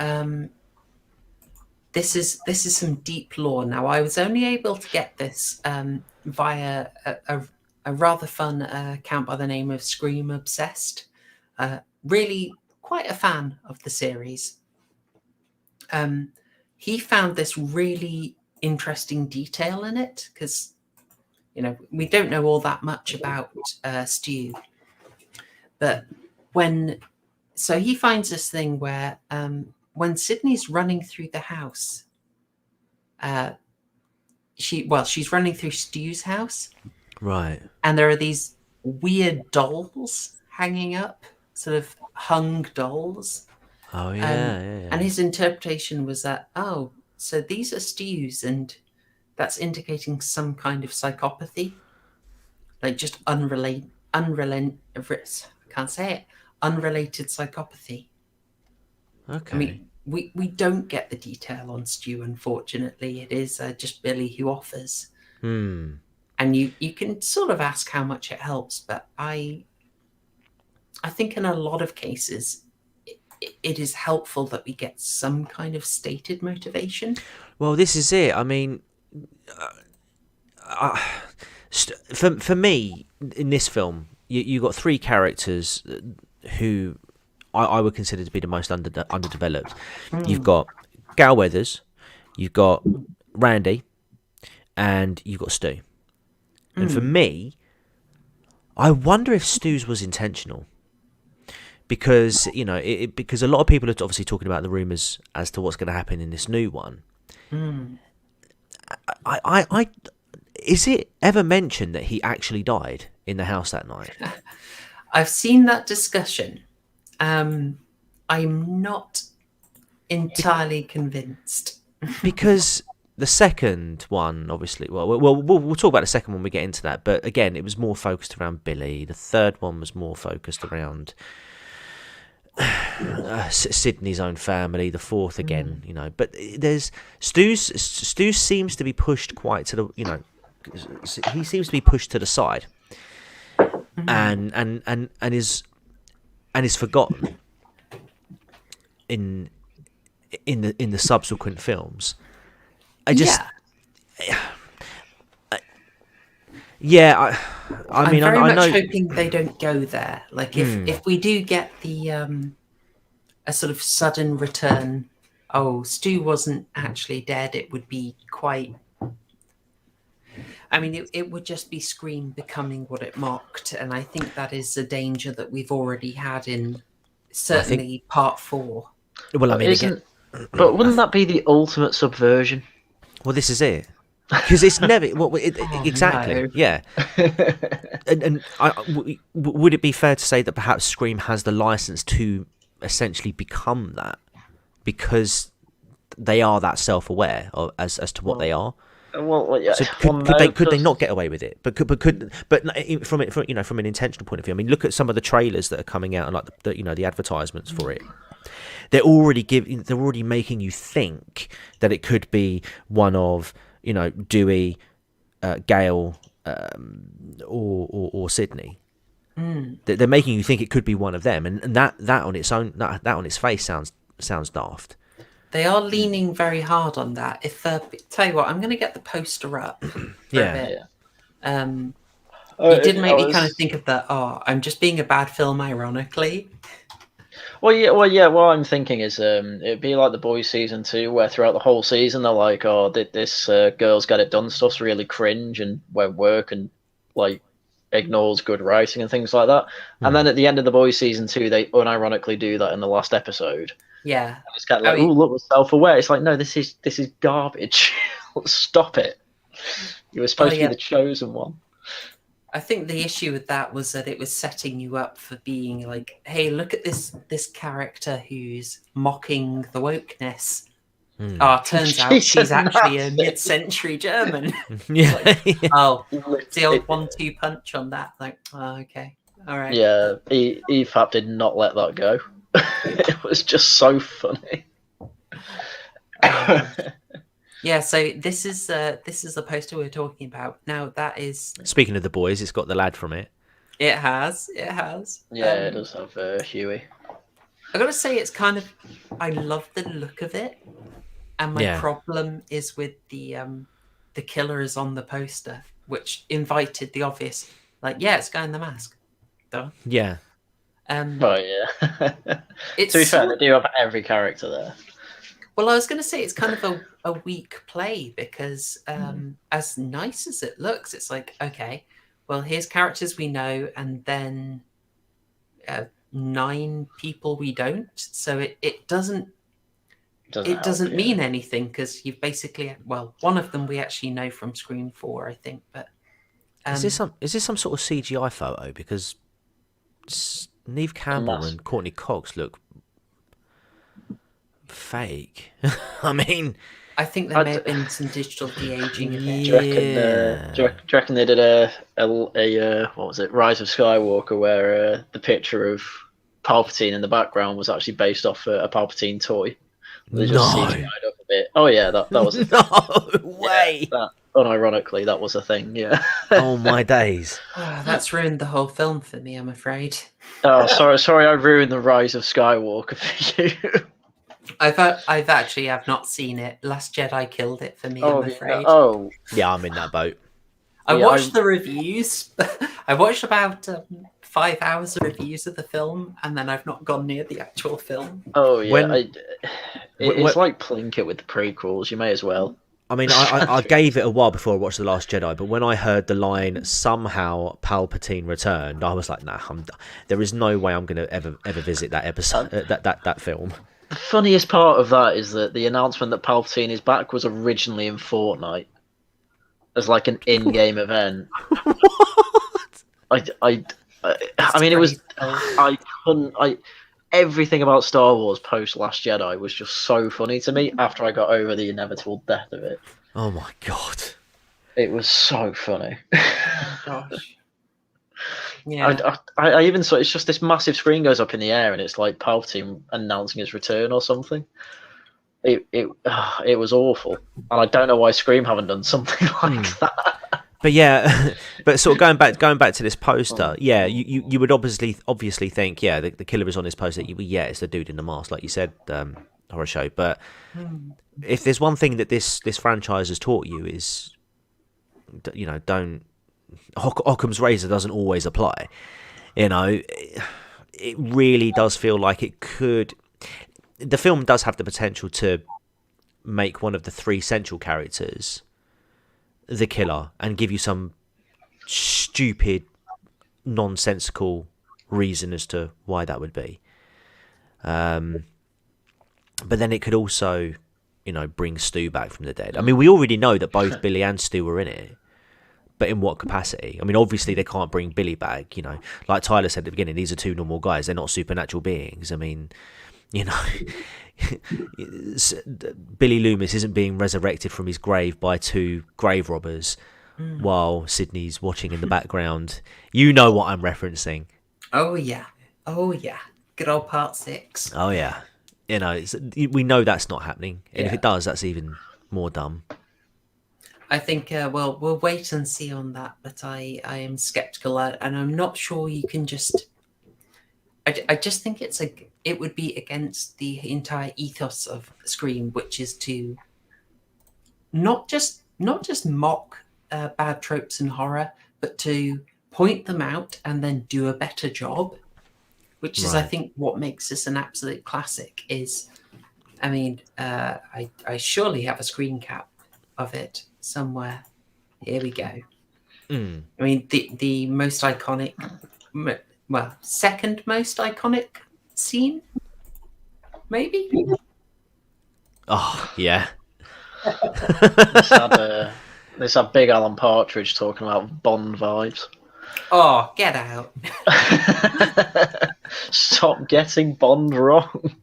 Speaker 5: This is some deep lore. Now, I was only able to get this via a rather fun account by the name of Scream Obsessed. Really quite a fan of the series. He found this really interesting detail in it because, you know, we don't know all that much about Stu, but so he finds this thing where when Sydney's running through the house, she's running through Stu's house,
Speaker 7: right? And
Speaker 5: there are these weird dolls hanging up, sort of hung dolls.
Speaker 7: Oh yeah, yeah.
Speaker 5: And his interpretation was that, So these are stews, and that's indicating some kind of psychopathy, like just unrelated psychopathy.
Speaker 7: Okay.
Speaker 5: I mean, we don't get the detail on Stu, unfortunately. It is just Billy who offers.
Speaker 7: Hmm.
Speaker 5: And you can sort of ask how much it helps, but I think in a lot of cases, it is helpful that we get some kind of stated motivation.
Speaker 7: Well, this is it. I mean, for me, in this film, you got three characters who I would consider to be the most underdeveloped. You've got Gail Weathers, you've got Randy, and you've got Stu. And for me, I wonder if Stu's was intentional. Because, you know, because a lot of people are obviously talking about the rumours as to what's going to happen in this new one. Is it ever mentioned that he actually died in the house that night?
Speaker 5: I've seen that discussion. I'm not entirely convinced.
Speaker 7: Because the second one, obviously, we'll talk about the second one when we get into that. But again, it was more focused around Billy. The third one was more focused around Sydney's own family. The fourth again, you know. But there's Stu seems to be pushed quite to the, you know, he seems to be pushed to the side, and is forgotten in the subsequent films. I mean,
Speaker 5: I'm very
Speaker 7: I
Speaker 5: much
Speaker 7: know.
Speaker 5: hoping they don't go there. Like if we do get the a sort of sudden return, oh, Stu wasn't actually dead, it would be quite. I mean, it would just be Scream becoming what it mocked, and I think that is a danger that we've already had in certainly part 4.
Speaker 7: Well, I mean,
Speaker 6: but wouldn't that be the ultimate subversion?
Speaker 7: Well, this is it. Because it's never exactly,
Speaker 5: no.
Speaker 7: yeah. and would it be fair to say that perhaps Scream has the license to essentially become that because they are that self-aware as to what they are?
Speaker 6: Well, yeah.
Speaker 7: So could they not get away with it? But from an intentional point of view, I mean, look at some of the trailers that are coming out and like the advertisements for it. They're already making you think that it could be one of, you know, Dewey, Gail, or Sydney. They're making you think it could be one of them, and that on its own, that on its face sounds daft.
Speaker 5: They are leaning very hard on that. If tell you what, I'm going to get the poster up.
Speaker 7: Yeah.
Speaker 5: It did make me kind of think of that. Oh, I'm just being a bad film, ironically.
Speaker 6: Well, yeah. What I'm thinking is, it'd be like The Boys season 2, where throughout the whole season they're like, "Oh, this girls get it done stuff's really cringe and won't work and like ignores good writing and things like that." And then at the end of The Boys season 2, they unironically do that in the last episode.
Speaker 5: Yeah,
Speaker 6: and it's kind of like, "Oh, look, we're self-aware." It's like, no, this is garbage. Stop it. You were supposed to be the chosen one.
Speaker 5: I think the issue with that was that it was setting you up for being like, hey, look at this character who's mocking the wokeness. Turns out she's actually a mid-century German. Oh, the old 1-2 punch on that. Like, oh, okay, all right.
Speaker 6: Yeah, EFAP did not let that go. It was just so funny.
Speaker 5: Yeah, so this is the poster we're talking about. Now that is.
Speaker 7: Speaking of The Boys, it's got the lad from it.
Speaker 5: It has.
Speaker 6: Yeah, it does have Huey.
Speaker 5: I gotta say, it's kind of. I love the look of it, and my problem is with the killers on the poster, which invited the obvious. Like, yeah, it's guy in the mask. Duh.
Speaker 7: Yeah.
Speaker 6: Oh yeah. To be fair, they do have every character there.
Speaker 5: Well, I was going to say it's kind of a weak play because as nice as it looks, it's like, okay, well, here's characters we know and then 9 people we don't. So it doesn't mean anything because you've basically, well, one of them we actually know from Scream 4, I think. But
Speaker 7: is this some sort of CGI photo? Because Neve Campbell and Courtney Cox look fake. I mean,
Speaker 5: I think there may have been some digital de-aging of it.
Speaker 6: Do you reckon they did a what was it, Rise of Skywalker, where the picture of Palpatine in the background was actually based off a Palpatine toy? They just CGI'd up a bit. Oh yeah, that was a thing.
Speaker 7: No way.
Speaker 6: Yeah, unironically, that was a thing. Yeah.
Speaker 7: Oh my days.
Speaker 5: Oh, that's ruined the whole film for me, I'm afraid.
Speaker 6: Oh, sorry, I ruined the Rise of Skywalker for you.
Speaker 5: I've actually have not seen it. Last Jedi killed it for me, I'm afraid.
Speaker 6: Oh,
Speaker 7: Yeah, I'm in that boat.
Speaker 5: I watched the reviews. I watched about 5 hours of reviews of the film, and then I've not gone near the actual film.
Speaker 6: oh yeah.
Speaker 7: When-
Speaker 6: It's like Plinkett with the prequels. You may as well.
Speaker 7: I mean, I gave it a while before I watched The Last Jedi, but when I heard the line "somehow Palpatine returned," I was like, "Nah, there is no way I'm going to ever visit that episode, that film."
Speaker 6: The funniest part of that is that the announcement that Palpatine is back was originally in Fortnite as like an in-game event. I mean, it was. I couldn't. Everything about Star Wars post Last Jedi was just so funny to me after I got over the inevitable death of it.
Speaker 7: Oh my god!
Speaker 6: It was so funny.
Speaker 5: Oh, gosh. Yeah.
Speaker 6: I even saw it's just this massive screen goes up in the air and it's like Palpatine announcing his return or something. It was awful, and I don't know why Scream haven't done something like that.
Speaker 7: But yeah, but sort of going back to this poster, yeah, you would obviously think, yeah, the killer is on this poster. Yeah, it's the dude in the mask, like you said, Horror Show. But if there's one thing that this franchise has taught you is, you know, don't Occam's razor doesn't always apply. You know, it really does feel like it could. The film does have the potential to make one of the three central characters the killer and give you some stupid, nonsensical reason as to why that would be. But then it could also, you know, bring Stu back from the dead. I mean, we already know that both Billy and Stu were in it, but in what capacity? I mean, obviously they can't bring Billy back, you know. Like Tyler said at the beginning, these are two normal guys. They're not supernatural beings. I mean, you know, Billy Loomis isn't being resurrected from his grave by two grave robbers while Sydney's watching in the background. You know what I'm referencing.
Speaker 5: Oh yeah. Good old part 6.
Speaker 7: Oh yeah. You know, we know that's not happening. And if it does, that's even more dumb.
Speaker 5: I think, well, we'll wait and see on that, but I am sceptical, and I'm not sure you can just... I just think it would be against the entire ethos of Scream, which is to not just mock bad tropes in horror, but to point them out and then do a better job, which is, I think, what makes this an absolute classic. Is, I mean, I surely have a screen cap of it somewhere. Here we go. I mean, the most iconic, well, second most iconic scene, maybe.
Speaker 7: Oh yeah.
Speaker 6: This had Big Alan Partridge talking about Bond vibes.
Speaker 5: Oh, get out!
Speaker 6: Stop getting Bond wrong.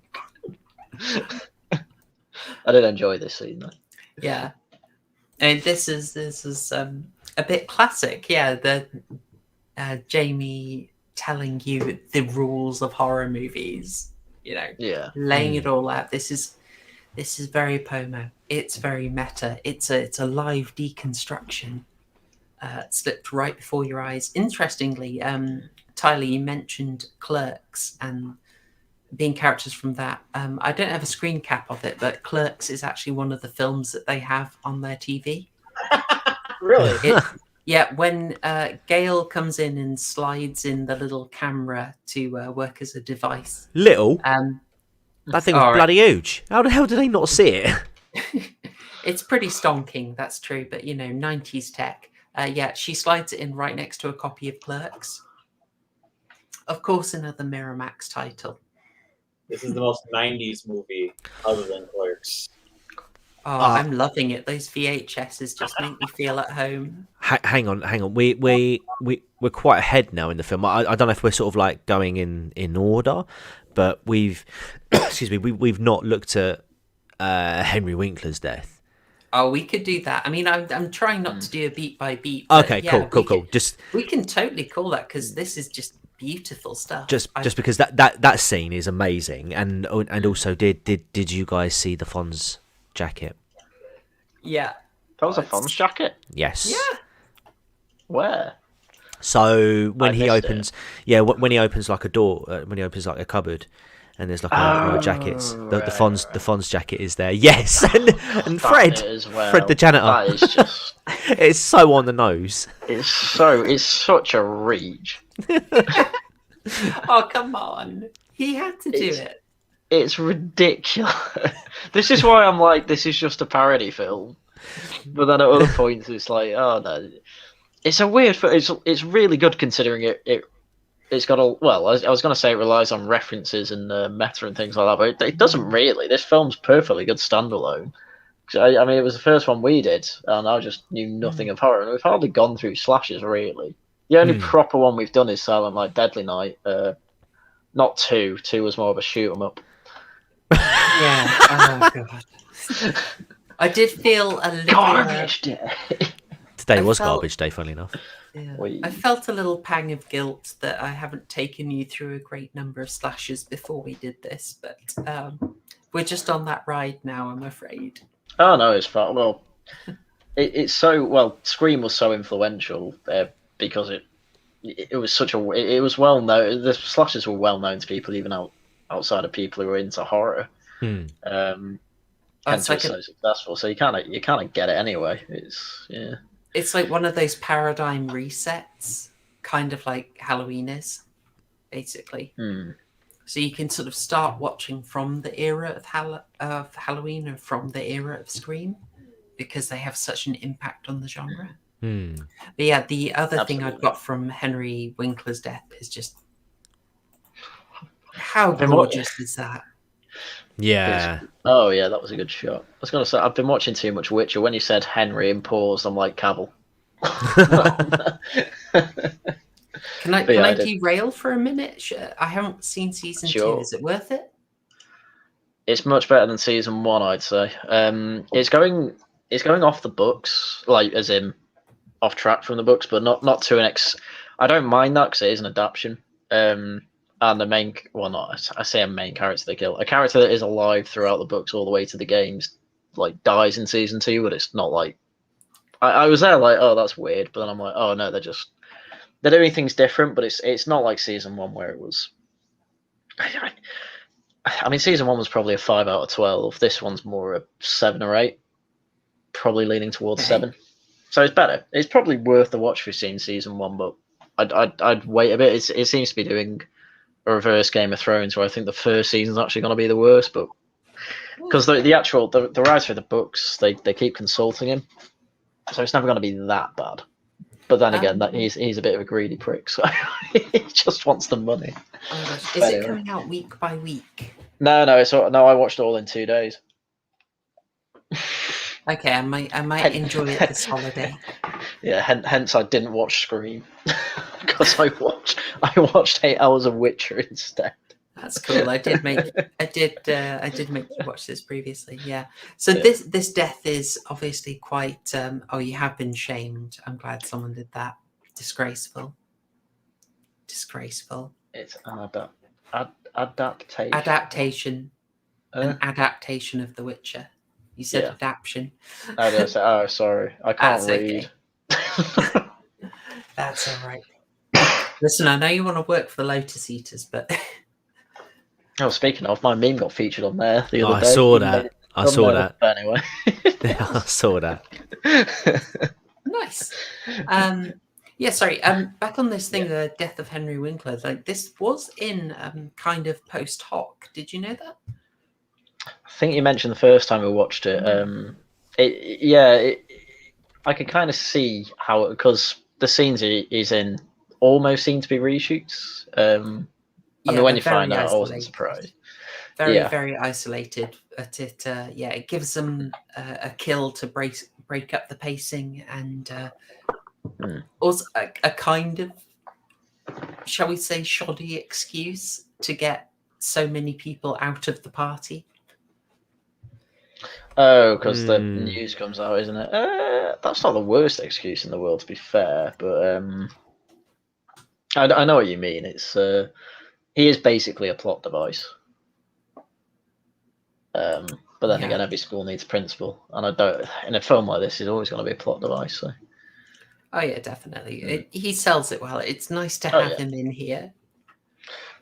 Speaker 6: I did enjoy this scene though.
Speaker 5: Yeah, and this is a bit classic. Yeah, the Jamie telling you the rules of horror movies. You know, laying it all out. This is very Pomo. It's very meta. It's a live deconstruction slipped right before your eyes. Interestingly, Tyler, you mentioned Clerks and being characters from that. I don't have a screen cap of it, but Clerks is actually one of the films that they have on their TV.
Speaker 8: Really?
Speaker 5: Yeah, when Gail comes in and slides in the little camera to work as a device.
Speaker 7: Little? That thing was bloody huge. How the hell did they not see it?
Speaker 5: It's pretty stonking, that's true, but, you know, 90s tech. Yeah, she slides it in right next to a copy of Clerks. Of course, another Miramax title.
Speaker 8: This is the most 90s movie other than Clerks.
Speaker 5: Oh, I'm loving it. Those VHSs just make me feel at home.
Speaker 7: Hang on. We're quite ahead now in the film. I don't know if we're sort of like going in order, but we've we've not looked at Henry Winkler's death.
Speaker 5: Oh, we could do that. I mean, I'm trying not to do a beat by beat. But
Speaker 7: Okay,
Speaker 5: yeah,
Speaker 7: cool.
Speaker 5: We can totally call that because this is just beautiful stuff.
Speaker 7: Just because that scene is amazing, and also did you guys see the Fonz jacket?
Speaker 5: Yeah.
Speaker 6: That was a Fonz jacket?
Speaker 7: Yes.
Speaker 5: Yeah.
Speaker 6: Where?
Speaker 7: So when
Speaker 6: I
Speaker 7: he
Speaker 6: missed
Speaker 7: opens, when he opens like a door, when he opens like a cupboard, and there's like a jackets, the Fonz jacket is there. Yes, and Fred,
Speaker 6: as well.
Speaker 7: Fred the janitor.
Speaker 6: That is just.
Speaker 7: It's so on the nose.
Speaker 6: It's such a reach.
Speaker 5: Oh, come on. He had to do it.
Speaker 6: It's ridiculous. This is why I'm like, this is just a parody film. But then at other points, it's like, oh no. It's a weird film. It's really good considering it's got a... Well, I was going to say it relies on references and meta and things like that, but it doesn't really. This film's perfectly good standalone. I mean, it was the first one we did, and I just knew nothing of horror. And we've hardly gone through slashes, really. The only proper one we've done is Silent Night, Deadly Night. Not 2. 2 was more of a shoot 'em up.
Speaker 5: Yeah. Oh, God. I did feel a little...
Speaker 6: Garbage day.
Speaker 7: Today was garbage day, funnily enough.
Speaker 5: Yeah. I felt a little pang of guilt that I haven't taken you through a great number of slashes before we did this, but we're just on that ride now, I'm afraid.
Speaker 6: Oh no, it's fine. Well, it's so well. Scream was so influential because it was such a. It was well known. The slashes were well known to people, even outside of people who were into horror. Hence it was so successful. So you kind of get it anyway.
Speaker 5: It's like one of those paradigm resets, kind of like Halloween is, basically. So you can sort of start watching from the era of Halloween or from the era of Scream because they have such an impact on the genre. But yeah, the other thing I've got from Henry Winkler's death is just how gorgeous is that?
Speaker 7: Yeah.
Speaker 6: Oh yeah, that was a good shot. I was going to say I've been watching too much Witcher. When you said Henry and paused, I'm like Cavill.
Speaker 5: Can I derail for a minute? I haven't seen season 2. Is it worth it?
Speaker 6: It's much better than season 1, I'd say. It's going off the books, like as in off track from the books, but not to an I don't mind that because it is an adaptation. And the main, I say a main character they kill, a character that is alive throughout the books all the way to the games, like dies in season 2, but it's not like I was there like, oh, that's weird, but then I'm like, oh no, they're doing things different, but it's not like season 1 where it was. I mean, season 1 was probably a 5 out of 12. This one's more a 7 or 8, probably leaning towards 7. So it's better. It's probably worth the watch if you've seen season 1, but I'd wait a bit. It seems to be doing a reverse Game of Thrones, where I think the first season's actually going to be the worst, but because the writer of the books, they keep consulting him, so it's never going to be that bad. But then again, he's a bit of a greedy prick, so he just wants the money.
Speaker 5: Oh gosh. Is it coming out week by week?
Speaker 6: No, I watched it all in 2 days.
Speaker 5: Okay, I might enjoy it this holiday.
Speaker 6: Yeah, hence I didn't watch Scream because I watched 8 hours of Witcher instead.
Speaker 5: That's cool. I did make you watch this previously. Yeah. So this death is obviously quite. You have been shamed. I'm glad someone did that. Disgraceful.
Speaker 6: It's an adaptation.
Speaker 5: Adaptation. An adaptation of The Witcher. You said adaptation.
Speaker 6: I did say, oh, sorry. I can't read.
Speaker 5: Okay. That's all right. Listen, I know you want to work for the Lotus Eaters, but...
Speaker 6: Oh, speaking of, my meme got featured on there the other day.
Speaker 7: I saw that.
Speaker 6: Anyway.
Speaker 7: I saw that.
Speaker 5: Nice. Sorry. Back on this thing, the death of Henry Winkler. Like, this was in kind of post hoc. Did you know that?
Speaker 6: I think you mentioned the first time we watched it. I could kind of see how, because the scenes he's in almost seem to be reshoots. I mean, when you find out, I wasn't surprised.
Speaker 5: Very isolated. But it gives them a kill to break up the pacing and also a kind of, shall we say, shoddy excuse to get so many people out of the party.
Speaker 6: Oh, because the news comes out, isn't it? That's not the worst excuse in the world, to be fair. But I know what you mean. It's he is basically a plot device. But then again, every school needs a principal, and I don't. In a film like this, he's always going to be a plot device. So.
Speaker 5: Oh yeah, definitely. He sells it well. It's nice to have him in here.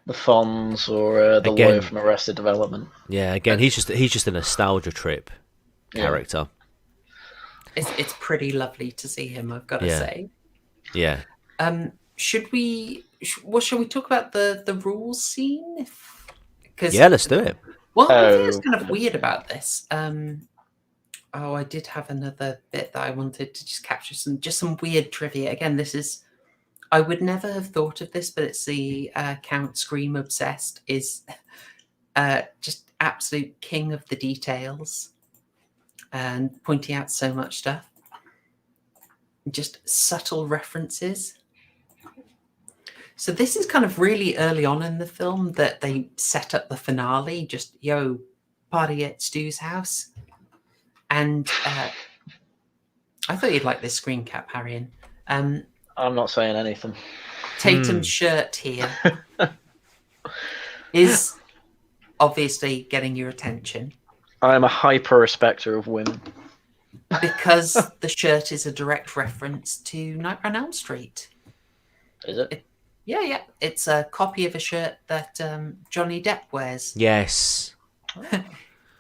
Speaker 6: The Fonz or the lawyer from Arrested Development.
Speaker 7: Yeah, again, he's just a nostalgia trip character.
Speaker 5: It's pretty lovely to see him, I've got to say.
Speaker 7: Yeah.
Speaker 5: Should we talk about the rules scene?
Speaker 7: Let's do it.
Speaker 5: Well, I think it's kind of weird about this. I did have another bit that I wanted to just capture some weird trivia. Again, I would never have thought of this, but it's the Count Scream Obsessed is just absolute king of the details and pointing out so much stuff. Just subtle references. So this is kind of really early on in the film that they set up the finale, just, party at Stu's house. And I thought you'd like this screen cap, Haryan.
Speaker 6: I'm not saying anything.
Speaker 5: Tatum's shirt here is obviously getting your attention.
Speaker 6: I am a hyper respecter of women.
Speaker 5: Because the shirt is a direct reference to Nightmare on Elm Street.
Speaker 6: Is it?
Speaker 5: Yeah. It's a copy of a shirt that Johnny Depp wears.
Speaker 7: Yes.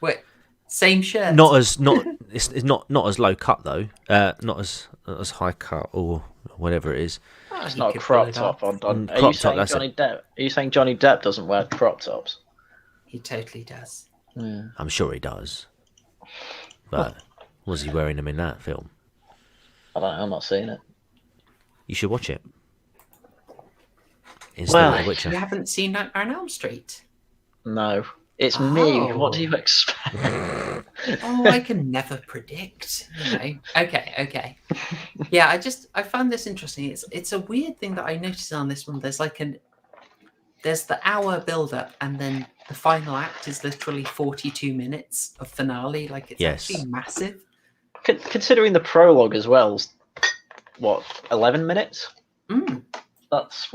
Speaker 5: Wait, same shirt.
Speaker 7: It's not as low cut though. Not as high cut or whatever it is.
Speaker 6: It's not a crop top on. Are you saying Johnny Depp? Are you saying Johnny Depp doesn't wear crop tops?
Speaker 5: He totally does.
Speaker 6: Yeah.
Speaker 7: I'm sure he does. But was he wearing them in that film?
Speaker 6: I don't know. I'm not seeing it.
Speaker 7: You should watch it.
Speaker 5: You haven't seen Nightmare on Elm Street?
Speaker 6: No. It's me. What do you expect?
Speaker 5: I can never predict. Okay. Yeah, I found this interesting. It's a weird thing that I noticed on this one. There's the hour build up, and then the final act is literally 42 minutes of finale. Like it's actually massive.
Speaker 6: Considering the prologue as well, 11 minutes? That's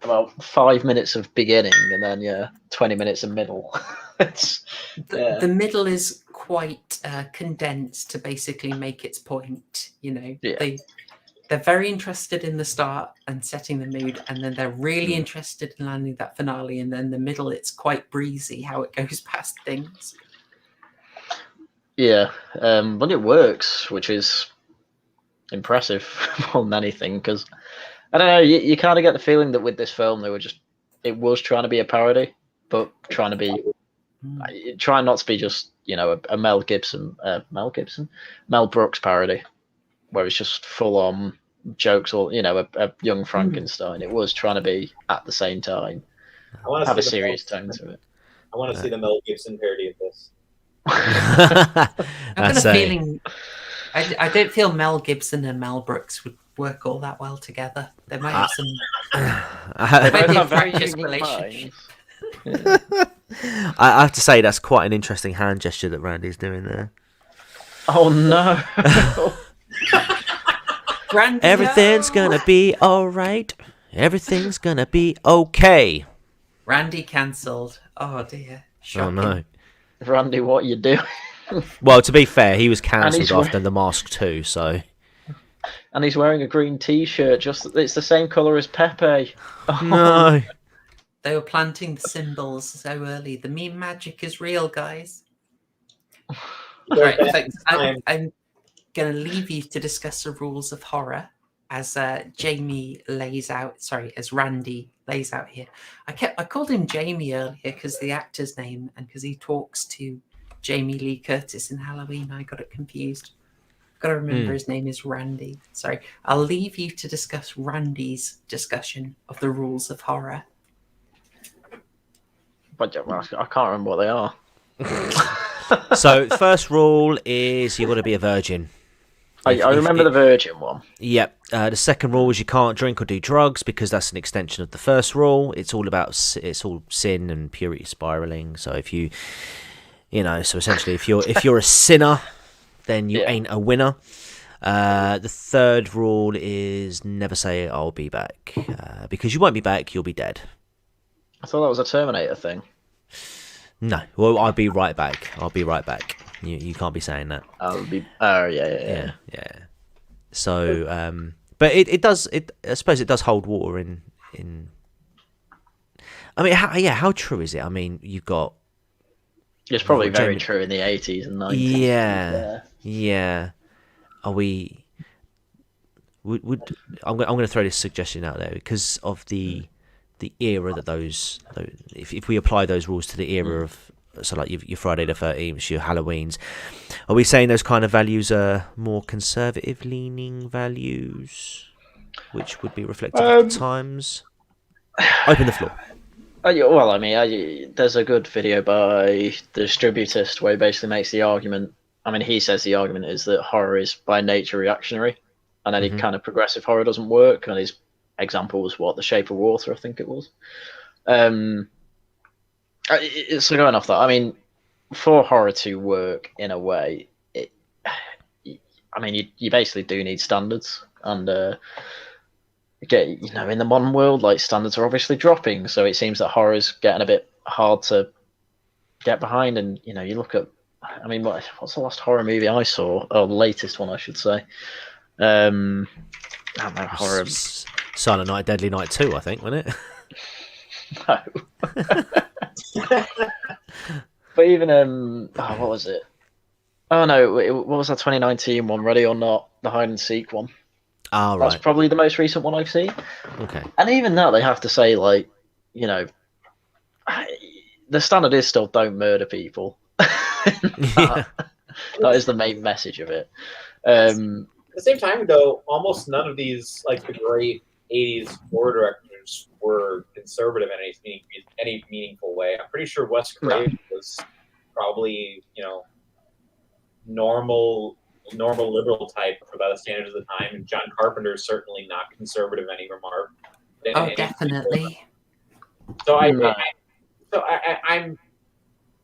Speaker 6: about 5 minutes of beginning, and then 20 minutes of middle.
Speaker 5: The middle is quite condensed to basically make its point. They're very interested in the start and setting the mood, and then they're really interested in landing that finale, and then the middle it's quite breezy how it goes past things.
Speaker 6: Yeah, but it works, which is impressive more than anything, because I don't know, you kind of get the feeling that with this film it was trying to be a parody, but trying not to be just a Mel Brooks parody, where it's just full on jokes or a young Frankenstein. It was trying to be at the same time have a serious tone to it.
Speaker 8: I want to see the Mel Gibson parody of this.
Speaker 5: I've got a feeling I don't feel Mel Gibson and Mel Brooks would work all that well together. They might have some practice relationship.
Speaker 7: I have to say that's quite an interesting hand gesture that Randy's doing there.
Speaker 6: Oh no.
Speaker 5: Randy,
Speaker 7: everything's gonna be alright. Everything's gonna be okay.
Speaker 5: Randy cancelled. Oh dear. Shocking.
Speaker 7: Oh no.
Speaker 6: Randy, what are you doing?
Speaker 7: Well, to be fair, he was cancelled after The Mask 2, so.
Speaker 6: And he's wearing a green T-shirt. It's the same colour as Pepe.
Speaker 7: Oh. No.
Speaker 5: They were planting the symbols so early. The meme magic is real, guys. Right, thanks. I'm going to leave you to discuss the rules of horror as Randy lays out here. I called him Jamie earlier because the actor's name and because he talks to Jamie Lee Curtis in Halloween. I got it confused. I've got to remember his name is Randy. Sorry. I'll leave you to discuss Randy's discussion of the rules of horror.
Speaker 6: But I can't remember what they are.
Speaker 7: So, first rule is you've got to be a virgin.
Speaker 6: I remember the virgin one.
Speaker 7: Yep. The second rule is you can't drink or do drugs because that's an extension of the first rule. It's all sin and purity spiraling. So if you You know, so essentially, if you're a sinner, then you ain't a winner. The third rule is never say I'll be back, because you won't be back. You'll be dead.
Speaker 6: I thought that was a Terminator thing.
Speaker 7: No, well, I'll be right back. I'll be right back. You can't be saying that.
Speaker 6: I'll be. Oh yeah.
Speaker 7: So, but it does. I suppose it does hold water in. I mean, how true is it? I mean, you've got.
Speaker 6: It's probably very true in the 80s and 90s.
Speaker 7: Yeah. Are we? I'm going to throw this suggestion out there because of the era that those if we apply those rules to the era of, so like your Friday the 13th, your Halloweens, are we saying those kind of values are more conservative leaning values, which would be reflective of the times? Open the floor.
Speaker 6: Well, I mean, there's a good video by the Distributist where he basically makes the argument. I mean, he says the argument is that horror is by nature reactionary, and any kind of progressive horror doesn't work. And his example was The Shape of Water, I think it was. So going off that, I mean, for horror to work in a way, you basically do need standards, and in the modern world, like, standards are obviously dropping, so it seems that horror is getting a bit hard to get behind. And you look at, I mean, what's the last horror movie I saw? Oh, the latest one, I should say. I don't know, horror.
Speaker 7: Silent Night, Deadly Night 2, I think, wasn't it?
Speaker 6: No. But even what was it? Oh no, what was that 2019 one? Ready or Not, the hide and seek one.
Speaker 7: Ah, right.
Speaker 6: That's probably the most recent one I've seen.
Speaker 7: Okay.
Speaker 6: And even that, they have to say, like, the standard is still don't murder people. That is the main message of it.
Speaker 8: At the same time, though, almost none of these, like, the great 80s horror directors were conservative in any meaningful way. I'm pretty sure Wes Craven was probably, normal liberal type by the standards of the time, and John Carpenter is certainly not conservative in any remark.
Speaker 5: Oh, definitely.
Speaker 8: So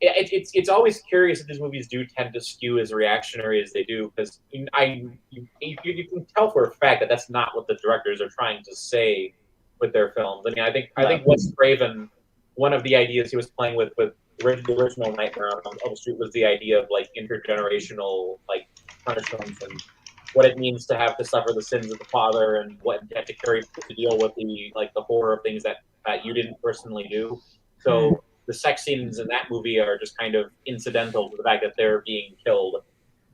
Speaker 8: it's always curious that these movies do tend to skew as reactionary as they do, because you can tell for a fact that that's not what the directors are trying to say with their films. I mean, I think Wes Craven, one of the ideas he was playing with the original Nightmare on Elm Street was the idea of, like, intergenerational, like, punishments and what it means to have to suffer the sins of the father, and what you have to carry to deal with the horror of things that you didn't personally do. So the sex scenes in that movie are just kind of incidental to the fact that they're being killed.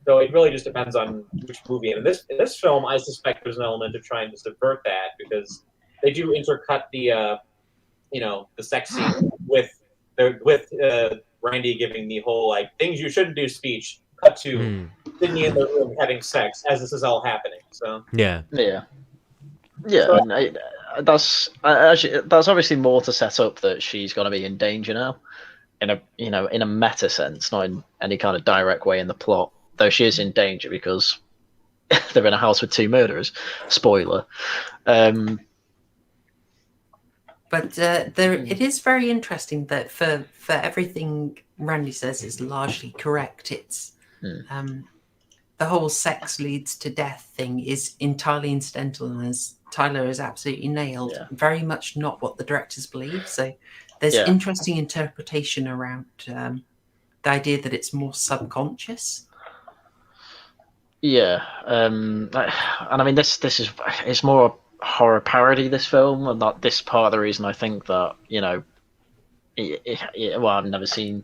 Speaker 8: So it really just depends on which movie. And in this film, I suspect there's an element of trying to subvert that, because they do intercut the sex scene with Randy giving the whole, like, things you shouldn't do speech, cut to Sydney in the room having sex as this is all happening. So
Speaker 6: and that's obviously more to set up that she's going to be in danger now, in a meta sense, not in any kind of direct way in the plot. Though she is in danger because they're in a house with two murderers. Spoiler.
Speaker 5: But it is very interesting that for everything Randy says is largely correct. It's the whole sex leads to death thing is entirely incidental, and as Tyler has absolutely nailed, very much not what the directors believe. So there's interesting interpretation around the idea that it's more subconscious.
Speaker 6: Yeah, and I mean it's more a horror parody, this film, and that this part of the reason I think that well, I've never seen.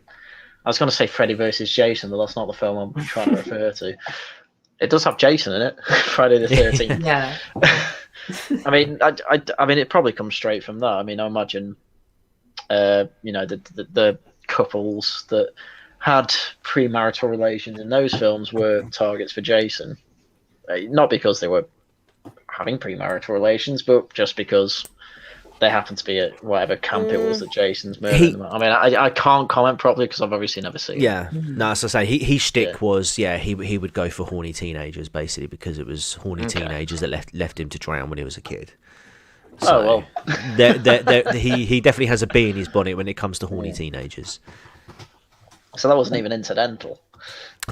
Speaker 6: I was going to say Freddy versus Jason, but that's not the film I'm trying to refer to. It does have Jason in it, Friday the 13th.
Speaker 5: Yeah.
Speaker 6: I mean, it probably comes straight from that. I mean, I imagine, the couples that had premarital relations in those films were targets for Jason, not because they were having premarital relations, but just because they happened to be at whatever camp it was that Jason's murdering them. I mean, I can't comment properly because I've obviously never seen it.
Speaker 7: Yeah, no, as I say, his shtick was, he would go for horny teenagers, basically, because it was horny teenagers that left him to drown when he was a kid. So, he definitely has a bee in his bonnet when it comes to horny teenagers.
Speaker 6: So that wasn't even incidental.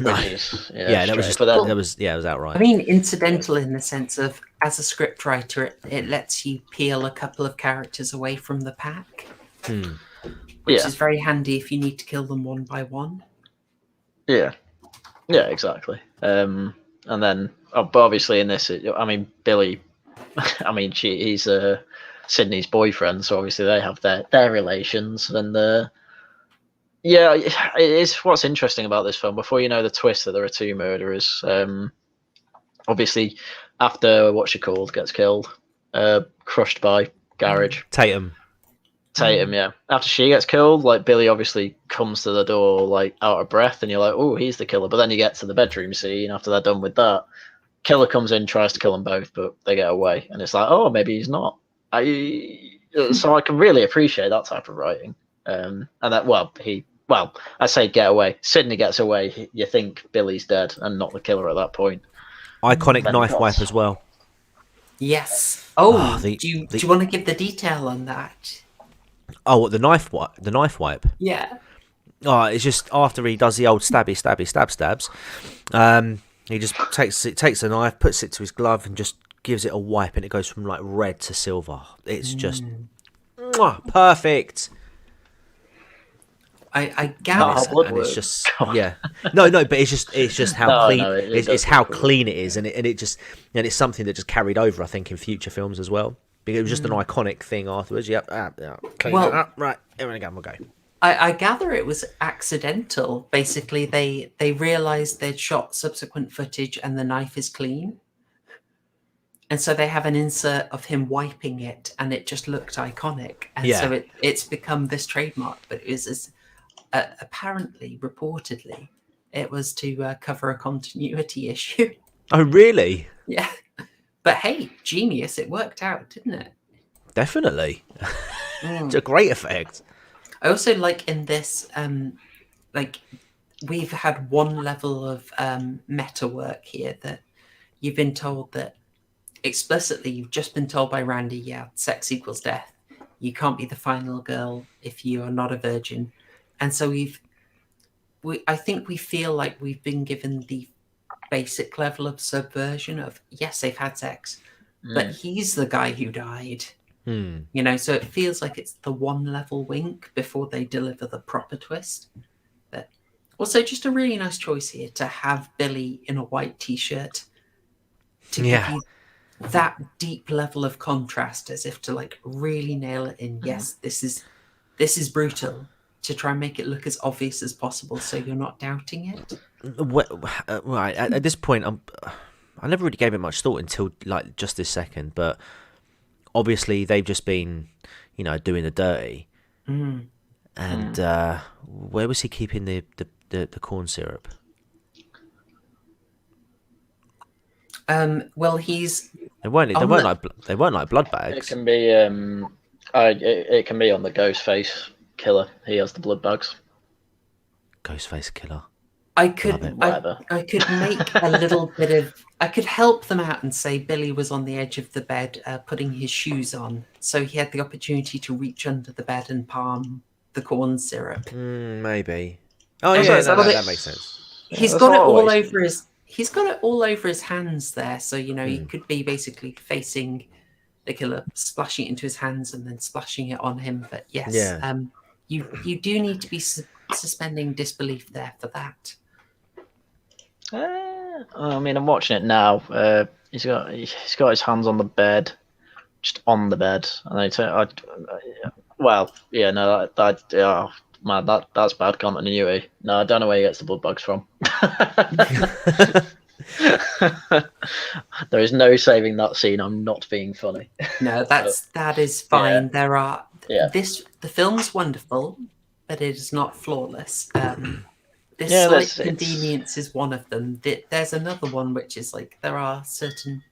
Speaker 7: No.
Speaker 6: Which is,
Speaker 7: Yeah, that was
Speaker 6: strange.
Speaker 7: just
Speaker 6: But then,
Speaker 7: it was outright.
Speaker 5: I mean, incidental in the sense of, as a scriptwriter, it lets you peel a couple of characters away from the pack, which is very handy if you need to kill them one by one.
Speaker 6: Yeah, exactly. And then, but obviously in this, Billy, he's Sydney's boyfriend, so obviously they have their relations, and it's what's interesting about this film. Before you know the twist that there are two murderers, obviously after what she called gets killed, crushed by garage.
Speaker 7: Tatum,
Speaker 6: yeah. After she gets killed, like Billy obviously comes to the door like out of breath, and you're like, oh, he's the killer. But then you get to the bedroom scene after they're done with that. Killer comes in, tries to kill them both, but they get away, and it's like, oh, maybe he's not. So I can really appreciate that type of writing. And that, I say get away. Sydney gets away. You think Billy's dead and not the killer at that point.
Speaker 7: iconic knife wipe as well.
Speaker 5: Yes. Do you want to give the detail on that?
Speaker 7: Oh, the knife wipe. The knife wipe.
Speaker 5: Yeah.
Speaker 7: Oh, it's just after he does the old stabs. He just takes a knife, puts it to his glove, and just gives it a wipe, and it goes from like red to silver. It's just perfect.
Speaker 5: I gather,
Speaker 7: and it's just but it's just how clean it's how clean it is, and it's something that just carried over, I think, in future films as well. Because it was just an iconic thing afterwards. Clean it up, right, here we go, we'll go.
Speaker 5: I gather it was accidental. Basically, they realised they'd shot subsequent footage and the knife is clean. And so they have an insert of him wiping it, and it just looked iconic. And so it's become this trademark. But it was apparently, reportedly, it was to cover a continuity issue.
Speaker 7: Oh, really?
Speaker 5: Yeah. But hey, genius, it worked out, didn't it?
Speaker 7: Definitely. It's a great effect.
Speaker 5: I also like in this, we've had one level of meta work here that you've been told that explicitly, you've just been told by Randy, sex equals death. You can't be the final girl if you are not a virgin. And so I think we feel like we've been given the basic level of subversion of, yes, they've had sex, but he's the guy who died. You know, so it feels like it's the one level wink before they deliver the proper twist. But also just a really nice choice here to have Billy in a white t-shirt to give you that deep level of contrast, as if to like really nail it in. Yes, this is brutal, to try and make it look as obvious as possible so you're not doubting it.
Speaker 7: Right, at this point, I never really gave it much thought until like just this second, but obviously they've just been, doing the dirty. And where was he keeping the corn syrup?
Speaker 5: Well, he's
Speaker 7: They weren't like blood bags.
Speaker 6: It can be it can be on the Ghostface killer. He has the blood bags.
Speaker 7: Ghostface killer.
Speaker 5: I could make a little bit of. I could help them out and say Billy was on the edge of the bed, putting his shoes on, so he had the opportunity to reach under the bed and palm the corn syrup.
Speaker 7: Maybe. Oh yeah, that makes sense.
Speaker 5: He's got it all over his. He's got it all over his hands there, so he could be basically facing the killer, splashing it into his hands and then splashing it on him. But yes, you do need to be suspending disbelief there for that.
Speaker 6: I'm watching it now. He's got his hands on the bed, just on the bed, and that's bad continuity. No, I don't know where he gets the blood bugs from. There is no saving that scene. I'm not being funny.
Speaker 5: No, that is fine. There are the film's wonderful, but it is not flawless. This slight convenience is one of them. There's another one which is like there are certain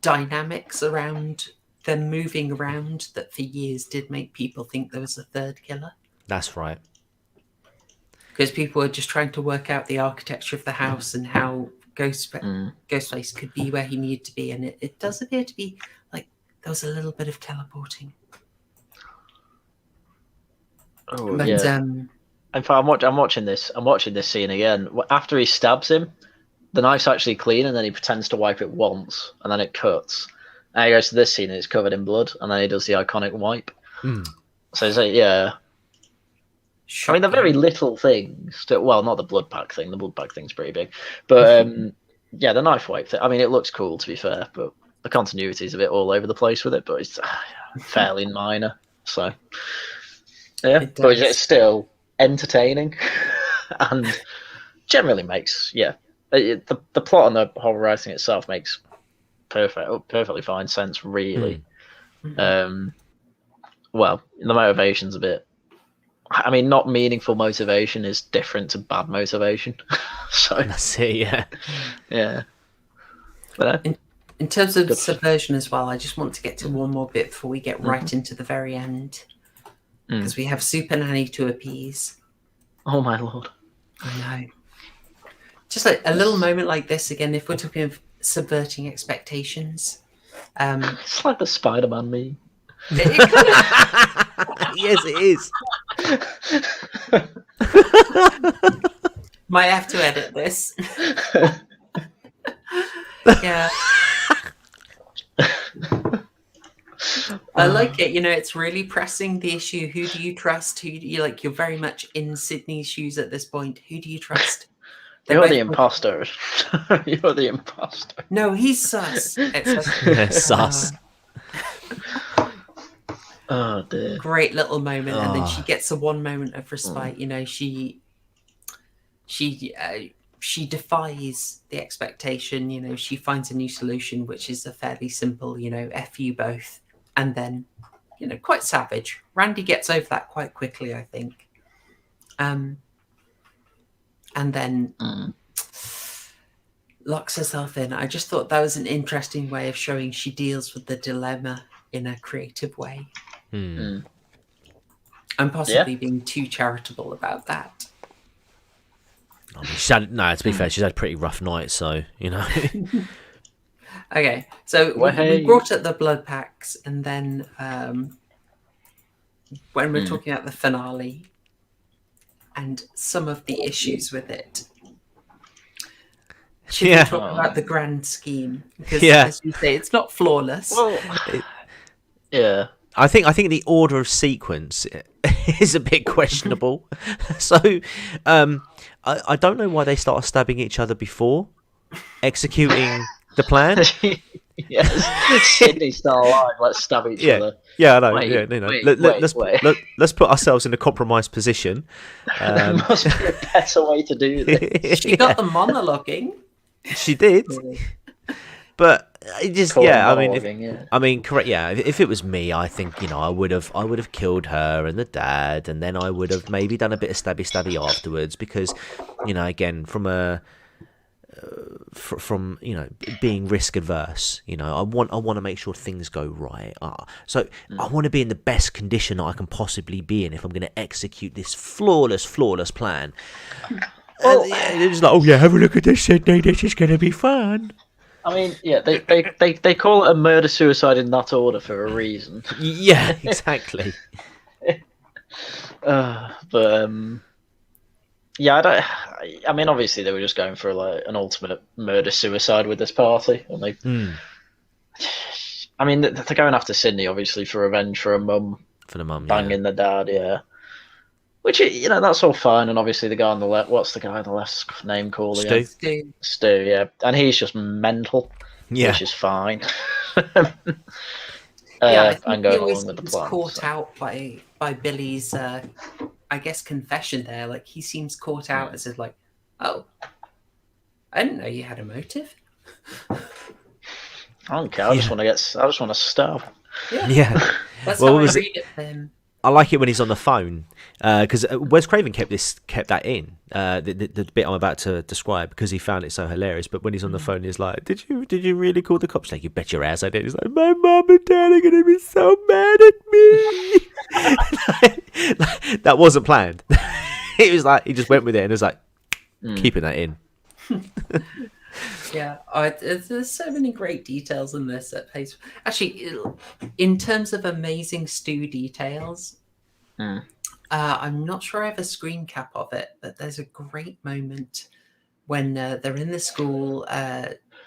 Speaker 5: dynamics around them moving around that for years did make people think there was a third killer.
Speaker 7: That's right.
Speaker 5: Because people were just trying to work out the architecture of the house and how Ghostface could be where he needed to be, and it does appear to be like there was a little bit of teleporting.
Speaker 6: In fact, I'm watching this scene again. After he stabs him, the knife's actually clean, and then he pretends to wipe it once, and then it cuts. And he goes to this scene, and it's covered in blood, and then he does the iconic wipe. So it's like, yeah. I mean, they're very little things. Well, not the blood pack thing. The blood pack thing's pretty big, but yeah, the knife wipe thing. I mean, it looks cool to be fair, but the continuity is a bit all over the place with it. But it's fairly minor. So yeah, but it's still entertaining and generally makes the plot and the whole writing itself makes perfectly fine sense, really. Well, the motivation's a bit. I mean, not meaningful motivation is different to bad motivation. So
Speaker 7: that's it,
Speaker 6: yeah. But,
Speaker 5: in terms of subversion as well, I just want to get to one more bit before we get right into the very end, because we have Super Nanny to appease.
Speaker 6: Oh my lord!
Speaker 5: I know. Just like a little moment like this again. If we're talking of subverting expectations,
Speaker 6: it's like the Spider-Man meme.
Speaker 7: Yes, it is.
Speaker 5: Might have to edit this. Yeah. I like it. It's really pressing the issue. Who do you trust? Who do you like? You're very much in Sydney's shoes at this point. Who do you trust?
Speaker 6: You're the imposter. You're the imposter.
Speaker 5: No, he's sus. It's
Speaker 7: sus.
Speaker 6: Oh dear.
Speaker 5: Great little moment, and then she gets a one moment of respite. She defies the expectation. She finds a new solution, which is a fairly simple, F you both, and then, quite savage. Randy gets over that quite quickly, I think. And then locks herself in. I just thought that was an interesting way of showing she deals with the dilemma in a creative way. I'm possibly being too charitable about that.
Speaker 7: I mean, to be fair, she's had a pretty rough night, so
Speaker 5: Okay, so we brought up the blood packs, and then when we're talking about the finale and some of the issues with it, should we talk about the grand scheme? Because as you say, it's not flawless.
Speaker 6: Well, yeah.
Speaker 7: I think the order of sequence is a bit questionable. So I don't know why they started stabbing each other before executing the plan.
Speaker 6: Yes, Sydney's still alive. Let's stab each other.
Speaker 7: Yeah, I know.
Speaker 6: Wait.
Speaker 7: Let's put ourselves in a compromised position.
Speaker 6: There must be a better way to do this.
Speaker 5: She got the monologuing.
Speaker 7: She did, but it just correct. Yeah, if it was me, I think I would have killed her and the dad, and then I would have maybe done a bit of stabby afterwards, because again from being risk adverse, I want to make sure things go right. So I want to be in the best condition that I can possibly be in if I'm going to execute this flawless plan. Well, it was like, have a look at this, Sydney. This is going to be fun.
Speaker 6: I mean, they call it a murder-suicide in that order for a reason.
Speaker 7: Yeah, exactly.
Speaker 6: I mean, obviously they were just going for an ultimate murder-suicide with this party, and they. I mean, they're going after Sydney, obviously, for revenge for her mum.
Speaker 7: For the mum,
Speaker 6: banging the dad, Which, that's all fine, and obviously the guy on the left, what's the guy on the left's name called again? Stu, yeah. And he's just mental, which is fine.
Speaker 5: I think
Speaker 6: and going
Speaker 5: he
Speaker 6: along with the
Speaker 5: was
Speaker 6: plan.
Speaker 5: Caught out by Billy's, I guess, confession there. Like, he seems caught out as if, like, oh, I didn't know you had a motive.
Speaker 6: I don't care. I just want to stab.
Speaker 5: Yeah. That's how I read it for him.
Speaker 7: I like it when he's on the phone, because Wes Craven kept that in the bit I'm about to describe, because he found it so hilarious. But when he's on the phone, he's like, "Did you really call the cops?" Like, "You bet your ass I did." He's like, "My mum and dad are gonna be so mad at me." That wasn't planned. It was like he just went with it and was like, keeping that in.
Speaker 5: Yeah, there's so many great details in this at pace. Actually, in terms of amazing Stu details, I'm not sure I have a screen cap of it, but there's a great moment when they're in the school.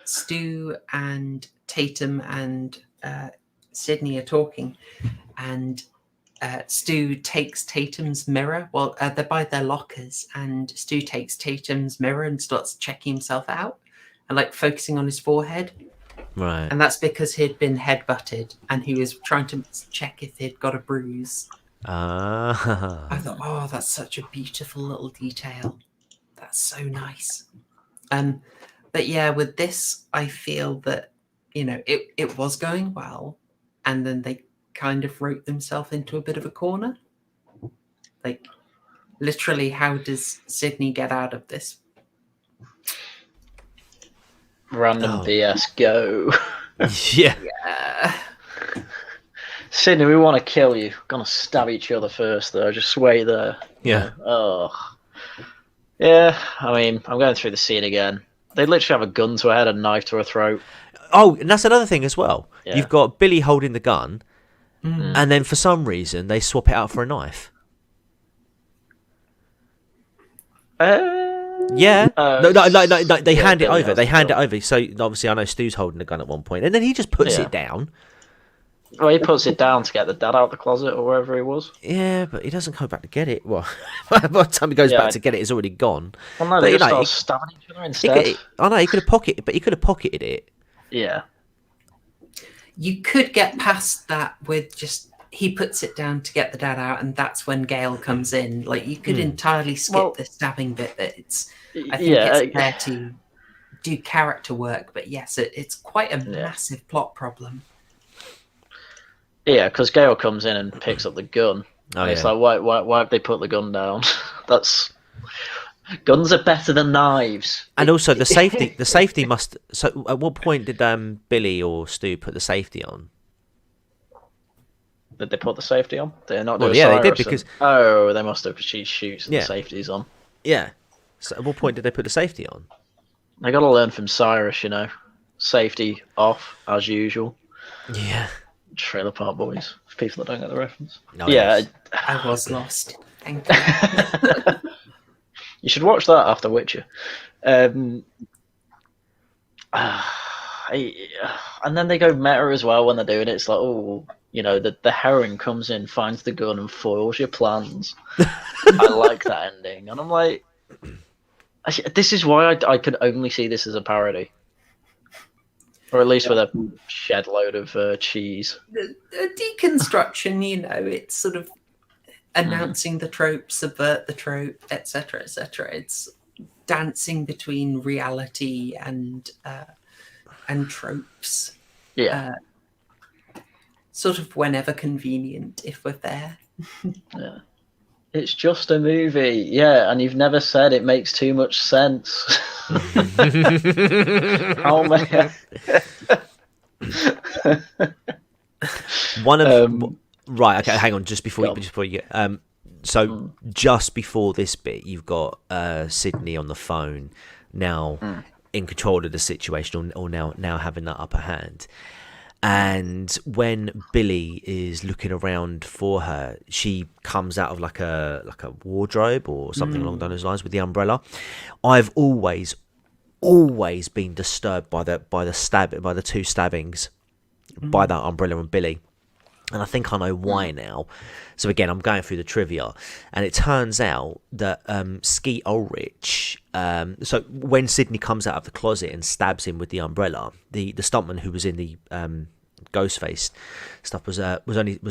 Speaker 5: Stu and Tatum and Sydney are talking, and Stu takes Tatum's mirror. Well, they're by their lockers, and Stu takes Tatum's mirror and starts checking himself out and like focusing on his forehead.
Speaker 7: Right.
Speaker 5: And that's because he'd been headbutted and he was trying to check if he'd got a bruise.
Speaker 7: Ah.
Speaker 5: I thought, oh, that's such a beautiful little detail. That's so nice. But yeah, with this, I feel that, you know, it was going well, and then they kind of wrote themselves into a bit of a corner. Like, literally, how does Sydney get out of this?
Speaker 6: Random BS go.
Speaker 7: Yeah.
Speaker 5: Yeah.
Speaker 6: Sydney, we want to kill you. We're gonna stab each other first, though. Just wait there.
Speaker 7: Yeah.
Speaker 6: Oh. Yeah, I mean, I'm going through the scene again. They literally have a gun to her head and a knife to her throat.
Speaker 7: Oh, and that's another thing as well.
Speaker 6: Yeah.
Speaker 7: You've got Billy holding the gun, and then for some reason they swap it out for a knife. Yeah. No, they hand it over. They hand it over. So obviously I know Stu's holding the gun at one point, and then he just puts it down.
Speaker 6: Well, he puts it down to get the dad out of the closet or wherever he was.
Speaker 7: Yeah, but he doesn't come back to get it. Well, by the time he goes back to get it, it's already gone.
Speaker 6: Well, no, they just start stabbing each other instead.
Speaker 7: I know, he could have pocketed it.
Speaker 6: Yeah.
Speaker 5: You could get past that with just he puts it down to get the dad out, and that's when Gail comes in. Like, you could entirely skip the stabbing bit. That I think it's there to do character work, but yes, it's quite a massive plot problem.
Speaker 6: Yeah, because Gail comes in and picks up the gun. It's like, why have they put the gun down? Guns are better than knives.
Speaker 7: And also the safety must. So, at what point did Billy or Stu put the safety on?
Speaker 6: Did they put the safety on? They're not.
Speaker 7: Well, yeah, they did because.
Speaker 6: Oh, they must have, because she shoots and the safety's on.
Speaker 7: Yeah. So, at what point did they put the safety on?
Speaker 6: They got to learn from Cyrus, you know. Safety off as usual.
Speaker 7: Yeah.
Speaker 6: Trailer Park Boys, for people that don't get the reference.
Speaker 7: No,
Speaker 5: I was lost. Thank you.
Speaker 6: You should watch that after Witcher. And then they go meta as well when they're doing it. It's like, oh, you know, the heroine comes in, finds the gun, and foils your plans. I like that ending. And I'm like, this is why I could only see this as a parody. Or at least with a shed load of cheese.
Speaker 5: The deconstruction, you know, it's sort of announcing the trope, subvert the trope, etc., etc. It's dancing between reality and tropes.
Speaker 6: Yeah.
Speaker 5: Sort of whenever convenient, if we're there.
Speaker 6: Yeah. It's just a movie, yeah, and you've never said it makes too much sense. Oh man!
Speaker 7: One of right, okay, hang on, just before you get so just before this bit, you've got Sydney on the phone now, in control of the situation, or now having that upper hand. And when Billy is looking around for her, she comes out of like a wardrobe or something along those lines with the umbrella. I've always been disturbed by the two stabbings by that umbrella and Billy, and I think I know why now. So again, I'm going through the trivia, and it turns out that Skeet Ulrich. So when Sydney comes out of the closet and stabs him with the umbrella, the stuntman who was in the Ghostface stuff was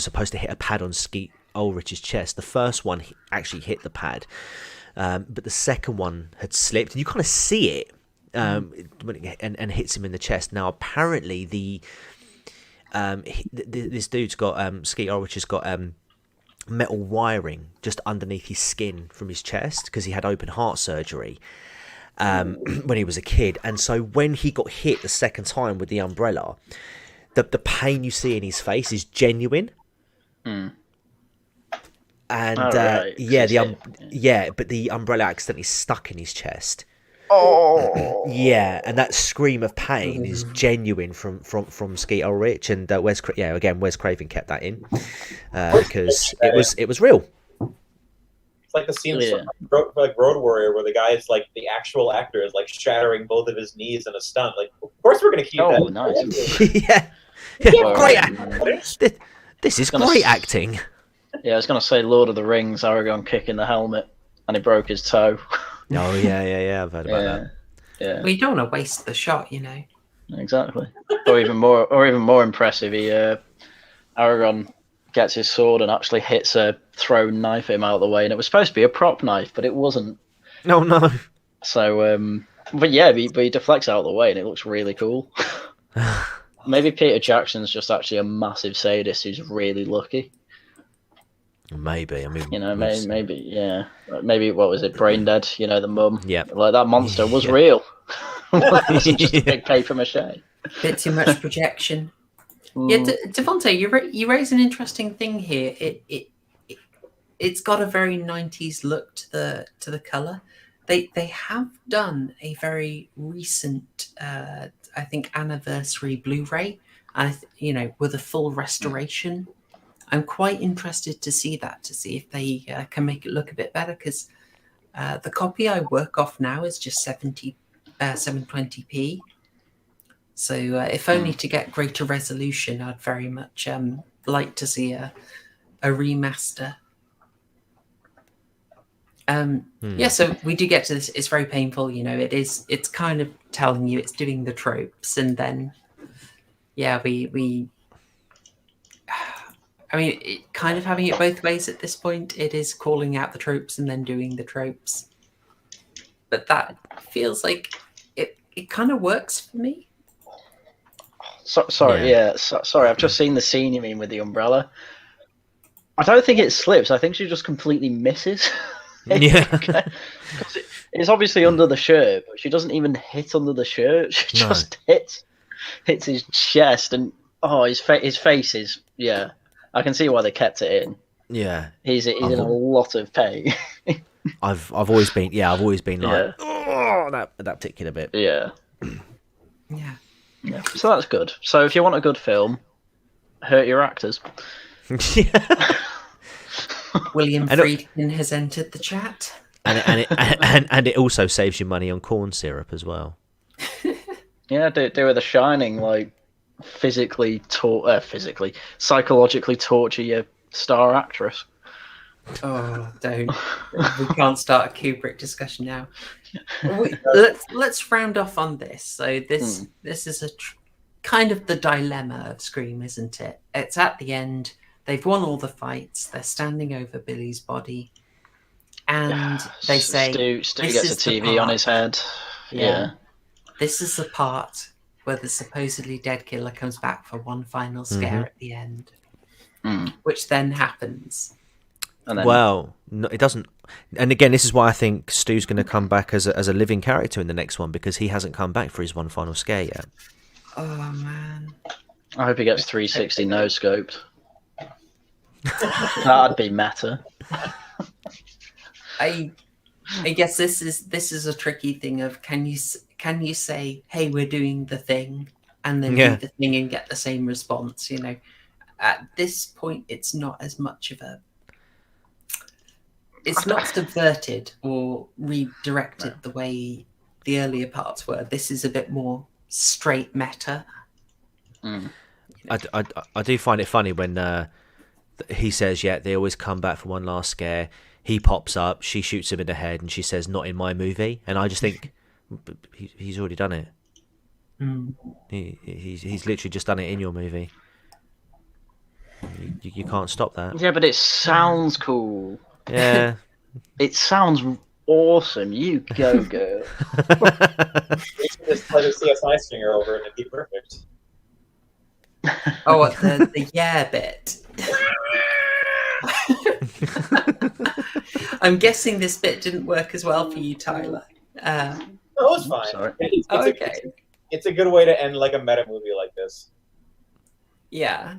Speaker 7: supposed to hit a pad on Skeet Ulrich's chest. The first one actually hit the pad, but the second one had slipped, and you kind of see it and hits him in the chest. Now apparently this dude's got Skeet Ulrich has got metal wiring just underneath his skin from his chest because he had open heart surgery when he was a kid, and so when he got hit the second time with the umbrella, the pain you see in his face is genuine. And right. But the umbrella accidentally stuck in his chest.
Speaker 6: Oh
Speaker 7: yeah, and that scream of pain is genuine from Skeet Ulrich, and Wes Craven kept that in because it was real.
Speaker 8: like the scenes
Speaker 6: Yeah.
Speaker 8: from like Road Warrior, where the guy is like the actual actor is like shattering both of his knees in a stunt. Like, of course we're gonna keep
Speaker 6: Oh,
Speaker 8: that.
Speaker 6: nice.
Speaker 7: yeah.
Speaker 6: Or,
Speaker 7: Great.
Speaker 6: um,
Speaker 7: This is
Speaker 6: gonna
Speaker 7: great
Speaker 6: s-
Speaker 7: acting.
Speaker 6: Yeah, I was gonna say Lord of the Rings, Aragorn kicking the helmet, and he broke his toe.
Speaker 7: Oh yeah. I've heard about that.
Speaker 6: Yeah,
Speaker 5: Well, you don't want to waste the shot, you know.
Speaker 6: exactly. Or even more impressive, Aragorn gets his sword and actually hits a thrown knife at him out of the way, and it was supposed to be a prop knife, but it wasn't.
Speaker 7: No, no.
Speaker 6: So, but yeah, but he deflects out of the way, and it looks really cool. Maybe Peter Jackson's just actually a massive sadist who's really lucky.
Speaker 7: Maybe. I mean,
Speaker 6: Maybe, yeah. Maybe, what was it, Brain Dead? The mum.
Speaker 7: Yeah.
Speaker 6: Like, that monster was
Speaker 7: Yeah.
Speaker 6: real. It wasn't just a big paper mache.
Speaker 5: Bit too much projection. Yeah, Devonte, you raise an interesting thing here. It's got a very 90s look to the color. They have done a very recent, I think, anniversary Blu-ray, with a full restoration. I'm quite interested to see that, to see if they can make it look a bit better, because the copy I work off now is just 720p. So if only to get greater resolution, I'd very much like to see a remaster. Yeah, so we do get to this. It's very painful, it's kind of telling you, it's doing the tropes, and then kind of having it both ways at this point. It is calling out the tropes and then doing the tropes, but that feels like it kind of works for me.
Speaker 6: Sorry, I've just seen the scene you mean with the umbrella. I don't think it slips. I think she just completely misses.
Speaker 7: Yeah.
Speaker 6: It's obviously under the shirt, but she doesn't even hit under the shirt. She just hits his chest, and his face is, yeah. I can see why they kept it in.
Speaker 7: Yeah.
Speaker 6: He's in a lot of pain.
Speaker 7: I've always been like, oh, that particular bit.
Speaker 6: Yeah.
Speaker 5: Yeah.
Speaker 6: So that's good. So if you want a good film, hurt your actors.
Speaker 5: William Friedkin has entered the chat.
Speaker 7: And it also saves you money on corn syrup as well.
Speaker 6: Yeah, do with The Shining, like psychologically torture your star actress.
Speaker 5: Oh, don't. We can't start a Kubrick discussion now. Let's round off on this. So this is kind of the dilemma of Scream, isn't it? It's at the end. They've won all the fights. They're standing over Billy's body, and they say,
Speaker 6: Stu gets a TV on his head. Yeah.
Speaker 5: This is the part where the supposedly dead killer comes back for one final scare at the end, which then happens.
Speaker 6: And then,
Speaker 7: well, no, it doesn't. And again, this is why I think Stu's going to come back as a living character in the next one, because he hasn't come back for his one final scare yet.
Speaker 5: Oh man!
Speaker 6: I hope he gets 360 no scoped. That'd be meta.
Speaker 5: I guess this is a tricky thing of can you say, hey, we're doing the thing, and then do the thing and get the same response? At this point, it's not as much of a. It's not subverted or redirected the way the earlier parts were. This is a bit more straight meta.
Speaker 7: I do find it funny when he says, yeah, they always come back for one last scare. He pops up, she shoots him in the head, and she says, not in my movie. And I just think, he's already done it. He's literally just done it in your movie. You can't stop that.
Speaker 6: Yeah, but it sounds cool.
Speaker 7: Yeah.
Speaker 6: It sounds awesome. You go, girl.
Speaker 8: We should just play the CSI stinger over and it'd be perfect.
Speaker 5: Oh, what, the yeah bit. I'm guessing this bit didn't work as well for you, Tyler.
Speaker 8: No, it's fine.
Speaker 6: Sorry.
Speaker 8: It's a good way to end like a meta movie like this.
Speaker 5: Yeah.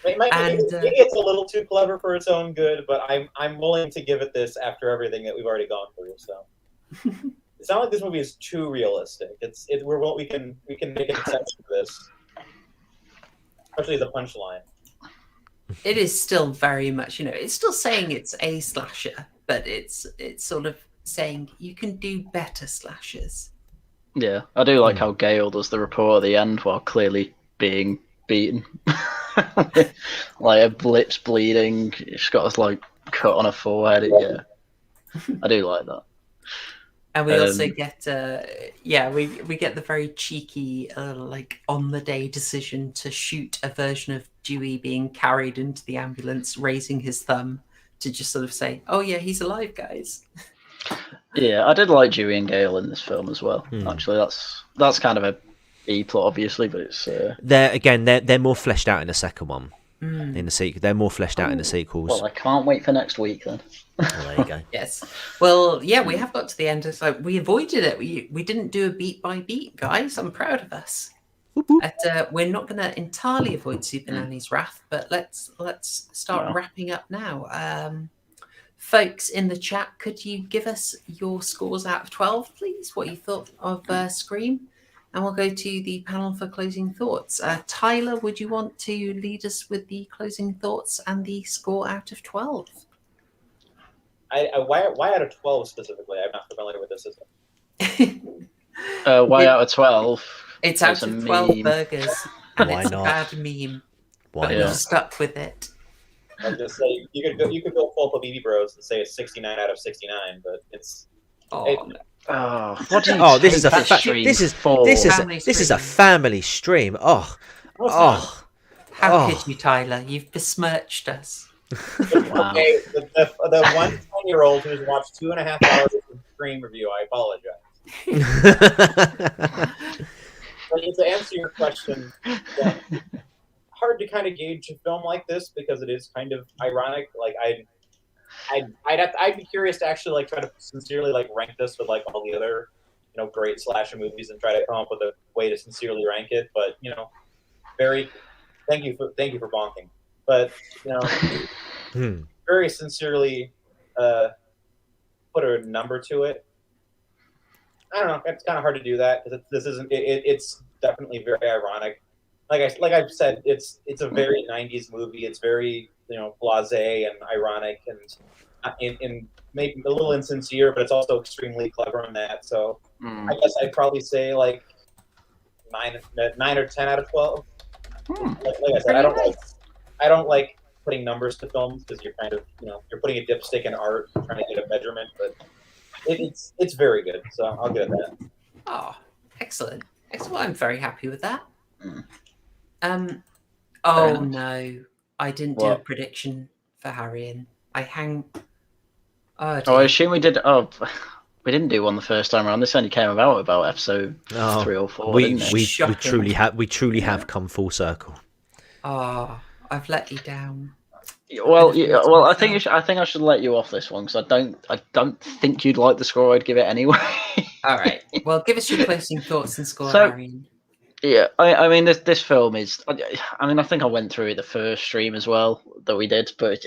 Speaker 8: Maybe it's a little too clever for its own good, but I'm willing to give it this after everything that we've already gone through. So it's not like this movie is too realistic. We can make an exception for this, especially the punchline.
Speaker 5: it is still very much, it's still saying it's a slasher, but it's sort of saying you can do better slashers.
Speaker 6: Yeah, I do like how Gail does the report at the end while clearly being beaten. Like her lips bleeding, she's got this like cut on her forehead. Yeah, I do like that.
Speaker 5: And we also get, we get the very cheeky, like on the day decision to shoot a version of Dewey being carried into the ambulance, raising his thumb to just sort of say, "Oh yeah, he's alive, guys."
Speaker 6: Yeah, I did like Dewey and Gail in this film as well. Actually, that's kind of a B plot, obviously, but it's
Speaker 7: they're more fleshed out in the second one. In the sequel, they're more fleshed out in the sequels.
Speaker 6: Well, I can't wait for next week then.
Speaker 7: Well, there you go.
Speaker 5: Yes. Well, yeah, we have got to the end. It's like we avoided it. We didn't do a beat by beat, guys. I'm proud of us. But, we're not going to entirely avoid Super Nanny's wrath, but let's start wrapping up now. Folks in the chat, could you give us your scores out of 12, please? What you thought of Scream? And we'll go to the panel for closing thoughts. Tyler, would you want to lead us with the closing thoughts and the score out of 12?
Speaker 8: Why out of 12 specifically? I'm not familiar with this system.
Speaker 6: Why out of 12?
Speaker 5: It's out of 12 burgers. And
Speaker 7: Why
Speaker 5: it's
Speaker 7: not?
Speaker 5: a bad meme.
Speaker 7: Why
Speaker 5: but
Speaker 7: not?
Speaker 5: we're stuck with it.
Speaker 8: I'll just say you could go full Baby Bros and say it's 69 out of 69, but it's.
Speaker 6: What do you
Speaker 7: this is a family stream.
Speaker 5: How could you, Tyler? You've besmirched us.
Speaker 6: Wow.
Speaker 8: Okay, the one 10-year-old who's watched 2.5 hours of Scream review, I apologize. But to answer your question, hard to kind of gauge a film like this because it is kind of ironic. Like I'd be curious to actually like try to sincerely like rank this with like all the other great slasher movies and try to come up with a way to sincerely rank it. But thank you for bonking. But very sincerely put a number to it. I don't know. It's kind of hard to do that because it's definitely very ironic. Like I've said, it's a very 90s movie. It's very blasé and ironic and maybe a little insincere, but it's also extremely clever in that. So I guess I'd probably say like 9 or 10 out of 12. Like I said, I don't like putting numbers to films because you're kind of you're putting a dipstick in art, trying to get a measurement, but it's very good. So I'll give it that.
Speaker 5: Oh, excellent. Well, I'm very happy with that. Oh no, I didn't do a prediction for Haryan.
Speaker 6: I assume we did. Oh, we didn't do one the first time around. This only came about episode 3 or 4.
Speaker 7: We truly have come full circle.
Speaker 5: Oh, I've let you down.
Speaker 6: Well, I think I should let you off this one because I don't think you'd like the score I'd give it anyway.
Speaker 5: All right. Well, give us your closing thoughts and score, Haryan.
Speaker 6: Yeah, I mean this film is. I mean, I think I went through it the first stream as well that we did, but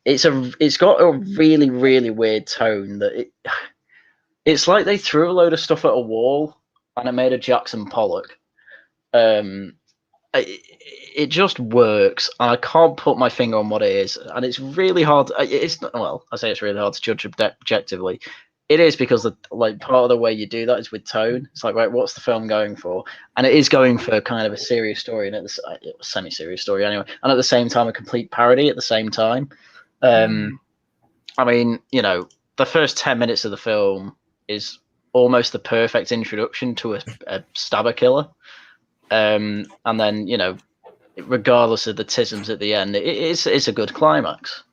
Speaker 6: it's got a really, really weird tone that it's like they threw a load of stuff at a wall and it made a Jackson Pollock. It just works, and I can't put my finger on what it is, and it's really hard. I say it's really hard to judge objectively. It is because part of the way you do that is with tone. It's like, right, what's the film going for? And it is going for kind of a serious story, and it's a semi-serious story anyway, and at the same time a complete parody at the same time. I mean, the first 10 minutes of the film is almost the perfect introduction to a stabber killer. And then, regardless of the tisms at the end, it's a good climax.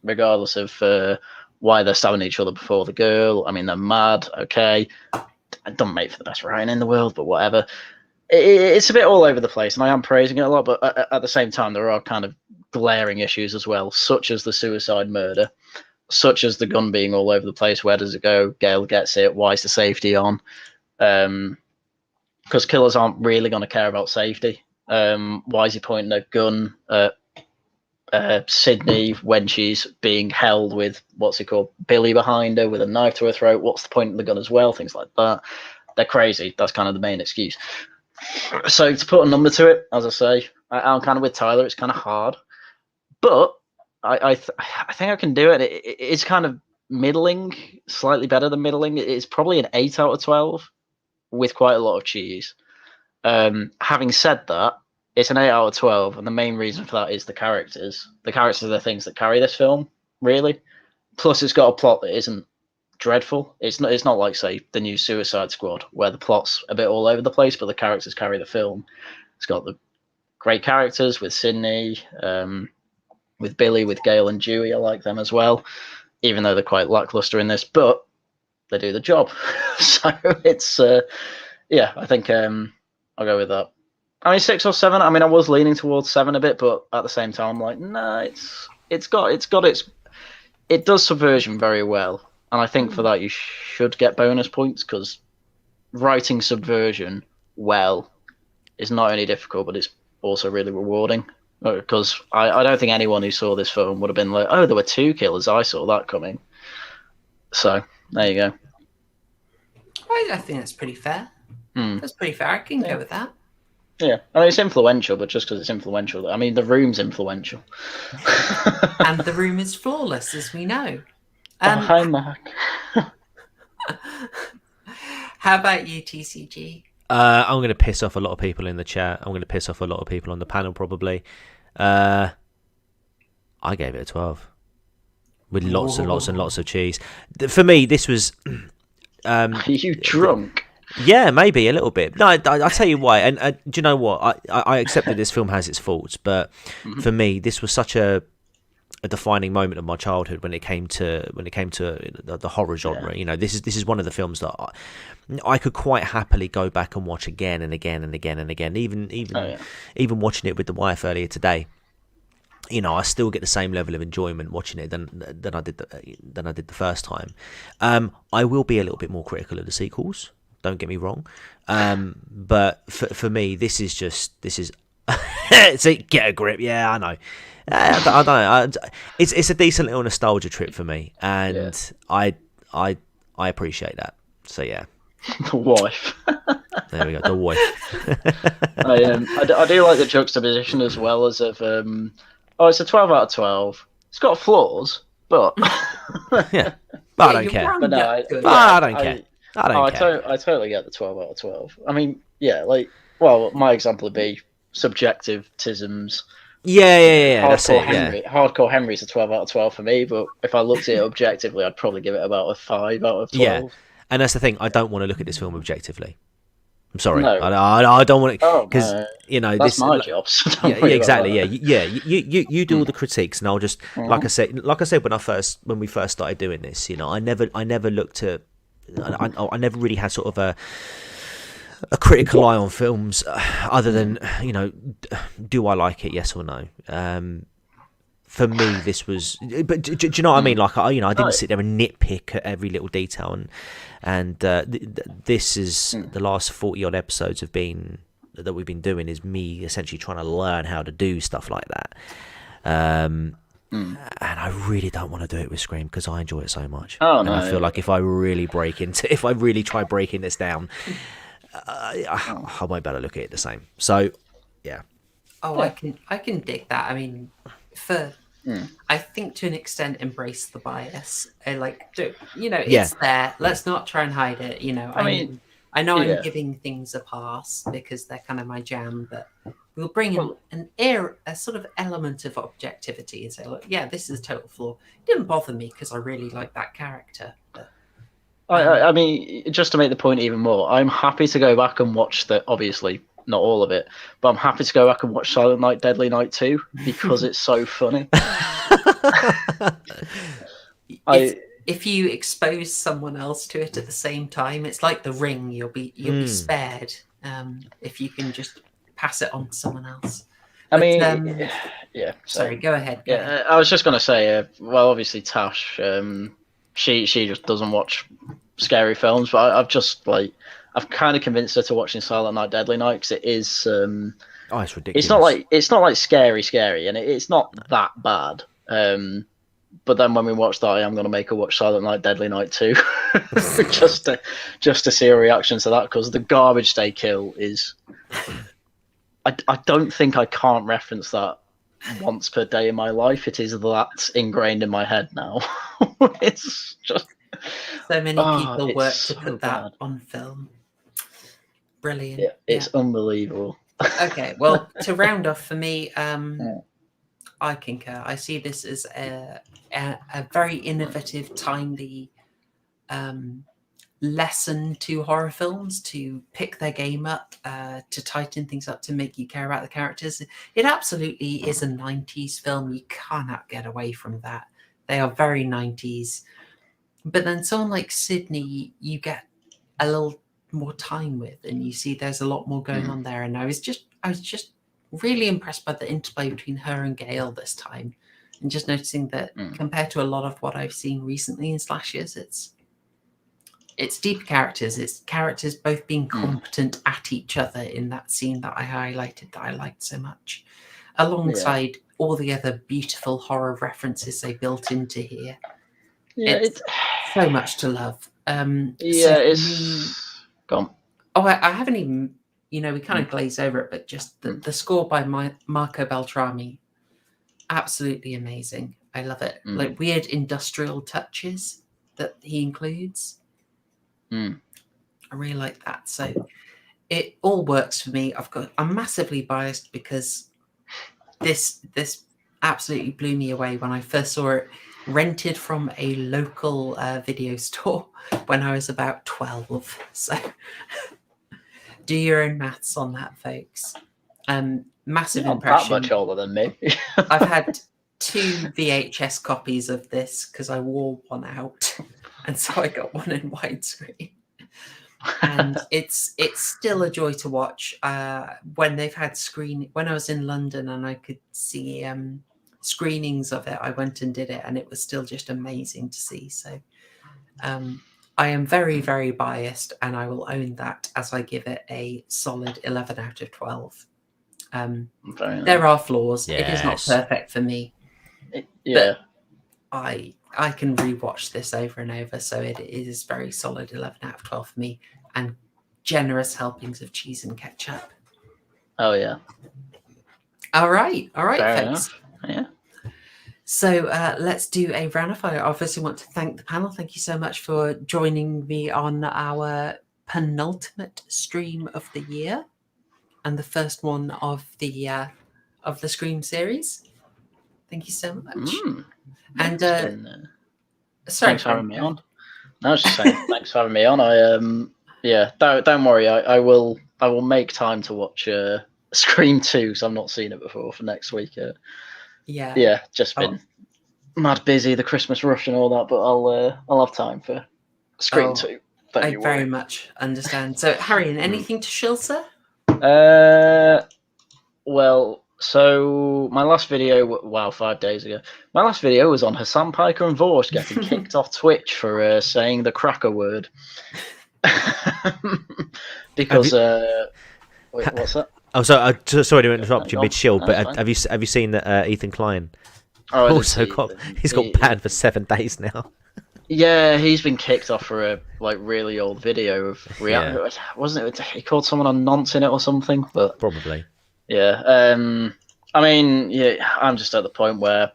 Speaker 6: Regardless of why they're stabbing each other before the girl. I mean, they're mad, okay. It doesn't make for the best writing in the world, but whatever. It's a bit all over the place, and I am praising it a lot, but at the same time, there are kind of glaring issues as well, such as the suicide murder, such as the gun being all over the place. Where does it go? Gail gets it. Why is the safety on? Because killers aren't really going to care about safety. Why is he pointing a gun at Sydney when she's being held with, what's it called, Billy behind her with a knife to her throat? What's the point of the gun as well? Things like that. They're crazy. That's kind of the main excuse. So to put a number to it, as I say, I'm kind of with Tyler. It's kind of hard, but I think I can do it. It's kind of middling, slightly better than middling. It's probably an 8 out of 12 with quite a lot of cheese. Having said that, it's an 8 out of 12, and the main reason for that is the characters. The characters are the things that carry this film, really. Plus, it's got a plot that isn't dreadful. It's not like, say, the new Suicide Squad, where the plot's a bit all over the place, but the characters carry the film. It's got the great characters with Sydney, with Billy, with Gail and Dewey. I like them as well, even though they're quite lackluster in this, but they do the job. So it's, I think I'll go with that. I mean, 6 or 7. I mean, I was leaning towards 7 a bit, but at the same time, I'm like, no, it does subversion very well. And I think for that, you should get bonus points, because writing subversion well is not only difficult, but it's also really rewarding. Because I don't think anyone who saw this film would have been like, oh, there were 2 killers. I saw that coming. So, there you go.
Speaker 5: I think that's pretty fair. That's pretty fair. I can go with that.
Speaker 6: Yeah, I mean, it's influential, but just because it's influential, I mean, The Room's influential.
Speaker 5: And The Room is flawless, as we know.
Speaker 6: Hi, Mark.
Speaker 5: How about you, TCG?
Speaker 7: I'm going to piss off a lot of people in the chat. I'm going to piss off a lot of people on the panel, probably. I gave it a 12. With lots and lots and lots of cheese. For me, this was...
Speaker 6: Are you drunk?
Speaker 7: Yeah, maybe a little bit. No, I'll tell you why. And do you know what? I accept that this film has its faults, but for me, this was such a defining moment of my childhood when it came to the horror genre. You know, this is one of the films that I could quite happily go back and watch again and again and again and again. Even watching it with the wife earlier today. You know, I still get the same level of enjoyment watching it than I did the first time. I will be a little bit more critical of the sequels. Don't get me wrong, but for me, this is so get a grip. Yeah, I know. I don't know. It's a decent little nostalgia trip for me, and I appreciate that. So yeah,
Speaker 6: the wife.
Speaker 7: There we go. The wife.
Speaker 6: I do like the juxtaposition as well as of it's a 12 out of 12. It's got flaws, but
Speaker 7: yeah, but I don't care.
Speaker 6: But no,
Speaker 7: I don't care. I don't care.
Speaker 6: I totally get the 12 out of 12. I mean, my example would be subjectivisms.
Speaker 7: Yeah.
Speaker 6: Hardcore Henry's a 12 out of 12 for me, but if I looked at it objectively, I'd probably give it about a 5 out of 12.
Speaker 7: Yeah, and that's the thing. I don't want to look at this film objectively. I'm sorry. No. I don't want to, because you know
Speaker 6: that's
Speaker 7: this.
Speaker 6: My job. So
Speaker 7: yeah, exactly. Yeah. You do all the critiques, and I'll just like I said when we first started doing this. You know, I never looked at. I never really had sort of a critical eye on films, other than, you know, do I like it? Yes or no. For me, this was. But do you know what I mean? Like, I didn't sit there and nitpick at every little detail, and this is the last 40 odd episodes that we've been doing is me essentially trying to learn how to do stuff like that. And I really don't want to do it with Scream because I enjoy it so much.
Speaker 6: Oh,
Speaker 7: and
Speaker 6: no.
Speaker 7: I feel like if I really try breaking this down, I won't be able to look at it the same. So, yeah.
Speaker 5: Oh, I can dig that. I mean, I think to an extent, embrace the bias. It's there. Let's not try and hide it. You know, I know I'm giving things a pass because they're kind of my jam, but we'll bring in a sort of element of objectivity and say, look, yeah, this is a total flaw. It didn't bother me because I really like that character. But,
Speaker 6: I mean, just to make the point even more, I'm happy to go back and watch obviously not all of it, but I'm happy to go back and watch Silent Night, Deadly Night 2 because it's so funny.
Speaker 5: If you expose someone else to it at the same time, it's like The Ring. You'll be spared if you can just pass it on to someone else. Sorry, go ahead.
Speaker 6: I was just going to say, obviously Tash, she just doesn't watch scary films, but I've kind of convinced her to watching Silent Night, Deadly Night because it is.
Speaker 7: It's ridiculous.
Speaker 6: It's not like scary, and it's not that bad. But then when we watch that, I am going to make her watch Silent Night, Deadly Night 2, just to see her reaction to that, because the garbage they kill is I don't think I can't reference that once per day in my life. It is that ingrained in my head now. It's just
Speaker 5: So many people
Speaker 6: it's
Speaker 5: work to
Speaker 6: so
Speaker 5: put that
Speaker 6: bad.
Speaker 5: on film. Brilliant.
Speaker 6: Yeah, it's unbelievable.
Speaker 5: Okay, well, to round off for me,
Speaker 6: Yeah.
Speaker 5: I concur. I see this as a very innovative, timely lesson to horror films to pick their game up, to tighten things up, to make you care about the characters. It absolutely is a 90s film. You cannot get away from that. They are very 90s. But then someone like Sydney, you get a little more time with, and you see there's a lot more going on there. And I was just really impressed by the interplay between her and Gail this time, and just noticing that compared to a lot of what I've seen recently in slashers, it's deep characters. It's characters both being competent at each other in that scene that I highlighted that I liked so much, alongside all the other beautiful horror references they built into here.
Speaker 6: Yeah,
Speaker 5: it's so much to love.
Speaker 6: It's gone.
Speaker 5: Oh, I haven't even, we kind of glaze over it, but just the score by Marco Beltrami, absolutely amazing. I love it. Like weird industrial touches that he includes. I really like that. So it all works for me. I'm massively biased because this absolutely blew me away when I first saw it, rented from a local video store when I was about 12. So do your own maths on that, folks. Massive
Speaker 6: Not
Speaker 5: impression.
Speaker 6: that much older than me.
Speaker 5: I've had 2 VHS copies of this because I wore one out, and so I got one in widescreen. And it's still a joy to watch. When they've had when I was in London and I could see screenings of it, I went and did it, and it was still just amazing to see. So I am very, very biased, and I will own that as I give it a solid 11 out of 12. There are flaws. It is not perfect for me. But I can rewatch this over and over, so it is very solid 11 out of 12 for me, and generous helpings of cheese and ketchup.
Speaker 6: Oh yeah.
Speaker 5: All right,
Speaker 6: Fair
Speaker 5: folks.
Speaker 6: Enough. Yeah.
Speaker 5: So let's do a roundup. I obviously want to thank the panel. Thank you so much for joining me on our penultimate stream of the year and the first one of the Scream series. Thank you so much. And sorry,
Speaker 6: thanks for having me on. No, I was just saying thanks for having me on. Don't worry. I will make time to watch Scream 2, so I'm not seeing it before for next week. Just been mad busy, the Christmas rush and all that, but I'll have time for Scream 2.
Speaker 5: I very much understand. So, Haryan, anything to shill, sir?
Speaker 6: Well, so my last video, 5 days ago, my last video was on Hassan Piker and Vorst getting kicked off Twitch for saying the cracker word. Because wait, what's that?
Speaker 7: Oh, sorry to interrupt you mid-shield, but have you seen that Ethan Klein he's got banned for 7 days now?
Speaker 6: Yeah, he's been kicked off for a really old video of wasn't it? He called someone a nonce in it or something, but
Speaker 7: probably.
Speaker 6: Yeah. I mean, I'm just at the point where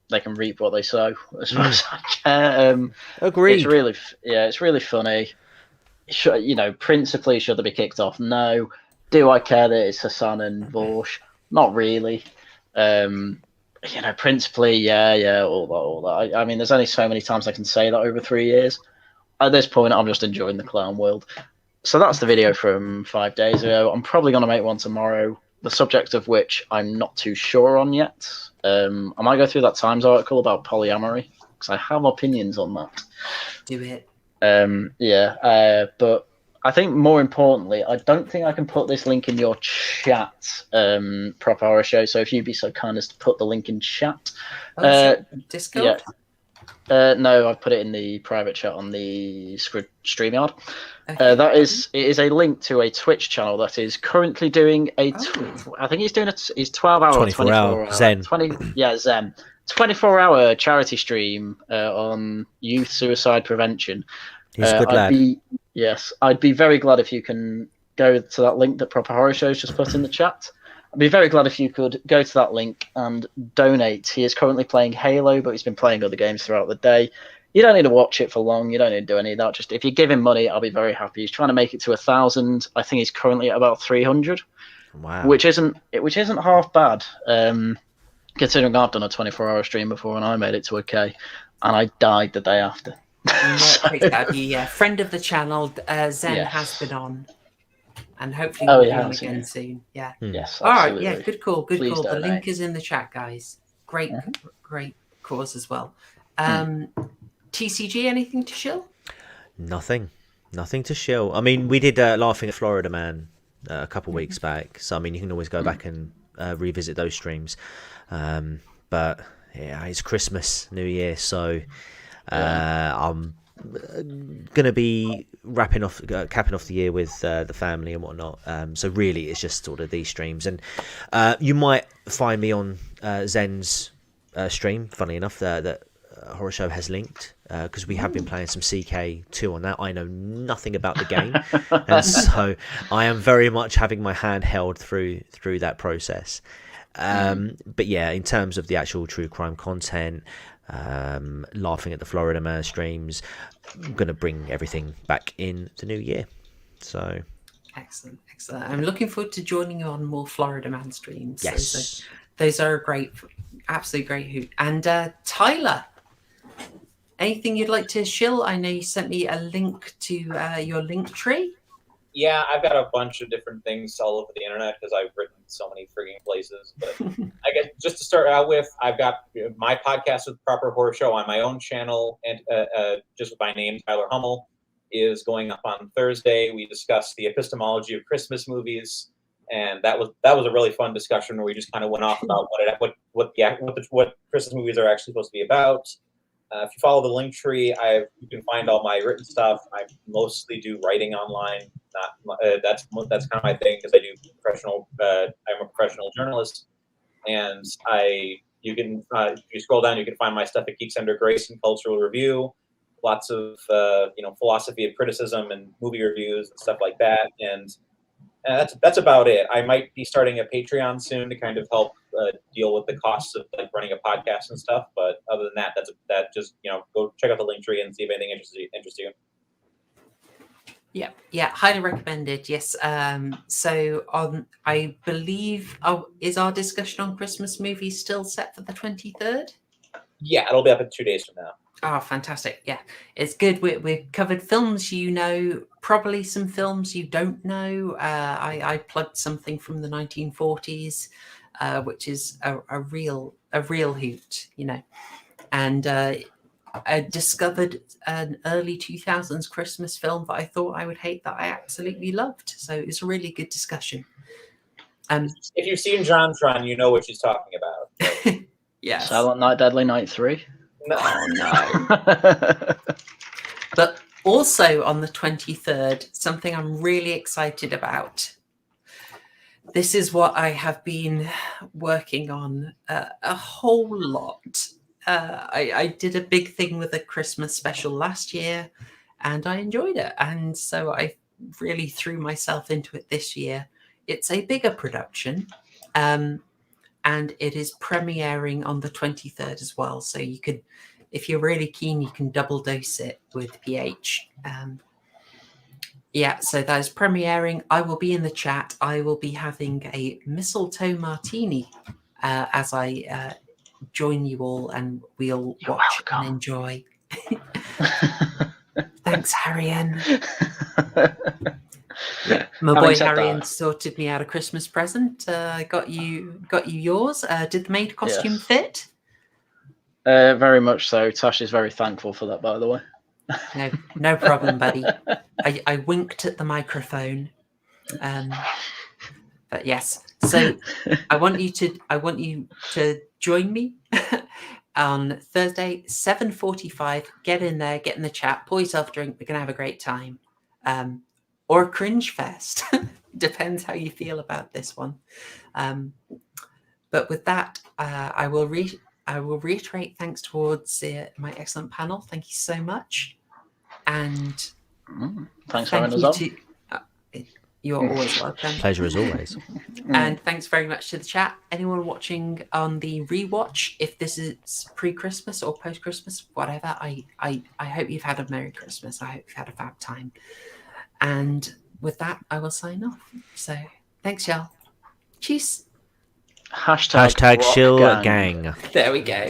Speaker 6: they can reap what they sow, as far as I care.
Speaker 7: Agreed.
Speaker 6: It's really funny. Principally, should they be kicked off? No. Do I care that it's Hassan and Vorsh? Not really. Principally, all that. I mean, there's only so many times I can say that over 3 years. At this point, I'm just enjoying the clown world. So that's the video from 5 days ago. I'm probably going to make one tomorrow, the subject of which I'm not too sure on yet. I might go through that Times article about polyamory, because I have opinions on that.
Speaker 5: Do it.
Speaker 6: But I think more importantly, I don't think I can put this link in your chat, Proper Horrorshow. So if you'd be so kind as to put the link in chat.
Speaker 5: Discord?
Speaker 6: Yeah. No, I've put it in the private chat on the StreamYard. Okay. It is a link to a Twitch channel that is currently doing I think he's doing his 12-hour,
Speaker 7: 24-hour Zen.
Speaker 6: Zen. 24-hour charity stream on youth suicide prevention.
Speaker 7: He's a good lad.
Speaker 6: I'd be very glad if you can go to that link that Proper Horror Show's just put in the chat. I'd be very glad if you could go to that link and donate. He is currently playing Halo, but he's been playing other games throughout the day. You don't need to watch it for long. You don't need to do any of that. Just if you give him money, I'll be very happy. He's trying to make it to 1,000. I think he's currently at about 300.
Speaker 7: Wow.
Speaker 6: Which isn't half bad. Considering I've done a 24-hour stream before and I made it to a K, and I died the day after.
Speaker 5: Great to have you. Yeah, friend of the channel, Zen
Speaker 6: Yes.
Speaker 5: has been on, and hopefully
Speaker 6: Oh,
Speaker 5: we'll
Speaker 6: he
Speaker 5: be on
Speaker 6: has,
Speaker 5: again
Speaker 6: yeah.
Speaker 5: soon. Yeah.
Speaker 6: Yes,
Speaker 5: All right.
Speaker 6: absolutely.
Speaker 5: Yeah. Good call. Good
Speaker 6: Please
Speaker 5: call. The
Speaker 6: donate.
Speaker 5: link is in the chat, guys. Great, great cause as well. TCG, anything to shill?
Speaker 7: Nothing to shill. I mean, we did Laughing at Florida Man a couple weeks back, so I mean, you can always go back and revisit those streams. But yeah, it's Christmas, New Year, so I'm gonna be capping off the year with the family and whatnot. So really, it's just sort of these streams, and you might find me on Zen's stream. Funny enough, that Horror Show has linked, because we have been playing some CK2 on that. I know nothing about the game, and so I am very much having my hand held through that process. But yeah, in terms of the actual true crime content, Laughing at the Florida Man streams, I'm going to bring everything back in the new year. So
Speaker 5: Excellent. I'm looking forward to joining you on more Florida Man streams.
Speaker 7: yes,
Speaker 5: Those are great, absolutely great hoot. And Tyler, anything you'd like to shill? I know you sent me a link to your link tree.
Speaker 8: Yeah, I've got a bunch of different things all over the internet because I've written so many frigging places. But I guess just to start out with, I've got my podcast with Proper Horror Show on my own channel, and just with my name, Tyler Hummel, is going up on Thursday. We discussed the epistemology of Christmas movies, and that was a really fun discussion where we just kind of went off about what Christmas movies are actually supposed to be about. If you follow the link tree, you can find all my written stuff. I mostly do writing online. That's kind of my thing because I do professional. I'm a professional journalist, and you can if you scroll down, you can find my stuff at Geeks Under Grace and Cultural Review. Lots of philosophy of criticism and movie reviews and stuff like that. And that's about it. I might be starting a Patreon soon to kind of help deal with the costs of like running a podcast and stuff. But other than that, just go check out the link tree and see if anything interests you.
Speaker 5: Yeah, highly recommended. Yes. So I believe, is our discussion on Christmas movies still set for the 23rd?
Speaker 8: Yeah, it'll be up in 2 days from now.
Speaker 5: Oh, fantastic. Yeah, it's good. We've covered films you know, probably some films you don't know. I plugged something from the 1940s, which is a real hoot, and I discovered an early 2000s Christmas film that I thought I would hate that I absolutely loved. So it's a really good discussion.
Speaker 8: If you've seen JonTron, you know what she's talking about.
Speaker 5: Yes.
Speaker 6: Silent Night, Deadly Night 3.
Speaker 8: No.
Speaker 5: Oh no. But also on the 23rd, something I'm really excited about. This is what I have been working on a whole lot. I did a big thing with a Christmas special last year, and I enjoyed it. And so I really threw myself into it this year. It's a bigger production, and it is premiering on the 23rd as well. So you could, if you're really keen, you can double dose it with PH. Yeah, so that is premiering. I will be in the chat. I will be having a mistletoe martini as I join you all, and we'll watch and enjoy. Thanks, Haryan. Yeah, my boy Haryan sorted me out a Christmas present. Got you yours. Did the maid costume fit?
Speaker 6: Very much so. Tash is very thankful for that, by the way.
Speaker 5: No problem, buddy. I winked at the microphone. But yes, so I want you to join me on Thursday, 7:45. Get in there, get in the chat, pour yourself a drink. We're gonna have a great time. Or a cringe fest. Depends how you feel about this one. But with that, I will reiterate thanks towards my excellent panel. Thank you so much. And
Speaker 6: thanks for having us on.
Speaker 5: You're always welcome.
Speaker 7: Pleasure as always.
Speaker 5: And thanks very much to the chat. Anyone watching on the rewatch, if this is pre-Christmas or post-Christmas, whatever, I hope you've had a Merry Christmas. I hope you've had a fab time. And with that, I will sign off. So thanks, y'all. Cheers.
Speaker 6: Hashtag
Speaker 7: Hashtag
Speaker 6: rock
Speaker 7: shill
Speaker 6: gang.
Speaker 7: gang.
Speaker 5: There we go.